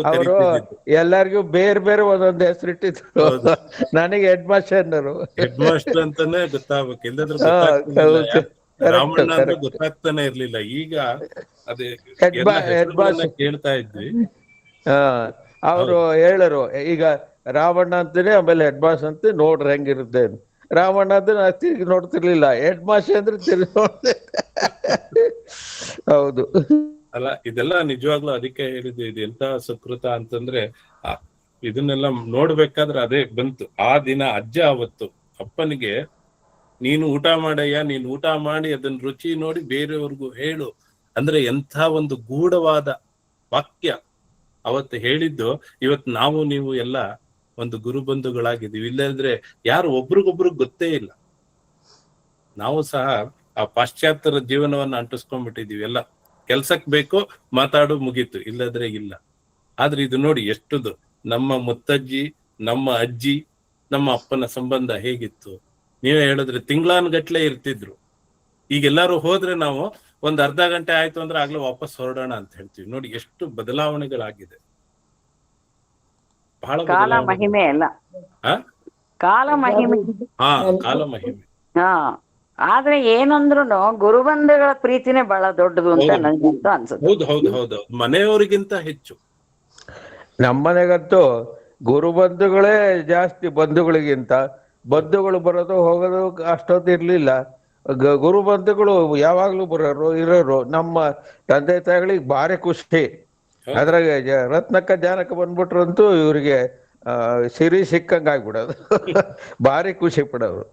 ಅವರು ಎಲ್ಲರಿಗೂ ಬೇರೆ ಬೇರೆ ಒಂದೊಂದು ಹೆಸರಿಟ್ಟಿದ್ರು. ನನಗೆ ಹೆಡ್ ಮಾಸ್ಟರ್ ಅಂತಾನೆ ಗೊತ್ತಾಗ್ಬೇಕು, ಇಲ್ಲದ್ರೆ ರಾಮಣ್ಣ ಅಂತ ಗೊತ್ತಾಗ್ತಾನೆ ಇರ್ಲಿಲ್ಲ. ಈಗ ಅದೇ ಕೇಳ್ತಾ ಇದ್ವಿ. ಅವರು ಹೇಳರು, ಈಗ ರಾಮಣ್ಣ ಅಂತಾನೆ, ಆಮೇಲೆ ಹೆಡ್ ಮಾಸ್ಟರ್ ಅಂತ ನೋಡ್ರಿ ಹೆಂಗಿರುತ್ತೆ. ರಾಮಣ್ಣ ಅಂದ್ರೆ ನಾ ತಿರುಗಿ ನೋಡ್ತಿರ್ಲಿಲ್ಲ, ಹೆಡ್ ಮಾಸ್ಟರ್ ಅಂದ್ರೆ ತಿರುಗಿ ನೋಡ್ದೆ. ಹೌದು. ಅಲ್ಲ, ಇದೆಲ್ಲ ನಿಜವಾಗ್ಲೂ ಅದಕ್ಕೆ ಹೇಳಿದ್ದು, ಇದು ಎಂತ ಸುಕೃತ ಅಂತಂದ್ರೆ ಇದನ್ನೆಲ್ಲ ನೋಡ್ಬೇಕಾದ್ರೆ ಅದೇ ಬಂತು ಆ ದಿನ. ಅಜ್ಜ ಅವತ್ತು ಅಪ್ಪನಿಗೆ ನೀನು ಊಟ ಮಾಡಯ್ಯ, ನೀನು ಊಟ ಮಾಡಿ ಅದನ್ನ ರುಚಿ ನೋಡಿ ಬೇರೆಯವ್ರಿಗೂ ಹೇಳು ಅಂದ್ರೆ ಎಂಥ ಒಂದು ಗೂಢವಾದ ವಾಕ್ಯ ಅವತ್ತು ಹೇಳಿದ್ದು. ಇವತ್ತು ನಾವು ನೀವು ಎಲ್ಲ ಒಂದು ಗುರುಬಂಧುಗಳಾಗಿದ್ದೀವಿ. ಇಲ್ಲದ್ರೆ ಯಾರು ಒಬ್ರಿಗೊಬ್ರು ಗೊತ್ತೇ ಇಲ್ಲ. ನಾವು ಸಹ ಆ ಪಾಶ್ಚಾತ್ಯರ ಜೀವನವನ್ನ ಅಂಟಿಸ್ಕೊಂಡ್ಬಿಟ್ಟಿದೀವಿ. ಎಲ್ಲ ಕೆಲ್ಸಕ್ ಬೇಕು, ಮಾತಾಡು, ಮುಗೀತು, ಇಲ್ಲದ್ರೆ ಇಲ್ಲ. ಆದ್ರೆ ಇದು ನೋಡಿ ಎಷ್ಟುದು ನಮ್ಮ ಮುತ್ತಜ್ಜಿ, ನಮ್ಮ ಅಜ್ಜಿ, ನಮ್ಮ ಅಪ್ಪನ ಸಂಬಂಧ ಹೇಗಿತ್ತು. ನೀವೇ ಹೇಳಿದ್ರೆ ತಿಂಗಳಾನ್ಗಟ್ಲೆ ಇರ್ತಿದ್ರು. ಈಗೆಲ್ಲಾರು ಹೋದ್ರೆ ನಾವು ಒಂದ್ ಅರ್ಧ ಗಂಟೆ ಆಯ್ತು ಅಂದ್ರೆ ಆಗ್ಲೇ ವಾಪಸ್ ಹೊರಡೋಣ ಅಂತ ಹೇಳ್ತೀವಿ. ನೋಡಿ ಎಷ್ಟು ಬದಲಾವಣೆಗಳಾಗಿದೆ. ಬಹಳ ಕಾಲ ಮಹಿಮೆ ಅಲ್ಲ, ಹಾ ಕಾಲ ಮಹಿಮೆ. ಕಾಲ ಮಹಿಮೆ. ಹಾ, ಆದ್ರೆ ಏನಂದ್ರು ಗುರುಬಂಧುಗಳ ಪ್ರೀತಿನೇ ಬಹಳ ದೊಡ್ಡದು ಅಂತ ನನಗಂತೂ ಅನ್ಸುತ್ತೆ. ಹೌದು ಹೌದು ಹೌದು, ಮನೆಯವರಿಗಿಂತ ಹೆಚ್ಚು. ನಮ್ಮನೆಗಂತೂ ಗುರುಬಂಧುಗಳೇ ಜಾಸ್ತಿ ಬಂಧುಗಳಿಗಿಂತ. ಬಂಧುಗಳು ಬರೋದು ಹೋಗೋದು ಅಷ್ಟೊತ್ತು ಇರ್ಲಿಲ್ಲ. ಗುರುಬಂಧುಗಳು ಯಾವಾಗ್ಲೂ ಬರೋರು ಇರೋರು. ನಮ್ಮ ತಂದೆ ತಾಯಿಗಳಿಗೆ ಭಾರಿ ಖುಷಿ. ಅದ್ರಾಗ ರತ್ನಕ್ಕ ಜಾನಕ ಬಂದ್ಬಿಟ್ರಂತೂ ಇವ್ರಿಗೆ ಸಿರಿ ಸಿಕ್ಕಂಗ ಆಗ್ಬಿಡೋದು. ಭಾರಿ ಖುಷಿ ಪಡೋರು.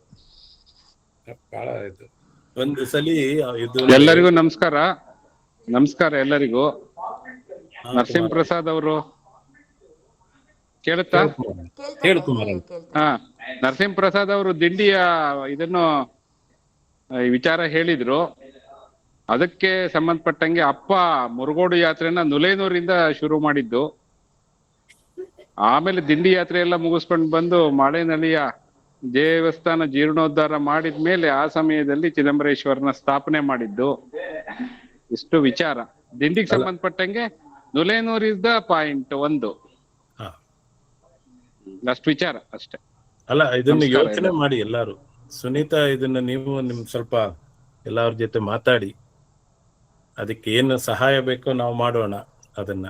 ಬಹಳ ಇದು ಒಂದು ಸಲಿ ಇದು ಎಲ್ಲರಿಗೂ ನಮಸ್ಕಾರ. ನಮಸ್ಕಾರ ಎಲ್ಲರಿಗೂ. ನರಸಿಂಹ ಪ್ರಸಾದ್ ಅವರು ಕೇಳುತ್ತಾ? ಹೇಳು ಕುಮಾರ್. ಹಾ, ನರಸಿಂಹ ಪ್ರಸಾದ್ ಅವರು ದಿಂಡಿಯ ಇದನ್ನು ವಿಚಾರ ಹೇಳಿದ್ರು. ಅದಕ್ಕೆ ಸಂಬಂಧಪಟ್ಟಂಗೆ ಅಪ್ಪ ಮುರುಗೋಡು ಯಾತ್ರೆನ ನುಲೇನೂರಿಂದ ಶುರು ಮಾಡಿದ್ದು. ಆಮೇಲೆ ದಿಂಡಿ ಯಾತ್ರೆ ಎಲ್ಲ ಮುಗಿಸ್ಕೊಂಡು ಬಂದು ಮಾಳೇನಹಳ್ಳಿಯ ದೇವಸ್ಥಾನ ಜೀರ್ಣೋದ್ಧಾರ ಮಾಡಿದ್ಮೇಲೆ ಆ ಸಮಯದಲ್ಲಿ ಚಿದಂಬರೇಶ್ವರನ ಸ್ಥಾಪನೆ ಮಾಡಿದ್ದು. ಇಷ್ಟು ವಿಚಾರ ದಿಂಡಿಗೆ ಸಂಬಂಧಪಟ್ಟಂಗೆ. ನುಲೇನೂರ್ ಇಸ್ ದ ಪಾಯಿಂಟ್ 1. ಅಷ್ಟು ವಿಚಾರ ಅಷ್ಟೇ. ಅಲ್ಲ, ಇದನ್ನ ಯೋಚನೆ ಮಾಡಿ ಎಲ್ಲಾರು. ಸುನೀತಾ, ಇದನ್ನ ನೀವು ಸ್ವಲ್ಪ ಎಲ್ಲಾರ ಜೊತೆ ಮಾತಾಡಿ ಅದಕ್ಕೆ ಏನು ಸಹಾಯ ಬೇಕೋ ನಾವು ಮಾಡೋಣ. ಅದನ್ನ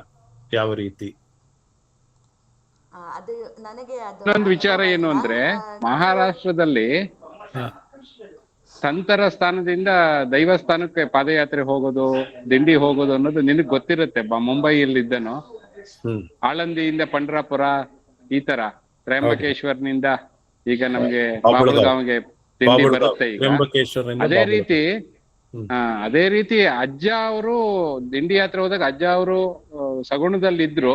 ಯಾವ ರೀತಿ ಇನ್ನೊಂದು ವಿಚಾರ ಏನು ಅಂದ್ರೆ, ಮಹಾರಾಷ್ಟ್ರದಲ್ಲಿ ಸಂತರ ಸ್ಥಾನದಿಂದ ದೈವಸ್ಥಾನಕ್ಕೆ ಪಾದಯಾತ್ರೆ ಹೋಗೋದು, ದಿಂಡಿ ಹೋಗೋದು ಅನ್ನೋದು ನಿನಗ್ ಗೊತ್ತಿರುತ್ತೆ. ಮುಂಬೈಯಲ್ಲಿದ್ದನು, ಆಳಂದಿಯಿಂದ ಪಂಡ್ರಾಪುರ, ಈ ತರ ತ್ರಯಂಬಕೇಶ್ವರ್ನಿಂದ ಈಗ ನಮ್ಗೆ ಬಾಬುಳಗಾವ್ಗೆ ದಿಂಡಿ ಬರುತ್ತೆ ಈಗ. ಅದೇ ರೀತಿ ಅಜ್ಜ ಅವರು ದಿಂಡಿ ಯಾತ್ರೆ ಹೋದಾಗ ಅಜ್ಜ ಅವರು ಸಗುಣದಲ್ಲಿ ಇದ್ರು.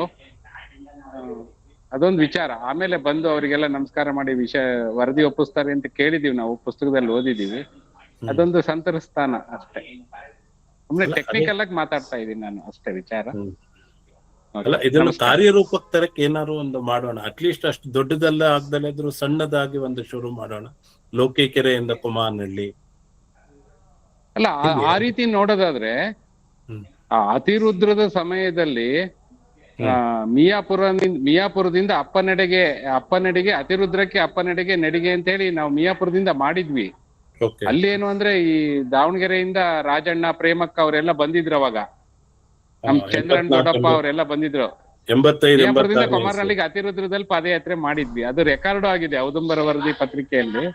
ಅದೊಂದು ವಿಚಾರ. ಆಮೇಲೆ ಬಂದು ಅವರಿಗೆಲ್ಲ ನಮಸ್ಕಾರ ಮಾಡಿ ವರದಿ ಒಪ್ಪಿಸ್ತಾರೆ ಅಂತ ಕೇಳಿದೀವಿ, ನಾವು ಪುಸ್ತಕದಲ್ಲಿ ಓದಿದೀವಿ. ಅದೊಂದು ಸಂತರ ಸ್ಥಾನ ಅಷ್ಟೇ. ಸುಮ್ನೆ ಟೆಕ್ನಿಕಲ್ ಆಗಿ ಮಾತಾಡ್ತಾ ಇದೀನಿ ನಾನು ಅಷ್ಟೇ ವಿಚಾರ. ಅಲ್ಲ, ಇದನ್ನು ಕಾರ್ಯರೂಪಕ್ಕೆ ತರಕ್ಕೆ ಏನಾದ್ರು ಒಂದು ಮಾಡೋಣ. ಅಟ್ಲೀಸ್ಟ್ ಅಷ್ಟು ದೊಡ್ಡದಲ್ಲ ಆಗ್ದಲ್ಲ ಇದ್ರು ಸಣ್ಣದಾಗಿ ಒಂದು ಶುರು ಮಾಡೋಣ. ಲೋಕಿಕೆರೆಯಿಂದ ಕುಮಾರನಹಳ್ಳಿ ಅಲ್ಲ, ಆ ರೀತಿ ನೋಡೋದಾದ್ರೆ ಆ ಅತಿರುದ್ರದ ಸಮಯದಲ್ಲಿ ಮಿಯಾಪುರದಿಂದ ಅಪ್ಪನಡೆಗೆ ಅತಿರುದ್ರಕ್ಕೆ ಅಪ್ಪನಡೆಗೆ ನಡಿಗೆ ಅಂತ ಹೇಳಿ ನಾವು ಮಿಯಾಪುರದಿಂದ ಮಾಡಿದ್ವಿ. ಅಲ್ಲಿ ಏನು ಅಂದ್ರೆ ಈ ದಾವಣಗೆರೆಯಿಂದ ರಾಜಣ್ಣ, ಪ್ರೇಮಕ್ಕ ಅವರೆಲ್ಲ ಬಂದಿದ್ರು ಅವಾಗ. ನಮ್ ಚಂದ್ರನ್ ದೊಡ್ಡಪ್ಪ ಅವರೆಲ್ಲ ಬಂದಿದ್ರು. ಮಿಯಾಪುರದಿಂದ ಕುಮಾರನಹಳ್ಳಿಗೆ ಅತಿರುದ್ರದಲ್ಲಿ ಪಾದಯಾತ್ರೆ ಮಾಡಿದ್ವಿ. ಅದು ರೆಕಾರ್ಡ್ ಆಗಿದೆ ಔದುಂಬರ ವರದಿ ಪತ್ರಿಕೆಯಲ್ಲಿ.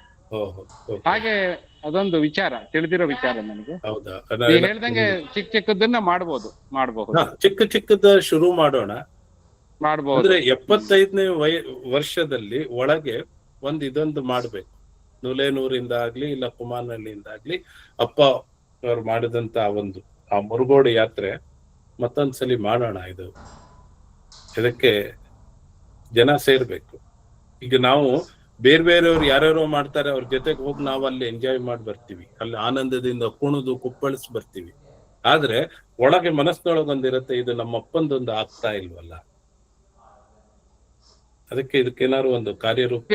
ಹಾಗೆ ಅದೊಂದು ವಿಚಾರ, ತಿಳಿದಿರೋ ವಿಚಾರ ನನಗೆ. ನೀವು ಹೇಳ್ದಂಗೆ ಚಿಕ್ಕದನ್ನ ಮಾಡಬಹುದು. ಚಿಕ್ಕದ ಶುರು ಮಾಡೋಣ. ಅಂದ್ರೆ 75ನೇ ವರ್ಷದಲ್ಲಿ ಒಳಗೆ ಇದೊಂದು ಮಾಡ್ಬೇಕು. ನುಲೇನೂರಿಂದ ಆಗ್ಲಿ ಇಲ್ಲ ಕುಮಾರನಹಳ್ಳಿಯಿಂದ ಆಗ್ಲಿ ಅಪ್ಪ ಅವ್ರು ಮಾಡಿದಂತ ಆ ಮುರುಗೋಡು ಯಾತ್ರೆ ಮತ್ತೊಂದ್ಸಲಿ ಮಾಡೋಣ. ಇದಕ್ಕೆ ಜನ ಸೇರ್ಬೇಕು. ಈಗ ನಾವು ಬೇರೆಯವ್ರು ಯಾರ್ಯಾರೋ ಮಾಡ್ತಾರೆ, ಅವ್ರ ಜೊತೆಗೆ ಹೋಗಿ ನಾವು ಅಲ್ಲಿ ಎಂಜಾಯ್ ಮಾಡಿ ಬರ್ತೀವಿ, ಅಲ್ಲಿ ಆನಂದದಿಂದ ಕುಣಿದು ಕುಪ್ಪಳಿಸಿ ಬರ್ತೀವಿ. ಆದ್ರೆ ಒಳಗೆ ಮನಸ್ಸಿನೊಳಗೊಂದಿರುತ್ತೆ, ಇದು ನಮ್ಮಪ್ಪಂದೊಂದು ಆಗ್ತಾ ಇಲ್ವಲ್ಲ. ಅದಕ್ಕೆ ಇದಕ್ಕೇನಾದ್ರು ಒಂದು ಕಾರ್ಯರೂಪ.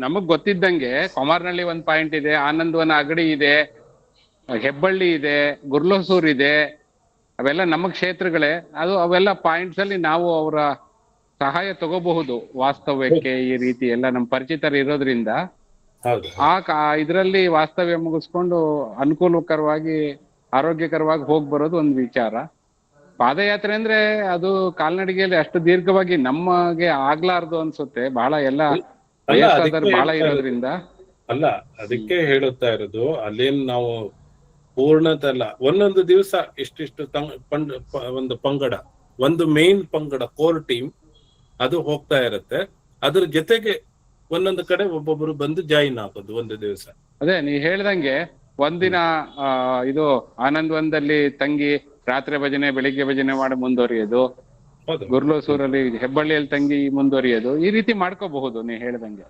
ನಮಗ್ ಗೊತ್ತಿದ್ದಂಗೆ ಕುಮಾರನಹಳ್ಳಿ ಒಂದ್ ಪಾಯಿಂಟ್ ಇದೆ, ಆನಂದವನ ಅಗಡಿ ಇದೆ, ಹೆಬ್ಬಳ್ಳಿ ಇದೆ, ಗುರ್ಲಸೂರ್ ಇದೆ. ಅವೆಲ್ಲ ನಮ್ಮ ಕ್ಷೇತ್ರಗಳೇ. ಅವೆಲ್ಲ ಪಾಯಿಂಟ್ಸ್ ಅಲ್ಲಿ ನಾವು ಅವರ ಸಹಾಯ ತಗೋಬಹುದು. ವಾಸ್ತವ್ಯಕ್ಕೆ ಈ ರೀತಿ ಎಲ್ಲ ನಮ್ಮ ಪರಿಚಿತರು ಇರೋದ್ರಿಂದ ಇದರಲ್ಲಿ ವಾಸ್ತವ್ಯ ಮುಗಿಸ್ಕೊಂಡು ಅನುಕೂಲಕರವಾಗಿ ಆರೋಗ್ಯಕರವಾಗಿ ಹೋಗಿ ಬರೋದು ಒಂದು ವಿಚಾರ. ಪಾದಯಾತ್ರೆ ಅಂದ್ರೆ ಅದು ಕಾಲ್ನಡಿಗೆಯಲ್ಲಿ ಅಷ್ಟು ದೀರ್ಘವಾಗಿ ನಮಗೆ ಆಗ್ಲಾರ್ದು ಅನ್ಸುತ್ತೆ. ಬಹಳ ಎಲ್ಲ ವಯಸ್ಸಾದವರು ಬಹಳ ಇರೋದ್ರಿಂದ. ಅಲ್ಲ, ಅದಕ್ಕೆ ಹೇಳುತ್ತಾ ಇರೋದು. ಅಲ್ಲೇನ್ ನಾವು ಪೂರ್ಣದಲ್ಲ, ಒಂದೊಂದು ದಿವಸ ಇಷ್ಟಿಷ್ಟು ಒಂದು ಪಂಗಡ, ಒಂದು ಮೇನ್ ಪಂಗಡ, ಕೋರ್ ಟೀಮ್ ಅದು ಹೋಗ್ತಾ ಇರುತ್ತೆ. ಅದ್ರ ಜೊತೆಗೆ ಒಂದೊಂದು ಕಡೆ ಒಬ್ಬೊಬ್ರು ಬಂದು ಜಾಯಿನ್ ಆಗೋದು ಒಂದು ದಿವಸ. ಅದೇ ನೀ ಹೇಳ್ದಂಗೆ ಒಂದಿನ ಇದು ಆನಂದವನದಲ್ಲಿ ತಂಗಿ ರಾತ್ರಿ ಭಜನೆ ಬೆಳಿಗ್ಗೆ ಭಜನೆ ಮಾಡಿ ಮುಂದುವರಿಯೋದು, ಹೌದು. ಗುರ್ಲೋಸೂರಲ್ಲಿ ಹೆಬ್ಬಳ್ಳಿಯಲ್ಲಿ ತಂಗಿ ಮುಂದುವರಿಯೋದು, ಈ ರೀತಿ ಮಾಡ್ಕೋಬಹುದು ನೀ ಹೇಳ್ದಂಗೆ.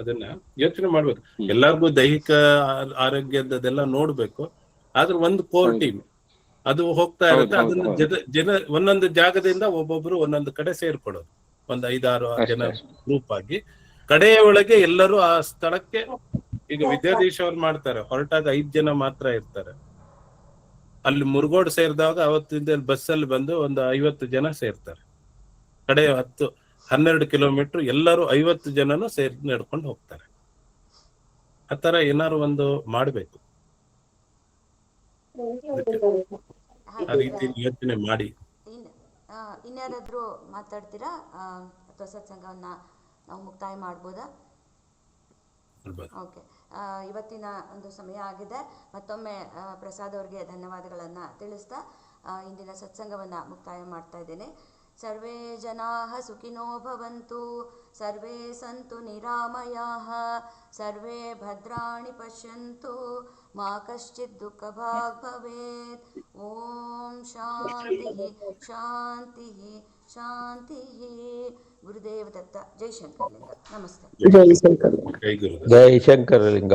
ಅದನ್ನ ಯೋಚನೆ ಮಾಡ್ಬೇಕು. ಎಲ್ಲಾರ್ಗು ದೈಹಿಕ ಆರೋಗ್ಯದೆಲ್ಲ ನೋಡ್ಬೇಕು. ಆದ್ರೆ ಒಂದು ಕೋರ್ ಟೀಮ್ ಅದು ಹೋಗ್ತಾ ಇರುತ್ತೆ. ಅದನ್ನ ಜನ ಒಂದೊಂದು ಜಾಗದಿಂದ ಒಬ್ಬೊಬ್ರು ಒಂದೊಂದು ಕಡೆ ಸೇರ್ಕೊಡೋದು, ಒಂದ್ 5-6 ಜನ ಗ್ರೂಪ್ ಆಗಿ ಕಡೆಯ ಒಳಗೆ ಎಲ್ಲರೂ ಆ ಸ್ಥಳಕ್ಕೆ. ಈಗ ವಿದ್ಯಾಧೀಶ್ ಅವ್ರು ಮಾಡ್ತಾರೆ, ಹೊರಟಾಗ 5 ಜನ ಮಾತ್ರ ಇರ್ತಾರೆ. ಅಲ್ಲಿ ಮುರುಗೋಡ್ ಸೇರಿದಾಗ ಅವತ್ತಿಂದ ಬಸ್ಸಲ್ಲಿ ಬಂದು ಒಂದು 50 ಜನ ಸೇರ್ತಾರೆ. ಕಡೆ 10-12 ಕಿಲೋಮೀಟರ್ ಎಲ್ಲರೂ 50 ಜನನು ಸೇರಿ ನಡ್ಕೊಂಡು ಹೋಗ್ತಾರೆ. ಆತರ ಏನಾರು ಒಂದು ಮಾಡ್ಬೇಕು. ಆ ರೀತಿ ಯೋಚನೆ ಮಾಡಿ. ಇನ್ಯಾರಾದ್ರೂ ಮಾತಾಡ್ತೀರಾ ಅಥವಾ ಸತ್ಸಂಗವನ್ನ ನಾವು ಮುಕ್ತಾಯ ಮಾಡ್ಬೋದಾ? ಓಕೆ, ಇವತ್ತಿನ ಒಂದು ಸಮಯ ಆಗಿದೆ. ಮತ್ತೊಮ್ಮೆ ಪ್ರಸಾದ್ ಅವ್ರಿಗೆ ಧನ್ಯವಾದಗಳನ್ನ ತಿಳಿಸ್ತಾ ಇಂದಿನ ಸತ್ಸಂಗವನ್ನ ಮುಕ್ತಾಯ ಮಾಡ್ತಾ ಇದ್ದೇನೆ. ಸರ್ವೇ ಜನಾಃ ಸುಖಿನೋ ಭವಂತು, ಸರ್ವೇ ಸಂತು ನಿರಾಮಯಾಃ, ಸರ್ವೇ ಭದ್ರಾಣಿ ಪಶ್ಯಂತು, ಮಾ ಕಶ್ಚಿತ್ ದುಃಖಭಾಗ್ ಭವೇತ್. ಓಂ ಶಾಂತಿ ಶಾಂತಿ ಶಾಂತಿ. ಗುರುದೇವ ದತ್ತ. ಜೈ ಶಂಕರಲಿಂಗ. ನಮಸ್ತೆ. ಜೈ ಶಂಕರ್. ಜೈ ಗುರು. ಜೈ ಶಂಕರಲಿಂಗ.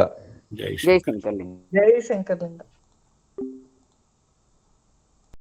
ಜೈ ಜೈ ಶಂಕರಲಿಂಗ. ಜೈ ಶಂಕರ್ಲಿಂಗ.